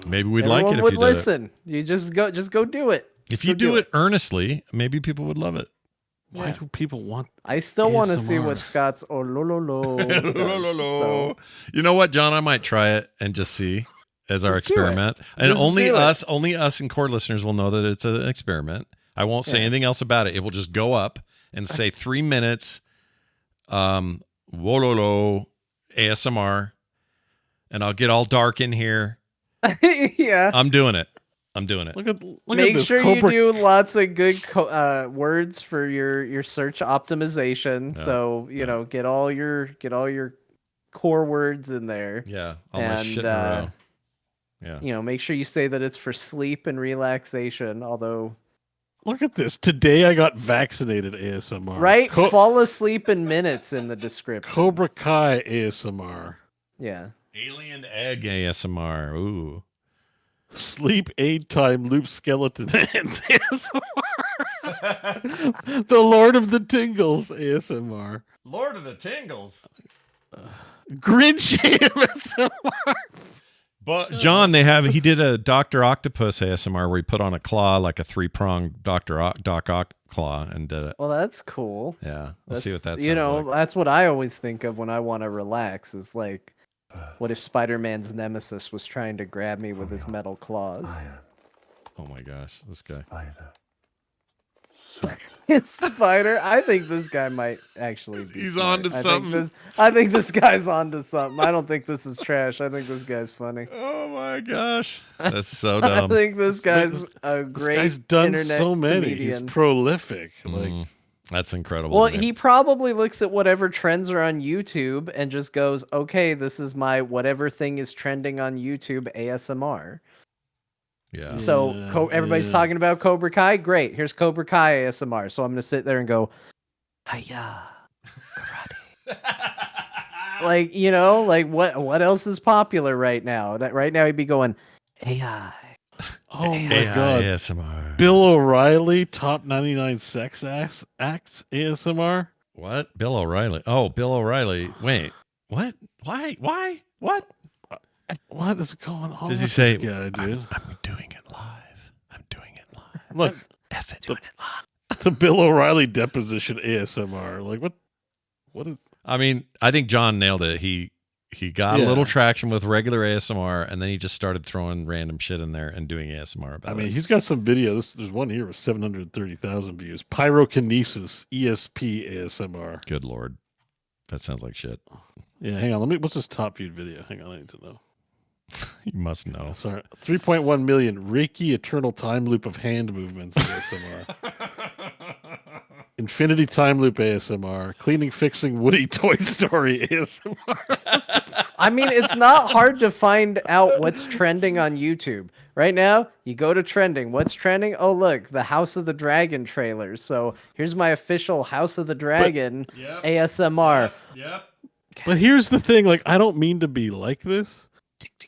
Maybe we'd like it if would you listen. You just go do it. If you do it earnestly, maybe people would love it. Why do people want? I still want to see ASMR? what Scott's does, so. You know what, John? I might try it and just see as our Just do it. experiment. And Just only do it. us and core listeners will know that it's an experiment. I won't say anything else about it. It will just go up and say 3 minutes, wololo ASMR, and I'll get all dark in here. Yeah. I'm doing it. Look at Make this sure Cobra. you do lots of good words for your search optimization. Yeah. So get all your core words in there. Yeah, all my shit in a row. Yeah. Make sure you say that it's for sleep and relaxation. Although, Look at this. Today I got vaccinated ASMR. right, fall asleep in minutes in the description. Cobra Kai ASMR. Yeah. Alien egg ASMR. Ooh. Sleep aid time loop skeleton hands ASMR. The Lord of the Tingles ASMR. Lord of the Tingles. Grinch ASMR. But John, he did a Dr. Octopus ASMR where he put on a claw, like a 3-pronged Doc Ock claw, and did it. Well, that's cool. Yeah, let's see what that You sounds know, like. that's what I always think of when I want to relax. Is like, what if Spider-Man's nemesis was trying to grab me with his metal claws? Oh my gosh, this guy. It's Spider. I think this guy might actually be. He's smart. onto something. I think this guy's onto something. I don't think this is trash. I think this guy's funny. Oh my gosh, that's so I dumb. think this guy's a great. This guy's done internet so many. comedian. He's prolific. Like That's incredible. Well, to me. he probably looks at whatever trends are on YouTube and just goes, "Okay, this is my whatever thing is trending on YouTube ASMR." Yeah. So everybody's talking about Cobra Kai. Great. Here's Cobra Kai ASMR. So I'm gonna sit there and go, "Hiya, karate." like what else is popular right now? That right now he'd be going, AI. Oh my AI god. ASMR. Bill O'Reilly top 99 sex acts ASMR. What? Bill O'Reilly. Oh, Bill O'Reilly. Wait. What? Why? What? What is going on? Does he with say, this guy, dude? I'm doing it live. I'm doing it live. Look, F it. Doing it live. the Bill O'Reilly deposition ASMR. Like what is? I mean, I think John nailed it. He got a little traction with regular ASMR, and then he just started throwing random shit in there and doing ASMR about it. I mean, he's got some videos. There's one here with 730,000 views. Pyrokinesis ESP ASMR. Good Lord. That sounds like shit. Yeah, hang on. What's his top viewed video? Hang on, I need to know. You must know. Sorry. 3.1 million Reiki Eternal Time Loop of Hand Movements ASMR. Infinity Time Loop ASMR. Cleaning Fixing Woody Toy Story ASMR. I mean, it's not hard to find out what's trending on YouTube. Right now, you go to trending. What's trending? Oh, look, the House of the Dragon trailers. So here's my official House of the Dragon ASMR. Yep. But here's the thing, like, I don't mean to be like this,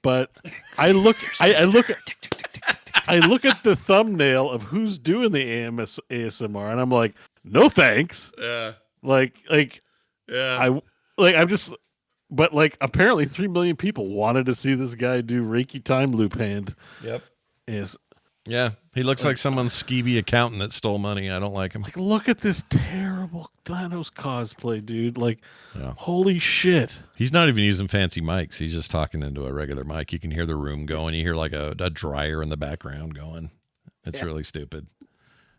but I look at the thumbnail of who's doing the ASMR, and I'm like, no thanks. Yeah. But apparently 3 million people wanted to see this guy do Reiki time loop hand. Yep. Yes. Yeah. He looks like someone's skeevy accountant that stole money. I don't like him. Like, look at this terrible Thanos cosplay, dude. Like, holy shit. He's not even using fancy mics. He's just talking into a regular mic. You can hear the room going. You hear like a dryer in the background going. It's really stupid.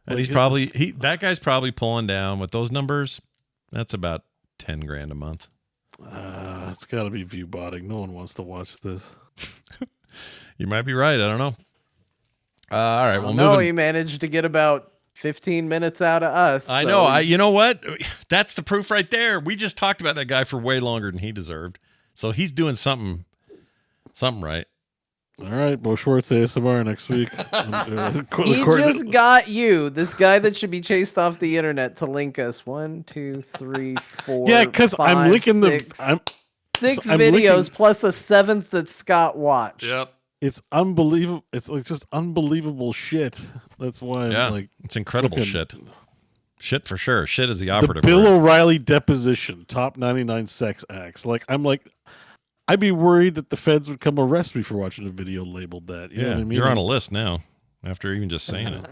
And he's probably that guy's probably pulling down with those numbers. That's about $10,000 a month. It's got to be view botting. No one wants to watch this. You might be right. I don't know. All right. Well, no, he managed to get about 15 minutes out of us. I know. You know what? That's the proof right there. We just talked about that guy for way longer than he deserved. So he's doing something Something right. All right, Bo Schwartz ASMR next week. He just got you, this guy that should be chased off the internet, to link us 1, 2, 3, 4. Yeah, because I'm linking six, I'm videos linking, plus a 7th that Scott watched. Yep. It's unbelievable. It's like just unbelievable shit. That's why I'm like, it's incredible shit. Shit for sure. Shit is the the operative Bill word. O'Reilly deposition, top 99 sex acts. Like I'm like, I'd be worried that the feds would come arrest me for watching a video labeled that. You know what I mean? You're on a list now after even just saying it.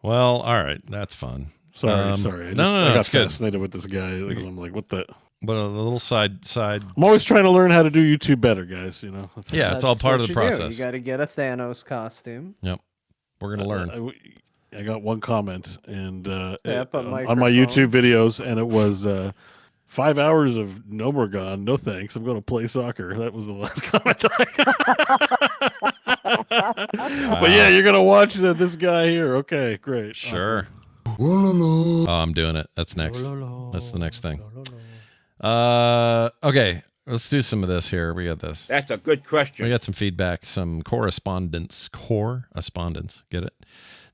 Well, all right, that's fun. Sorry. I got good. fascinated with this guy because I'm like, what the? But a little side. I'm always trying to learn how to do YouTube better, guys. You know. It's all part of the process. You got to get a Thanos costume. Yep, we're gonna learn. I got one comment and on my microphone. YouTube videos, and it was 5 hours of no more gone. No thanks. I'm going to play soccer. That was the last comment I got. But yeah, you're gonna watch this guy here. Okay, great. Sure. Awesome. Oh, I'm doing it. That's next. That's the next thing. Okay, let's do some of this here. We got this. That's a good question. We got some feedback, some correspondence. Get it?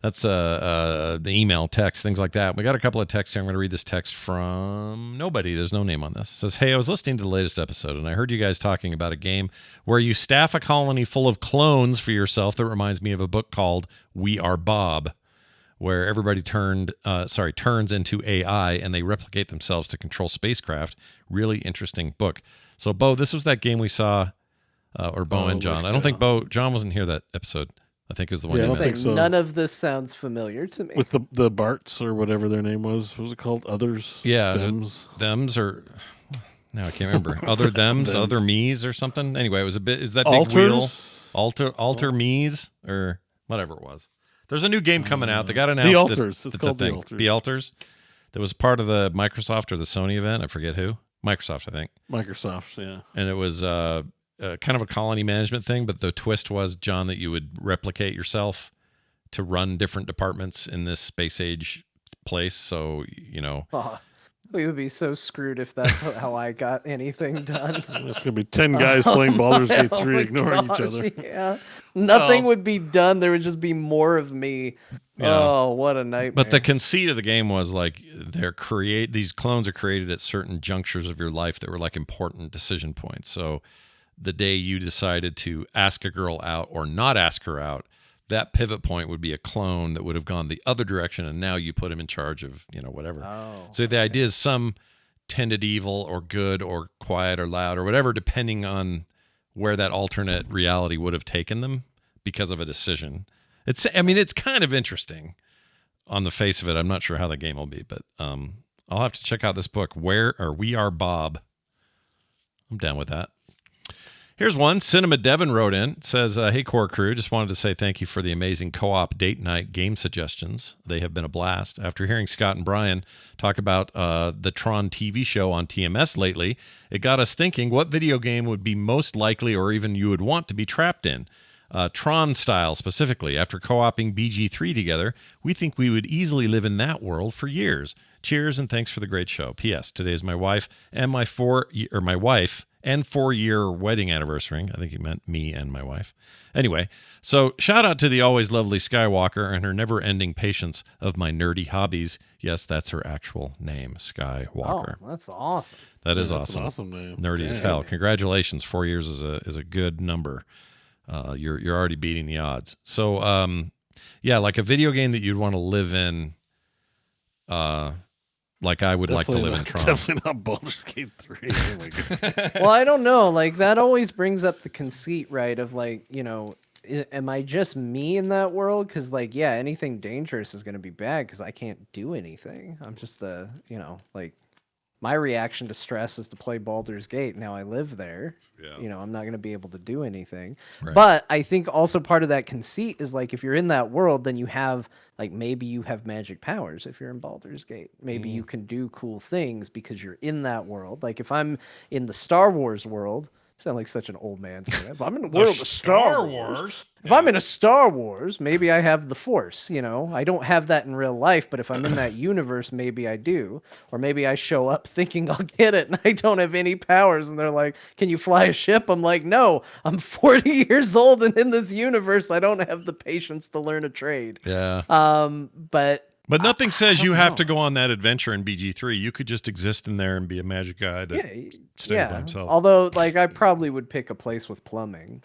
That's the email, text, things like that. We got a couple of texts here. I'm going to read this text from nobody. There's no name on this. It says, hey, I was listening to the latest episode, and I heard you guys talking about a game where you staff a colony full of clones for yourself. That reminds me of a book called We Are Bob, where everybody turns into AI, and they replicate themselves to control spacecraft. Really interesting book. So, Bo, this was that game we saw, or Bo and John. I don't think John wasn't here that episode. I think is the one. Yeah, I you don't think so. None of this sounds familiar to me. With the Barts or whatever their name was. What was it called? Others? Yeah. Thems or... No, I can't remember. Other thems, other me's or something. Anyway, it was a bit... Is that big Alters? wheel? Alter me's? Or whatever it was. There's a new game coming out. They got announced. The Alters. It's called The Alters. The Alters. That was part of the Microsoft or the Sony event. I forget who. Microsoft, I think. Microsoft, yeah. And it was... kind of a colony management thing, but the twist was, John, that you would replicate yourself to run different departments in this space age place. So, you know. We would be so screwed if that's how I got anything done. It's going to be 10 guys playing Baldur's Gate 3 ignoring each other. Yeah. Nothing would be done. There would just be more of me. Yeah. Oh, what a nightmare. But the conceit of the game was like these clones are created at certain junctures of your life that were like important decision points. So the day you decided to ask a girl out or not ask her out, that pivot point would be a clone that would have gone the other direction, and now you put him in charge of, whatever. So the idea is some tended evil or good or quiet or loud or whatever, depending on where that alternate reality would have taken them because of a decision. It's kind of interesting on the face of it. I'm not sure how the game will be, but I'll have to check out this book, We Are Bob. I'm down with that. Here's one. Cinema Devon wrote in. It says, hey, Core Crew, just wanted to say thank you for the amazing co-op date night game suggestions. They have been a blast. After hearing Scott and Brian talk about the Tron TV show on TMS lately, it got us thinking what video game would be most likely or even you would want to be trapped in. Tron style specifically. After co-oping BG3 together, we think we would easily live in that world for years. Cheers and thanks for the great show. P.S. Today is my wife and my 4-year wedding anniversary. I think he meant me and my wife. Anyway, so shout out to the always lovely Skywalker and her never-ending patience of my nerdy hobbies. Yes, that's her actual name, Skywalker. Oh, that's awesome. That is That's awesome. an awesome name. Nerdy as hell. Congratulations. 4 years is a good number. You're already beating the odds. So, yeah, like a video game that you'd want to live in, like I would like to live in Tron. Definitely not Baldur's Gate 3. Oh my God. Well, I don't know. Like, that always brings up the conceit, right? Of like, am I just me in that world? Because, like, yeah, anything dangerous is going to be bad because I can't do anything. I'm just like, my reaction to stress is to play Baldur's Gate. Now I live there. Yeah. I'm not going to be able to do anything. Right. But I think also part of that conceit is like, if you're in that world, then you have, like, maybe you have magic powers if you're in Baldur's Gate. Maybe you can do cool things because you're in that world. Like, if I'm in the Star Wars world, Sound like such an old man saying, if I'm in the world of Star Wars. if I'm in a Star Wars, maybe I have the Force, you know? I don't have that in real life, but if I'm in that universe, maybe I do. Or maybe I show up thinking I'll get it and I don't have any powers. And they're like, can you fly a ship? I'm like, no, I'm 40 years old and in this universe, I don't have the patience to learn a trade. Yeah. But nothing says I you don't have know. to go on that adventure in BG3. You could just exist in there and be a magic guy that stays by himself. Although, like, I probably would pick a place with plumbing.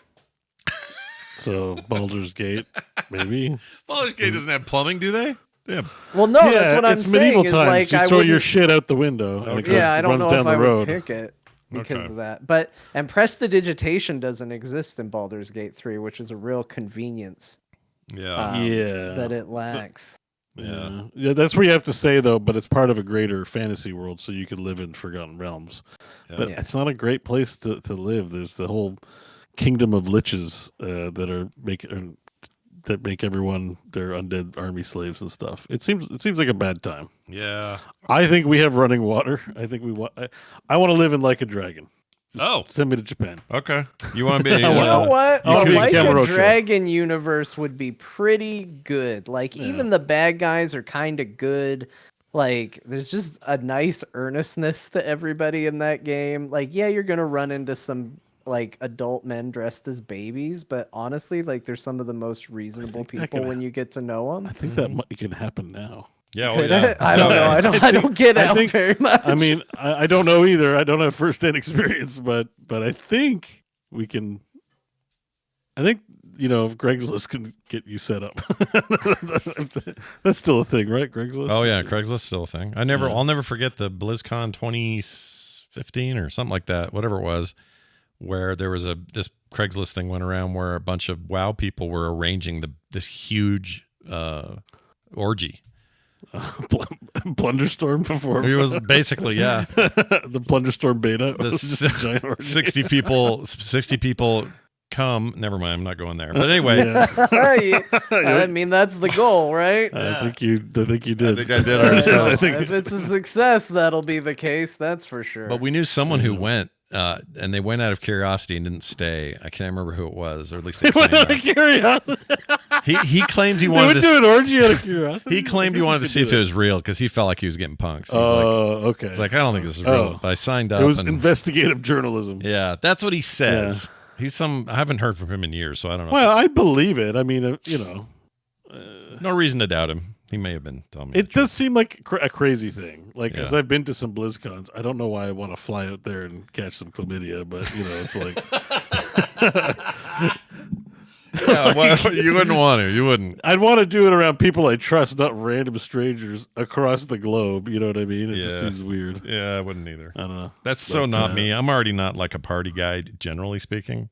So Baldur's Gate, maybe. Baldur's Gate doesn't have plumbing, do they? Yeah. Well, no, that's what I'm it's saying. medieval Is times. like You I throw your wouldn't- shit out the window. And it goes, I don't runs know down if the I road. would pick it because Okay. of that. And prestidigitation doesn't exist in Baldur's Gate 3, which is a real convenience. Yeah. That it lacks. Yeah, that's where you have to say though, but it's part of a greater fantasy world, so you could live in Forgotten Realms. Yeah. But it's not a great place to live. There's the whole kingdom of liches that make everyone their undead army slaves and stuff. It seems like a bad time. Yeah. I think we have running water. I think we want. I want to live in Like a Dragon. Just send me to Japan. Okay. You want to be? You know what? I'll The be Like a Kamurocho. Dragon universe would be pretty good. Like, even the bad guys are kind of good. Like, there's just a nice earnestness to everybody in that game. Like, yeah, you're going to run into some, like, adult men dressed as babies, but honestly, like, they're some of the most reasonable people when you get to know them. I think that can happen now. Yeah, Could it? I don't know. I don't get out very much. I mean, I don't know either. I don't have first-hand experience, but I think we can. I think if Craigslist can get you set up. That's still a thing, right? Craigslist. Oh yeah, Craigslist still a thing. I'll never forget the BlizzCon 2015 or something like that, whatever it was, where there was this Craigslist thing went around where a bunch of WoW people were arranging this huge orgy. Plunderstorm before It was basically the Plunderstorm beta. The was just a giant orgy. 60 people come. Never mind, I'm not going there. But anyway, I mean, that's the goal, right? I think you did. I think I did already. If it's a success, that'll be the case. That's for sure. But we knew someone who went, and they went out of curiosity and didn't stay. I can't remember who it was, or at least they went claimed out of curiosity. He claimed he They wanted would to do an orgy out of curiosity. He claimed he wanted to see if it was real because he felt like he was getting punked. Okay. It's like, I don't think this is real. But I signed up. It was investigative journalism. Yeah, that's what he says. He's I haven't heard from him in years, so I don't know. Well, I believe it. I mean, no reason to doubt him. He may have been telling me. It does seem like a crazy thing. Like, as I've been to some BlizzCons, I don't know why I want to fly out there and catch some chlamydia, but it's like. You wouldn't want to. You wouldn't. I'd want to do it around people I trust, not random strangers across the globe. You know what I mean? It just seems weird. Yeah, I wouldn't either. I don't know. That's so not me. I'm already not like a party guy, generally speaking.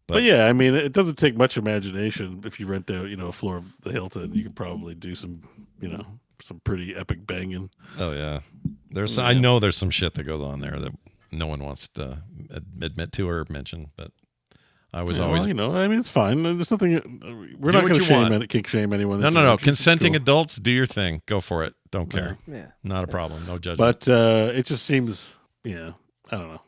But yeah, I mean, it doesn't take much imagination. If you rent out, a floor of the Hilton, you could probably do some, some pretty epic banging. Oh yeah, I know there's some shit that goes on there that no one wants to admit to or mention. But I was always, I mean, it's fine. There's nothing. We're not going to kink shame anyone. No. Consenting adults, do your thing. Go for it. Don't care. Yeah. Not a problem. No judgment. But it just seems, I don't know.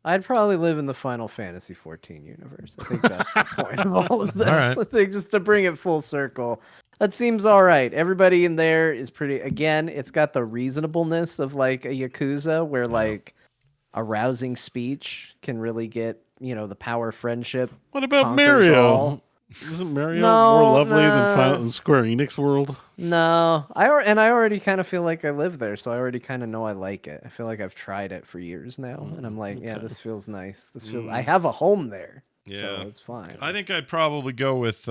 I'd probably live in the Final Fantasy 14 universe. I think that's the point of all of this. All right. I think just to bring it full circle, that seems all right. Everybody in there is pretty. Again, it's got the reasonableness of like a Yakuza, where like a rousing speech can really get the power of friendship. What about conquers Mario? all. Isn't Mario more lovely than Square Enix World? No, I already kind of feel like I live there, so I already kind of know I like it. I feel like I've tried it for years now, and I'm like, yeah, this feels nice. I have a home there, so it's fine. I think I'd probably go with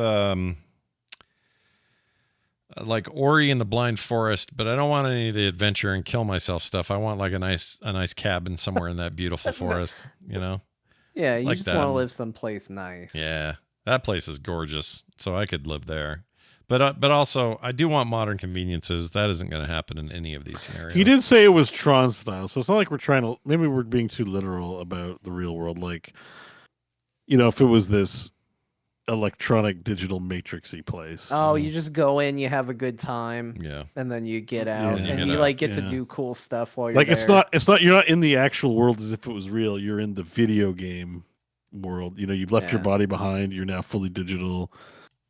like Ori in the Blind Forest, but I don't want any of the adventure and kill myself stuff. I want like a nice cabin somewhere in that beautiful forest, Yeah, you like just that. want to live someplace nice. Yeah, that place is gorgeous, so I could live there. But also, I do want modern conveniences. That isn't going to happen in any of these scenarios. He did say it was Tron style, so it's not like we're trying to. Maybe we're being too literal about the real world. Like, if it was this electronic digital matrixy place. Oh, you just go in, you have a good time, and then you get out, and you like get to do cool stuff while you're like there. it's not. You're not in the actual world as if it was real. You're in the video game world. You've left your Yeah. body behind. You're now fully digital,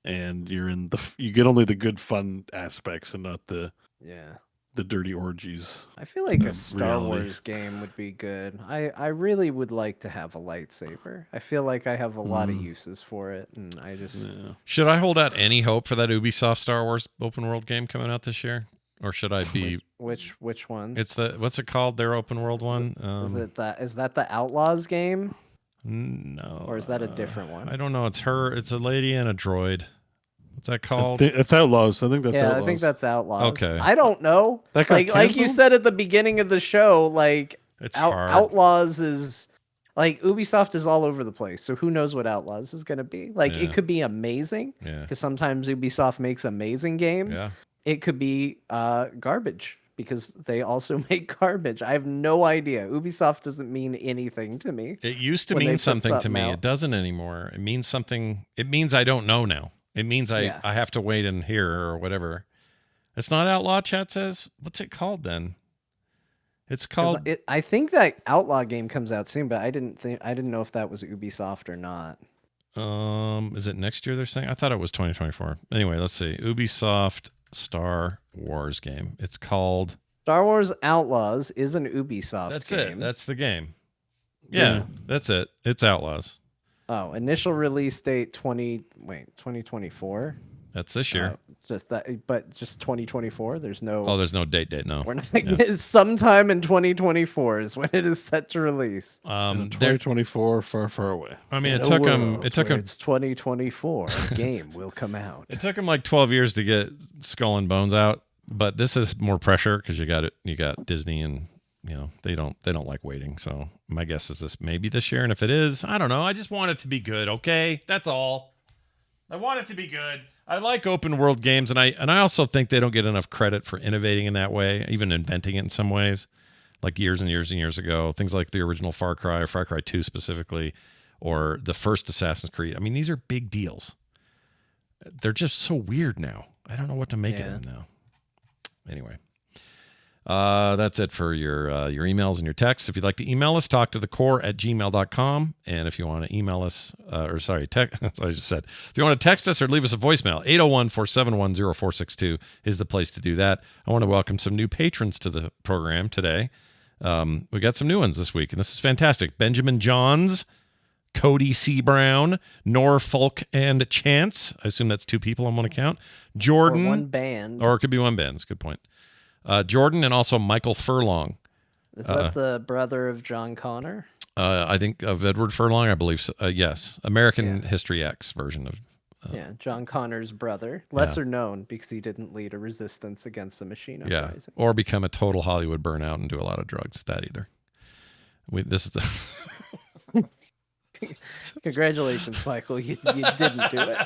and you're in you get only the good fun aspects and not the Yeah. dirty orgies. I feel like a of Star reality. Wars game would be good. I really would like to have a lightsaber. I feel like I have a lot of uses for it, and I just Should I hold out any hope for that Ubisoft Star Wars open world game coming out this year, or should I be? which one? It's what's it called? Their open world one. Is that the Outlaws game, No. or is that a different one? I don't know. It's a lady and a droid. What's that called? It's Outlaws. I think that's Yeah, Outlaws. I think that's Outlaws. Okay. I don't know. That got Like you canceled? said at the beginning of the show, like It's hard. Outlaws is like Ubisoft is all over the place. So who knows what Outlaws is going to be? Like Yeah. it could be amazing Yeah. because sometimes Ubisoft makes amazing games. Yeah. It could be garbage because they also make garbage. I have no idea. Ubisoft doesn't mean anything to me. It used to when they mean put something to something me. out. It doesn't anymore. It means something. It means I don't know now. It means I have to wait and hear or whatever. It's not Outlaw, chat says. What's it called then? It's called. I think that Outlaw game comes out soon, but I didn't know if that was Ubisoft or not. Is it next year they're saying? I thought it was 2024. Anyway, let's see. Ubisoft Star Wars game. It's called Star Wars Outlaws is an Ubisoft That's game. it. That's the game. Yeah, that's it. It's Outlaws. Oh, initial release date 2024. That's this year. Just 2024. There's no. Oh, there's no date. No. We're not. Sometime in 2024 is when it is set to release. 2024, far away. I mean, In it a took them. world It took where them. It's 2024. A game will come out. It took them like 12 years to get Skull and Bones out, but this is more pressure because you got it. You got Disney, and they don't like waiting. So my guess is this maybe this year, and if it is, I don't know. I just want it to be good. Okay, that's all. I want it to be good. I like open world games, and I also think they don't get enough credit for innovating in that way, even inventing it in some ways, like years and years and years ago. Things like the original Far Cry, or Far Cry 2 specifically, or the first Assassin's Creed. I mean, these are big deals. They're just so weird now. I don't know what to make of them now. Anyway, that's it for your emails and your texts. If you'd like to email us, talktothecore@gmail.com. And if you want to email us, that's what I just said. If you want to text us or leave us a voicemail, 801-471-0462 is the place to do that. I want to welcome some new patrons to the program today. We got some new ones this week, and this is fantastic. Benjamin Johns, Cody C. Brown, Norfolk and Chance. I assume that's two people on one account. Jordan. Or one band. Or it could be one band. That's a good point. Jordan and also Michael Furlong. Is that the brother of John Connor? I think of Edward Furlong, I believe so. Yes. American History X version of. John Connor's brother. Lesser known because he didn't lead a resistance against the machine uprising. Or become a total Hollywood burnout and do a lot of drugs. That either. This is the. Congratulations, Michael. You didn't do it.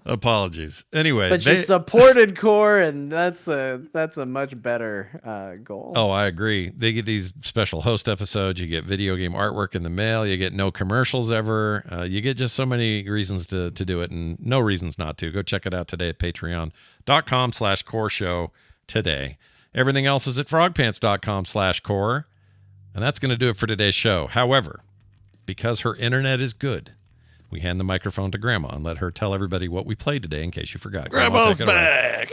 Apologies. Anyway, but you supported Core, and that's a much better goal. Oh, I agree. They get these special host episodes. You get video game artwork in the mail. You get no commercials ever. You get just so many reasons to do it, and no reasons not to. Go check it out today at patreon.com/core show today. Everything else is at frogpants.com/core. And that's going to do it for today's show. However, because her internet is good, we hand the microphone to Grandma and let her tell everybody what we played today in case you forgot. Grandma's back.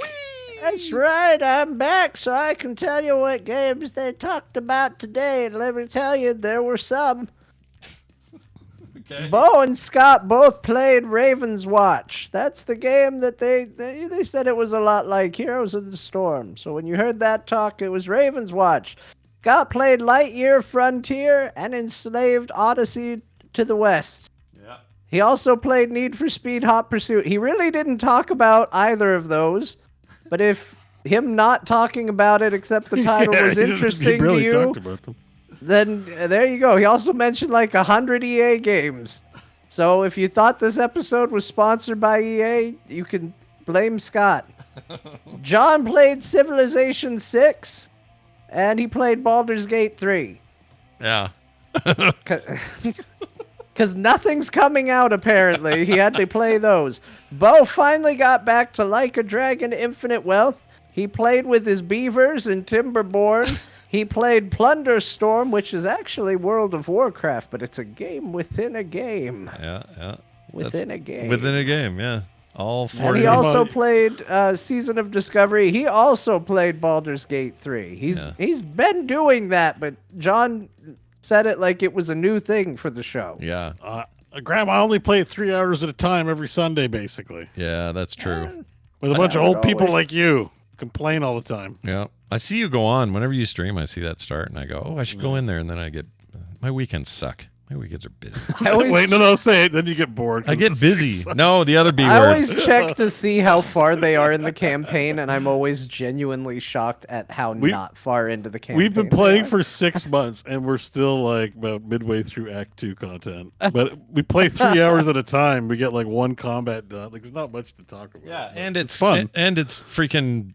That's right, I'm back, so I can tell you what games they talked about today. And let me tell you, there were some. Okay. Bo and Scott both played Ravenwatch. That's the game that they said it was a lot like Heroes of the Storm. So when you heard that talk, it was Ravenwatch. Scott played Lightyear Frontier and Enslaved Odyssey to the West. Yeah. He also played Need for Speed Hot Pursuit. He really didn't talk about either of those, but if him not talking about it except the title was interesting to you, talked about them. then there you go. He also mentioned like 100 EA games. So if you thought this episode was sponsored by EA, you can blame Scott. John played Civilization 6. And he played Baldur's Gate 3. Yeah. Because nothing's coming out, apparently. He had to play those. Bo finally got back to Like a Dragon Infinite Wealth. He played with his beavers in Timberborn. He played Plunderstorm, which is actually World of Warcraft, but it's a game within a game. Yeah. Within a game. Within a game, yeah. All 40. And he also played Season of Discovery. He also played Baldur's Gate 3. He's been doing that, but John said it like it was a new thing for the show. Yeah. Grandma only played 3 hours at a time every Sunday, basically. Yeah, that's true. With a bunch of old people like you. Complain all the time. Yeah. I see you go on. Whenever you stream, I see that start, and I go, oh, I should go in there. And then I get, my weekends suck. My weekends are busy. Wait, no, say it. Then you get bored. I get busy. No, the other B word. I always check to see how far they are in the campaign, and I'm always genuinely shocked at how not far into the campaign. We've been playing for 6 months, and we're still like about midway through Act 2 content. But we play 3 hours at a time. We get like one combat done. Like, there's not much to talk about. Yeah, and it's fun. And it's freaking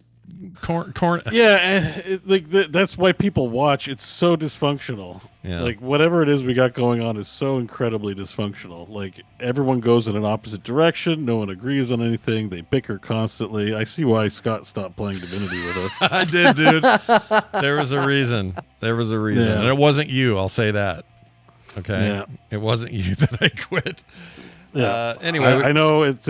corn. Yeah, and that's why people watch. It's so dysfunctional. Yeah. Like, whatever it is we got going on is so incredibly dysfunctional. Like, everyone goes in an opposite direction. No one agrees on anything. They bicker constantly. I see why Scott stopped playing Divinity with us. I did, dude. There was a reason. Yeah. And it wasn't you. I'll say that. Okay. Yeah. It wasn't you that I quit. Yeah. Anyway, I know it's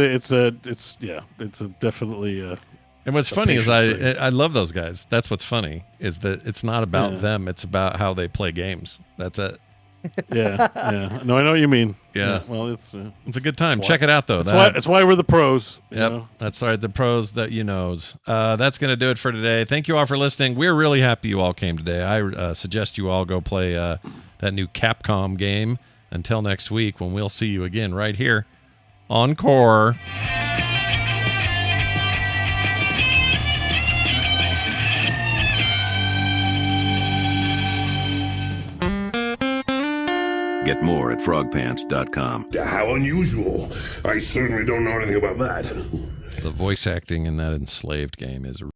definitely. And what's funny is I love those guys. That's what's funny is that it's not about them. It's about how they play games. That's it. Yeah. No, I know what you mean. Yeah. Well, it's a good time. Check it out though. That's why we're the pros. Yep. That's right. The pros that you knows. That's going to do it for today. Thank you all for listening. We're really happy you all came today. I suggest you all go play that new Capcom game. Until next week when we'll see you again right here on Core. Get more at frogpants.com. How unusual. I certainly don't know anything about that. The voice acting in that Enslaved game is